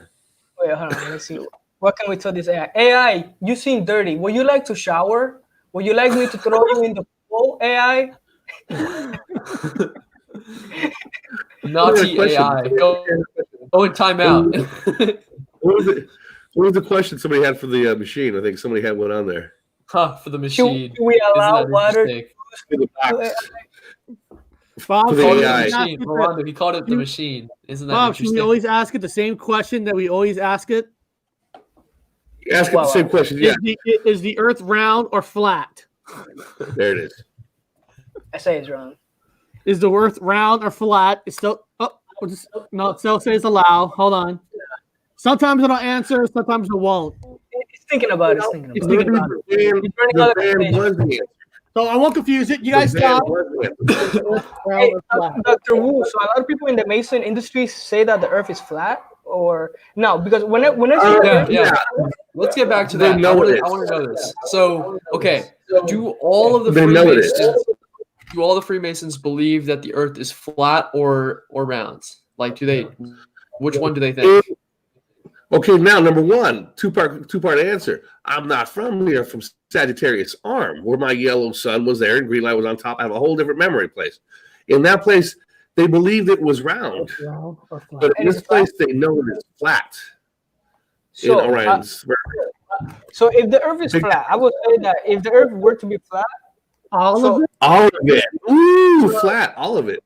Wait, hold on. Let's see. What can we tell this AI? AI, you seem dirty. Would you like to shower? Would you like me to throw you in the pool, AI? Naughty question. AI. Go in timeout. What was the question somebody had for the machine? I think somebody had one on there. For the machine. Should we allow Isn't that water? interesting? For the box. Bob, For should the we AI. always ask Machine. it Rolando, he called it the machine. Isn't that Bob, should we interesting? always ask it the same question that we always ask it? Ask it the same question. Yeah, Is the Earth round or flat? there it is. I say it's wrong. Is the Earth round or flat? It's still no. It still says allow. Hold on. Sometimes it'll answer. Sometimes it won't. It's thinking about it. It's thinking about it. The band was the answer. So I won't confuse it. You guys The band got was the answer. Hey, Dr. Wu, so a lot of people in the Mason industry say that the Earth is flat, or no? Because when I say Yeah. Let's get back to They that. know I it is. want to know this. So, okay, do all of the They know it is. Freemasons do all the Freemasons believe that the Earth is flat or round? Like, do they? Which one do they think? Okay, now number one, two-part answer. I'm not from here, from Sagittarius Arm, where my yellow sun was there and green light was on top. I have a whole different memory place. In that place, they believed it was round, but in this place, they know it is flat. so, in Orion's so if the Earth is flat, I would say that if the Earth were to be flat, all so- of it. all of it. Ooh, flat, all of it.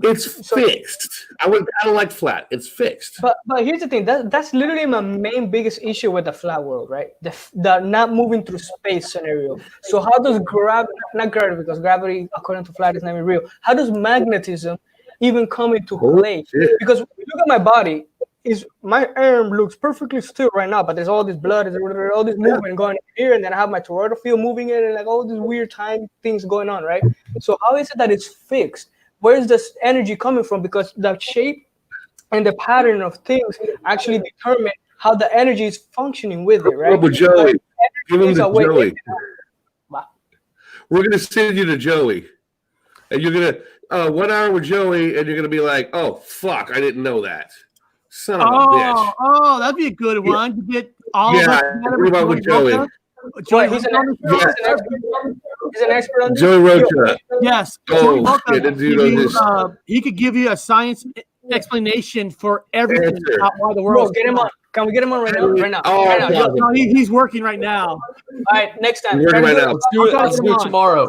It's fixed. I don't like flat. It's fixed. but here's the thing. That's literally my main biggest issue with the flat world, right? The not moving through space scenario. So how does not gravity, because gravity according to flat is not even real. How does magnetism even come into play? shit. Because when you look at my body, my arm looks perfectly still right now, but there's all this blood, there's all this movement going here, and then I have my toroidal field moving in, and like all these weird time things going on, right? So how is it that it's fixed? Where is this energy coming from? Because the shape and the pattern of things actually determine how the energy is functioning with it, right? With Joey. Give him is to a way- Joey. Wow. We're going to send you to Joey. And you're going to, 1 hour with Joey, and you're going to be like, oh, fuck, I didn't know that. Son of a bitch. Oh, that'd be a good one to get all of Yeah, us. what about with Joey? What, he's an expert on this? Joey Rocha. Yes. Oh, Joey Boca shit, that dude give you, on this. he could give you a science explanation for everything Answer. about why the Bro, world. get him on. Can we get him on right now? Right now. Oh, Right now. yeah. No, he's working right now. All right, next time. You're right now. Let's do it. Let's do it tomorrow.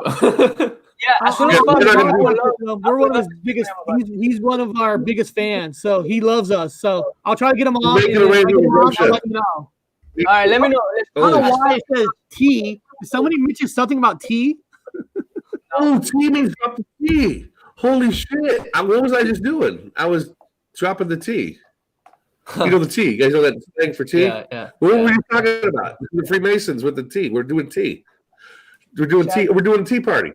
Yeah, as soon as Yeah, we're not possible. gonna We're one of his biggest. He's one of our biggest fans, so he loves us. So I'll try to get him on. Make it and if I arrangement get him with on, Rocha. I'll let you know. All right, let me know. I don't know Oh, why it says T. Did somebody mention something about T? T means drop the T. Holy shit. What was I just doing? I was dropping the T. You know the T. You guys know that thing for T? yeah. What were you talking about? The Freemasons with the T. We're doing T. We're doing T. We're doing a tea party.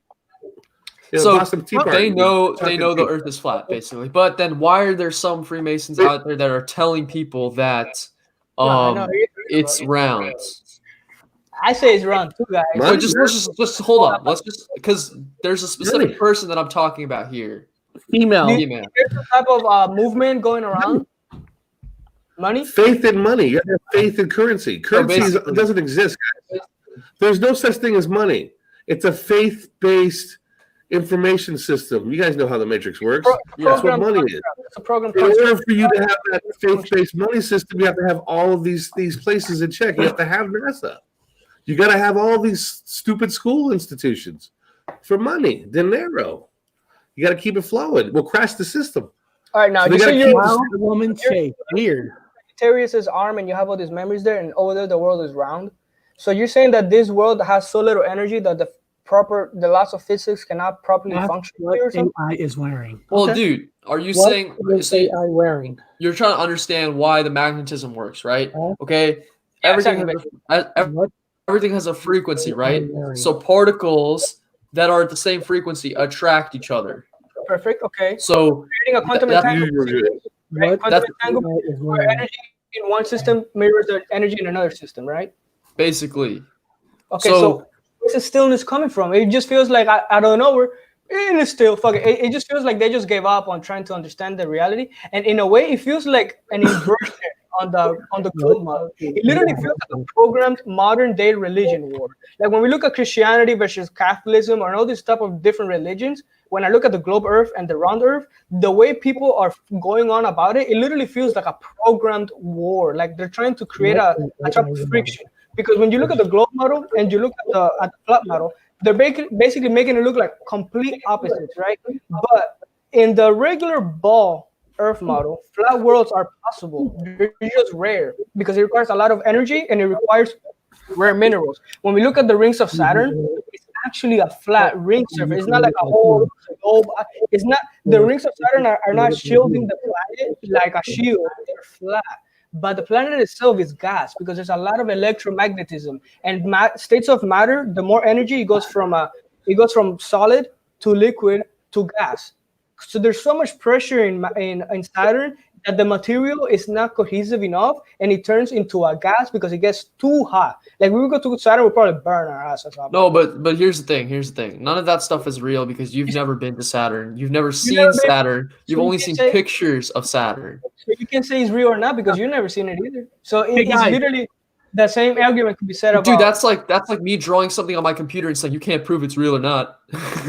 You know, So Boston Tea Party. they know Talking the tea. Earth is flat, basically. But then why are there some Freemasons out there that are telling people that No, it's round? I say it's wrong too, guys. Money. Wait, just hold on. Let's just because there's a specific Money. person that I'm talking about here. Female. Female. There's some type of movement going around. Money? Faith in money. You have to have faith in currency. Currency basically- doesn't exist, guys. There's no such thing as money. It's a faith-based information system. You guys know how the Matrix works. That's what money is. It's a program. In order for you to have that faith-based money system, you have to have all of these places in check. You have to have NASA. You got to have all these stupid school institutions for money, dinero. You got to keep it flowing. We'll crash the system. All right, now So you they say gotta you're keep Wild woman shape. Weird. Sagittarius's arm and you have all these memories there, and over there the world is round. So you're saying that this world has so little energy that the the laws of physics cannot properly That's function what here or something? AI is wearing. Well, Okay. dude, are you What saying is AI wearing? you're trying to understand why the magnetism works, right? Huh? Okay, Yeah, everything exactly. What everything has a frequency, right? wearing? So particles that are at the same frequency attract each other. Perfect. Okay. So Creating a quantum that's You entanglement. were good. Right? What Quantum that's entanglement AI is where wearing? energy in one system mirrors the energy in another system, right? basically. Okay, So- so where's the stillness coming from? It just feels like I don't know. We're in a still. Fuck it. It just feels like they just gave up on trying to understand the reality, and in a way, it feels like an inversion on the globe model. It literally feels like a programmed modern day religion war. Like when we look at Christianity versus Catholicism or all these type of different religions, when I look at the globe Earth and the round Earth, the way people are going on about it, it literally feels like a programmed war. Like they're trying to create a type of friction. Because when you look at the globe model and you look at the flat model, they're basically making it look like complete opposites, right? But in the regular ball Earth model, flat worlds are possible. They're just rare because it requires a lot of energy and it requires rare minerals. When we look at the rings of Saturn, it's actually a flat ring surface. It's not like a whole globe. It's not, the rings of Saturn are not shielding the planet like a shield. They're flat. But the planet itself is gas because there's a lot of electromagnetism and states of matter. The more energy it goes from solid to liquid to gas. So there's so much pressure in Saturn that the material is not cohesive enough, and it turns into a gas because it gets too hot. Like we would go to Saturn, we'd probably burn our asses off. No, but here's the thing. Here's the thing. None of that stuff is real because you've never been to Saturn. You've never seen never been- Saturn. You've so you only can seen say- pictures of Saturn. So you can say it's real or not because you've never seen it either. So it's guys. literally the same argument could be said about. Dude, that's like me drawing something on my computer and saying you can't prove it's real or not.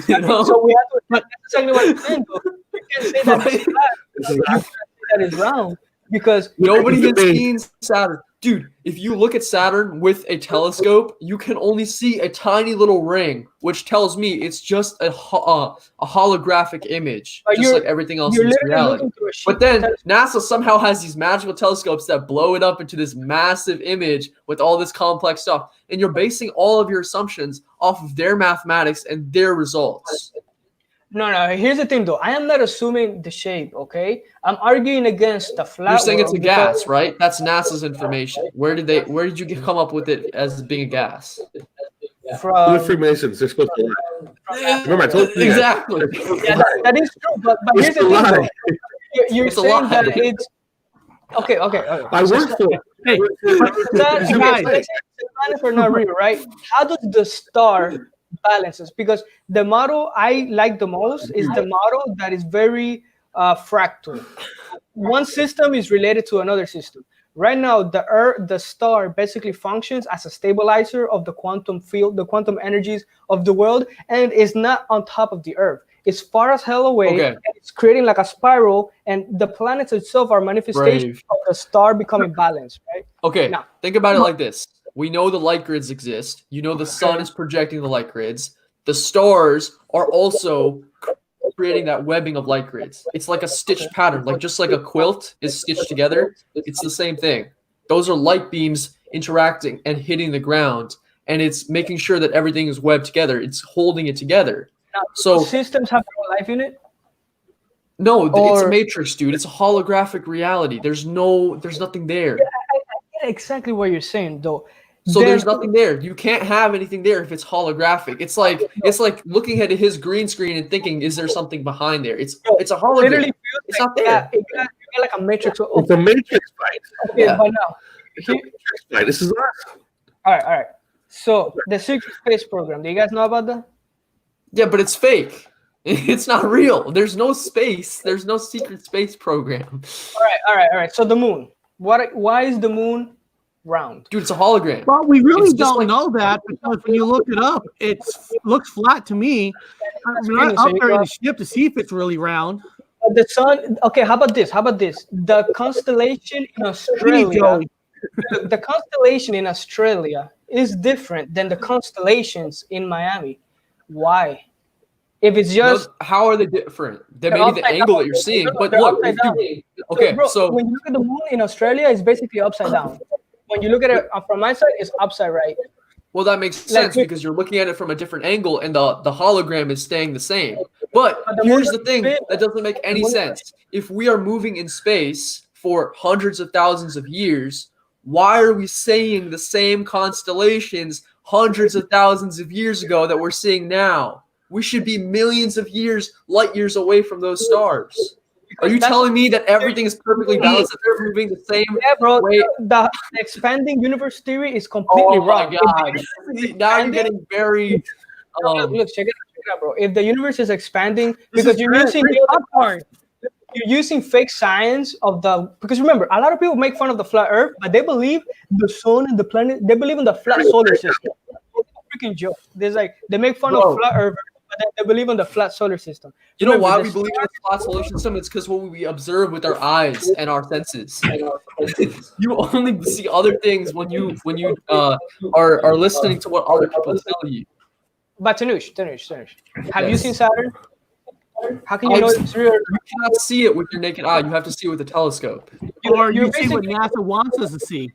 You know? So we have to. That's exactly what I'm saying. Though. You can't say that Right? it's flat. You can't say that it's round because Nobody has Debate. seen Saturn. Dude, if you look at Saturn with a telescope, you can only see a tiny little ring, which tells me it's just a holographic image, But just like everything else you're in this literally reality. looking through a sheet But then of NASA somehow has these magical telescopes that blow it up into this massive image with all this complex stuff. And you're basing all of your assumptions off of their mathematics and their results. No. Here's the thing, though. I am not assuming the shape. Okay, I'm arguing against the flat. You're saying it's a world because- gas, right? That's NASA's information. Where did you come up with it as being a gas? They're From Freemasons. They're supposed to lie. Remember, I told you guys. Exactly. yeah, that is true. But here's It's the a thing, lie. though. You're It's a saying lie. that it's okay. I work for it. Hey, That, You okay, guys. so let's say the planets are not real, right? How does the star balances? Because the model I like the most is the model that is very fractal. One system is related to another system. Right now, the star basically functions as a stabilizer of the quantum field, the quantum energies of the world, and is not on top of the Earth. It's far as hell away. Okay. And it's creating like a spiral, and the planets itself are manifestations Brave. of the star becoming balanced, right? Okay, Now- think about it like this. We know the light grids exist. You know the sun is projecting the light grids. The stars are also creating that webbing of light grids. It's like a stitched pattern, like just like a quilt is stitched together. It's the same thing. Those are light beams interacting and hitting the ground, and it's making sure that everything is webbed together. It's holding it together. Now, So- systems have no life in it. No, it's a Or- matrix, dude. It's a holographic reality. There's nothing there. I get exactly what you're saying, though. So Then- there's nothing there. You can't have anything there if it's holographic. It's like looking at his green screen and thinking, is there something behind there? It's a hologram. Literally feels It's like not there. you got like a matrix. It's a matrix fight. Okay, Yeah. but now, It's a matrix fight. This is us. all right. So the secret space program. Do you guys know about that? Yeah, but it's fake. It's not real. There's no space. There's no secret space program. All right. So the moon. Why is the moon round? Dude, it's a hologram. well, we really It's just don't like- know that because when you look it up, it looks flat to me. I'm not So up you there in go- the ship to see if it's really round. The sun. Okay, how about this? The constellation in Hey, Australia. Joey. The constellation in Australia is different than the constellations in Miami. Why? If it's No, just how are they different? They They're may be the upside angle down. that you're seeing, No, but they're look. upside down. Okay, bro, so when you look at the moon in Australia, it's basically upside down. When you look at it from my side, it's upside right. Well, that makes sense because you're looking at it from a different angle, and the hologram is staying the same. But here's the thing that doesn't make any sense. If we are moving in space for hundreds of thousands of years, why are we seeing the same constellations hundreds of thousands of years ago that we're seeing now? We should be millions of light years away from those stars. Are you telling me that everything is perfectly balanced, that they're moving the same way? The expanding universe theory is completely wrong. God. Now you're getting very... Look, check it out, bro. If the universe is expanding, because you're using fake science because remember, a lot of people make fun of the flat Earth, but they believe the sun and the planet, they believe in the flat solar system. It's a freaking joke. They make fun of flat Earth, but they believe in the flat solar system. You know why we believe in the flat solar system? It's because what we observe with our eyes and our senses. You only see other things when you are listening to what other people tell you. But Tanush, have you seen Saturn? How can you know it's real? You cannot see it with your naked eye. You have to see it with a telescope. Or you see what NASA wants us to see.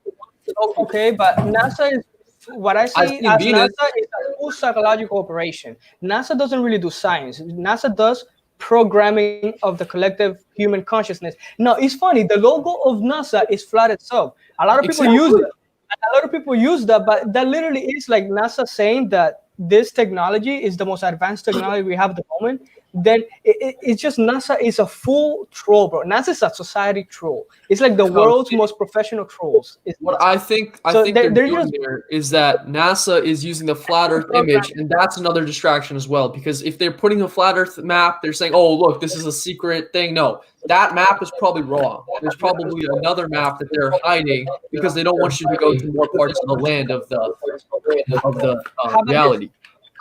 Okay, but NASA is what I see as NASA is a full psychological operation. NASA doesn't really do science. NASA does programming of the collective human consciousness. Now, it's funny. The logo of NASA is flat itself. A lot of people use it. A lot of people use that, but that literally is like NASA saying that this technology is the most advanced technology we have at the moment. Then it's just NASA is a full troll, bro. NASA is a society troll. It's like the world's most professional trolls. What I think they're doing there is that NASA is using the flat Earth image, and that's another distraction as well. Because if they're putting a flat Earth map, they're saying, "Oh, look, this is a secret thing." No, that map is probably wrong. There's probably another map that they're hiding because they don't want you to go to more parts of the land of the reality.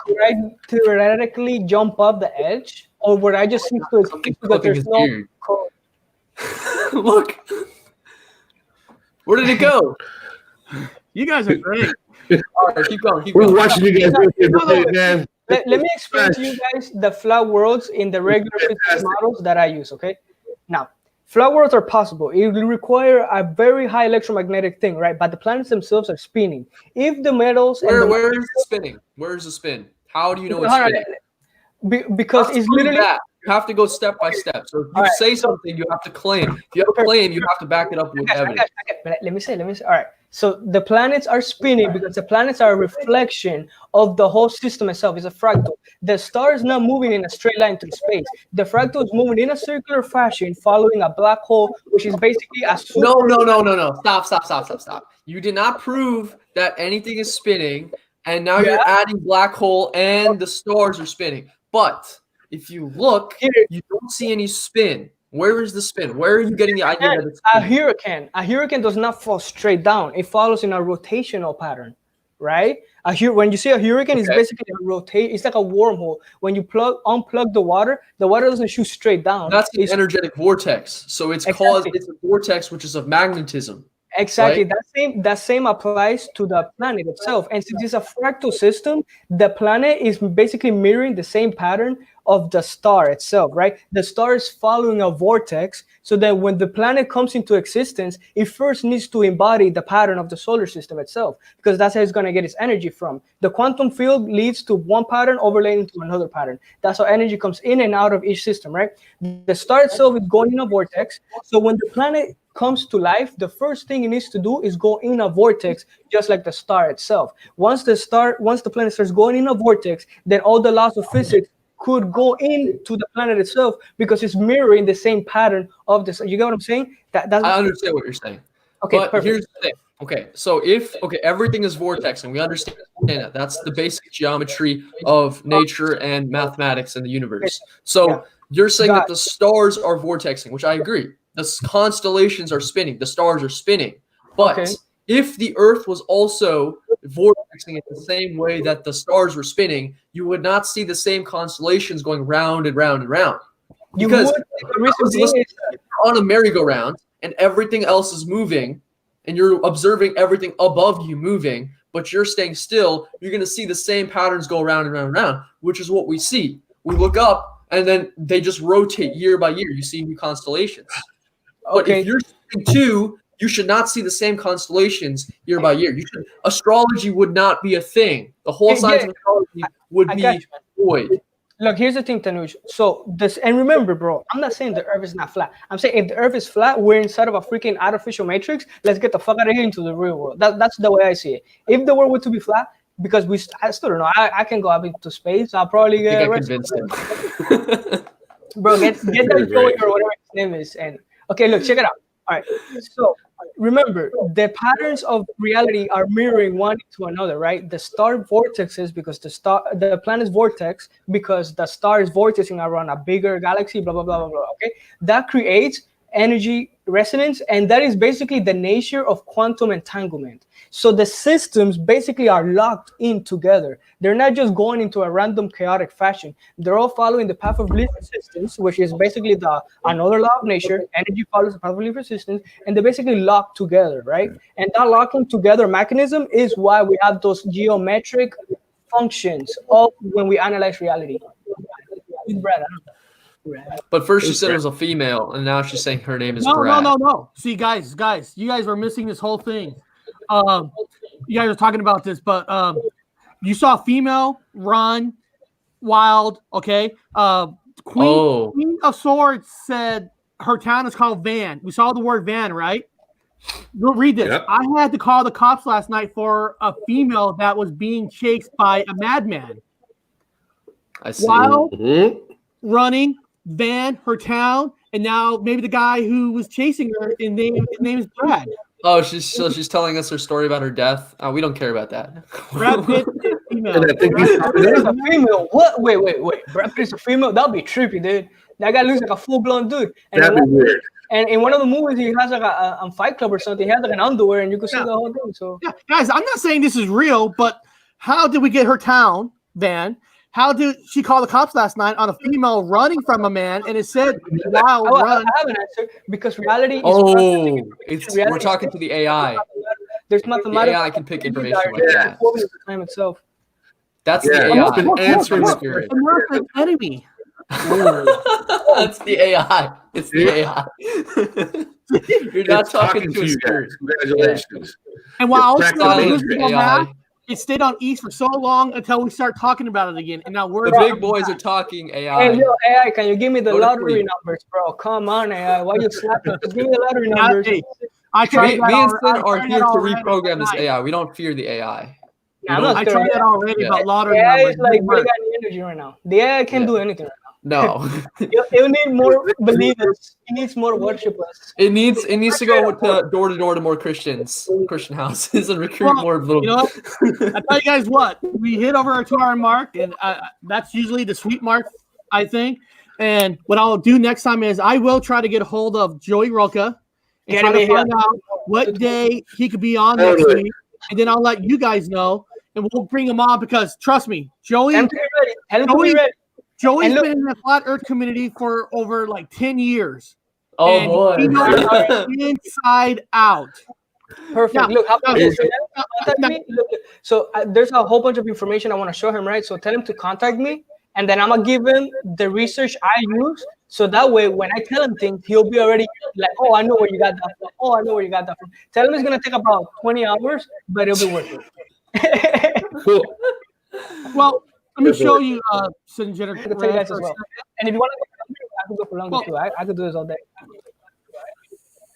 Could I theoretically jump up the edge, or would I just stick to it because there's no code? Look, where did it go? You guys are great. All right, keep going. We're watching you guys man. Let me explain to you guys the flat worlds in the regular physics models that I use. Okay, now flat worlds are possible. It will require a very high electromagnetic thing, right? But the planets themselves are spinning. If the metals where is the spinning? Where is the spin? How do you know it's spinning? Because it's literally you have to go step by step. So if you say something, you have to claim. If you have a claim, you have to back it up with evidence. Let me say. All right. So the planets are spinning because the planets are a reflection of the whole system itself. It's a fractal. The star is not moving in a straight line through space. The fractal is moving in a circular fashion, following a black hole, which is basically a No. Stop. You did not prove that anything is spinning, and now you're adding black hole and the stars are spinning. But if you look, you don't see any spin. Where is the spin? Where are you getting the idea that it's spinning? A hurricane does not fall straight down. It follows in a rotational pattern, right? When you see a hurricane, it's basically a rotate. It's like a wormhole. When you unplug the water doesn't shoot straight down. That's an energetic vortex. So it's it's a vortex which is of magnetism. Exactly. Right? That same applies to the planet itself. And since it's a fractal system, the planet is basically mirroring the same pattern of the star itself, right? The star is following a vortex, so that when the planet comes into existence, it first needs to embody the pattern of the solar system itself, because that's how it's going to get its energy from. The quantum field leads to one pattern overlaying to another pattern. That's how energy comes in and out of each system, right? The star itself is going in a vortex, so when the planet comes to life, the first thing it needs to do is go in a vortex, just like the star itself. Once the planet starts going in a vortex, then all the laws of physics could go into the planet itself because it's mirroring the same pattern of this. You get what I'm saying? I understand what you're saying. Okay, but perfect. Here's the thing. Okay, so if everything is vortex, and we understand that. That's the basic geometry of nature and mathematics in the universe. So you're saying that the stars are vortexing, which I agree. The constellations are spinning. The stars are spinning. But if the Earth was also vortexing in the same way that the stars were spinning, you would not see the same constellations going round and round and round. Because you're on a merry-go-round and everything else is moving, and you're observing everything above you moving, but you're staying still, you're going to see the same patterns go around and round and round, which is what we see. We look up, and then they just rotate year by year. You see new constellations. But if you're spinning too, you should not see the same constellations year by year. Astrology would not be a thing. The whole science of astrology would be void. Look, here's the thing, Tanuj. So this, and remember, bro, I'm not saying the Earth is not flat. I'm saying if the Earth is flat, we're inside of a freaking artificial matrix. Let's get the fuck out of here into the real world. That's the way I see it. If the world were to be flat, because I still don't know. I can go up into space. I'll probably get arrested. Bro, get that Joey or whatever his name is. And okay, look, check it out. All right. So remember, the patterns of reality are mirroring one to another, right? The star vortexes because the planet's vortex because the star is vortexing around a bigger galaxy, blah, blah, blah, blah, blah. Okay. That creates energy resonance, and that is basically the nature of quantum entanglement. So the systems basically are locked in together. They're not just going into a random chaotic fashion. They're all following the path of least resistance, which is basically another law of nature. Energy follows the path of least resistance, and they're basically locked together, right? And that locking together mechanism is why we have those geometric functions of when we analyze reality. But first she said it was a female, and now she's saying her name is Brad. No. See, guys, you guys are missing this whole thing. You guys are talking about this, but you saw a female run wild, okay? Queen of Swords said her town is called Van. We saw the word Van, right? We'll read this. Yep. I had to call the cops last night for a female that was being chased by a madman. I see. Wild, running, Van, her town, and now maybe the guy who was chasing her, his name is Brad. Oh, she's telling us her story about her death. We don't care about that. Brad Pitt is female. Brad Pitt is a female. What? Wait. Brad Pitt is a female? That'd be trippy, dude. That guy looks like a full-blown dude. And that'd be weird. And in one of the movies, he has like a Fight Club or something. He has like an underwear, and you can see the whole thing. So yeah, guys, I'm not saying this is real, but how did we get her town, Van? How did she call the cops last night on a female running from a man, and it said wild run? I have an answer because reality is. We're talking to the AI. There's mathematics. The AI can pick information like that. The time itself. That's the AI. It's been answering the American enemy. That's the AI. It's the AI. You're not talking to a spirit. Congratulations. And while I was AI. It stayed on East for so long until we start talking about it again, and now the big boys are talking AI. Hey, yo, AI, can you give me the lottery numbers, bro? Come on, AI, why you slapping? Just give me the lottery numbers. Me and Sid are here to reprogram this AI. We don't fear the AI. I tried that already about lottery AI numbers. is like really got energy right now. The AI can't do anything right now. No. You need more believers. It needs more worshipers. It needs to go door to door to more Christian houses and recruit more little. You know what? I tell you guys what, we hit over our 2-hour mark, and that's usually the sweet mark, I think. And what I'll do next time is I will try to get a hold of Joey Roca and try to find out what day he could be on next week, and then I'll let you guys know, and we'll bring him on because trust me, Joey's been in the flat Earth community for over like 10 years. Oh, and boy. He knows inside out. Perfect. Yeah. Look, so there's a whole bunch of information I want to show him, right? So tell him to contact me, and then I'm going to give him the research I use. So that way, when I tell him things, he'll be already like, oh, I know where you got that from. Oh, I know where you got that from. Tell him it's going to take about 20 hours, but it'll be worth it. Cool. Well, let me show you Sid and Jenner. I can tell you guys as well. And if you want to go, I can go for longer too. I could do this all day.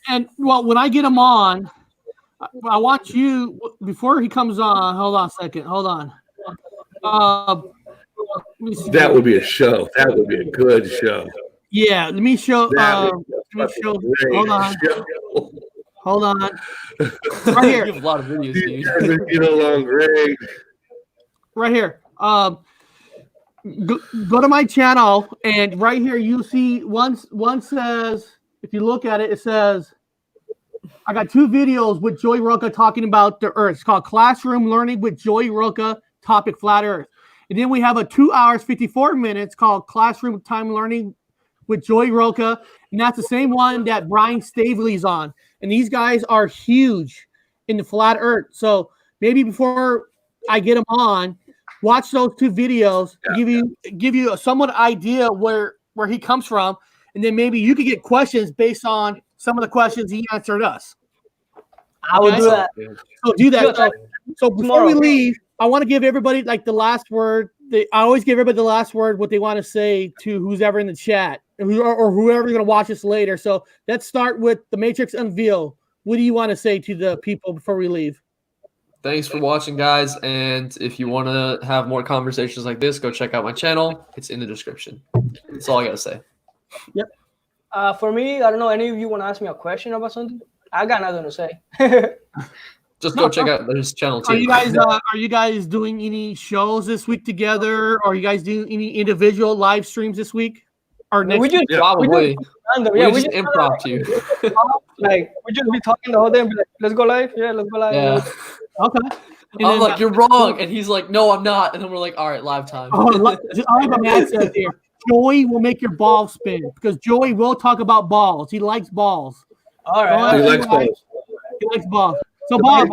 And well, when I get him on, I want you before he comes on. Hold on a second. Hold on. That would be a show. That would be a good show. Yeah, let me show. Hold on. Hold on. Right here. You have a lot of videos. Dude. Get along great. Right here. Go to my channel, and right here you see one says, if you look at it, it says, I got 2 videos with Joey Roca talking about the Earth. It's called Classroom Learning with Joey Roca, topic Flat Earth. And then we have a 2 hours, 54 minutes called Classroom Time Learning with Joey Roca. And that's the same one that Brian Staveley's on. And these guys are huge in the Flat Earth. So maybe before I get them on, watch those 2 videos, give you a somewhat idea where he comes from, and then maybe you could get questions based on some of the questions he answered us. I will Okay. do that. So do that. Yo, So before tomorrow. we leave, I want to give everybody like the last word. I always give everybody the last word, what they want to say to who's ever in the chat or whoever's going to watch us later. So let's start with the Matrix Unveil. What do you want to say to the people before we leave? Thanks for watching, guys. And if you want to have more conversations like this, go check out my channel. It's in the description. That's all I got to say. Yep. For me, I don't know. Any of you want to ask me a question about something? I got nothing to say. Just go check out his channel too. Are you guys doing any shows this week together? Or are you guys doing any individual live streams this week? Or next We just week? Probably. we just improv to you. Like we just be talking the whole day and be like, let's go live. Yeah, let's go live. Yeah. Okay. And I'm then, like, you're wrong. And he's like, no, I'm not. And then we're like, all right, live time. I have a man says here. Joey will make your balls spin because Joey will talk about balls. He likes balls. All right. He likes balls. He likes balls. So Bob,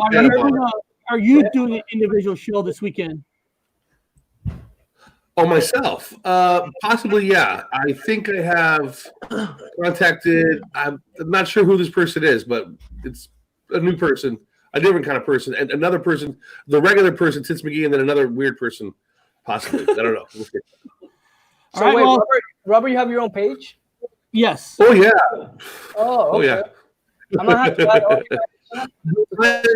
are you doing an individual show this weekend? Oh, myself? Possibly, yeah. I think I have contacted. I'm not sure who this person is, but it's a new person, a different kind of person, and another person, the regular person, Tits McGee, and then another weird person, possibly. I don't know. We'll see. So All right, wait, well- Robert, you have your own page? Yes. Oh yeah. Oh, okay. Oh yeah. I'm gonna have to add all your-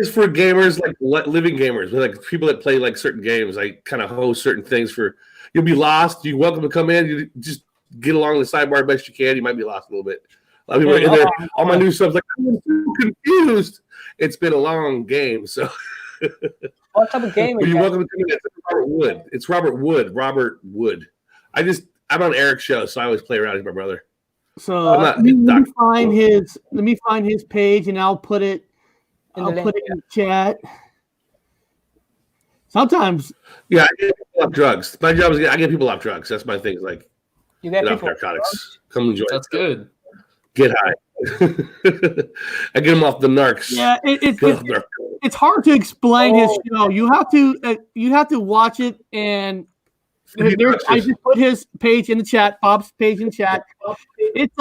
It's for gamers, like living gamers, like people that play like certain games. I kind of host certain things for. You'll be lost. You're welcome to come in. You just get along the sidebar best you can. You might be lost a little bit. A lot of people in there. All my new subs like I'm so confused. It's been a long game, so. What type of game? You're welcome to come in. It's Robert Wood. It's Robert Wood. Robert Wood. I'm on Eric's show, so I always play around with my brother. So let me find his page and I'll put it in the chat. Sometimes. Yeah, I get people off drugs. My job is I get people off drugs. That's my thing. Like You get get off people. narcotics. Come enjoy. That's good. Get high. I get them off the narcs. Yeah, Get off narcs. it's hard to explain his show. You have to watch it and. I just put his page in the chat, Bob's page in chat. It's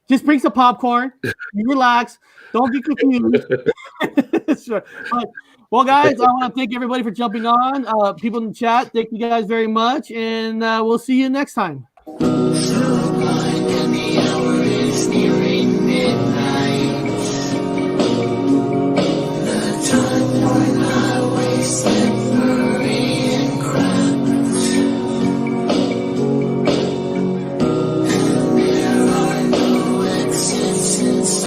just bring some popcorn, you relax, don't get confused. Sure. Well, guys, I want to thank everybody for jumping on. People in the chat, thank you guys very much, and we'll see you next time.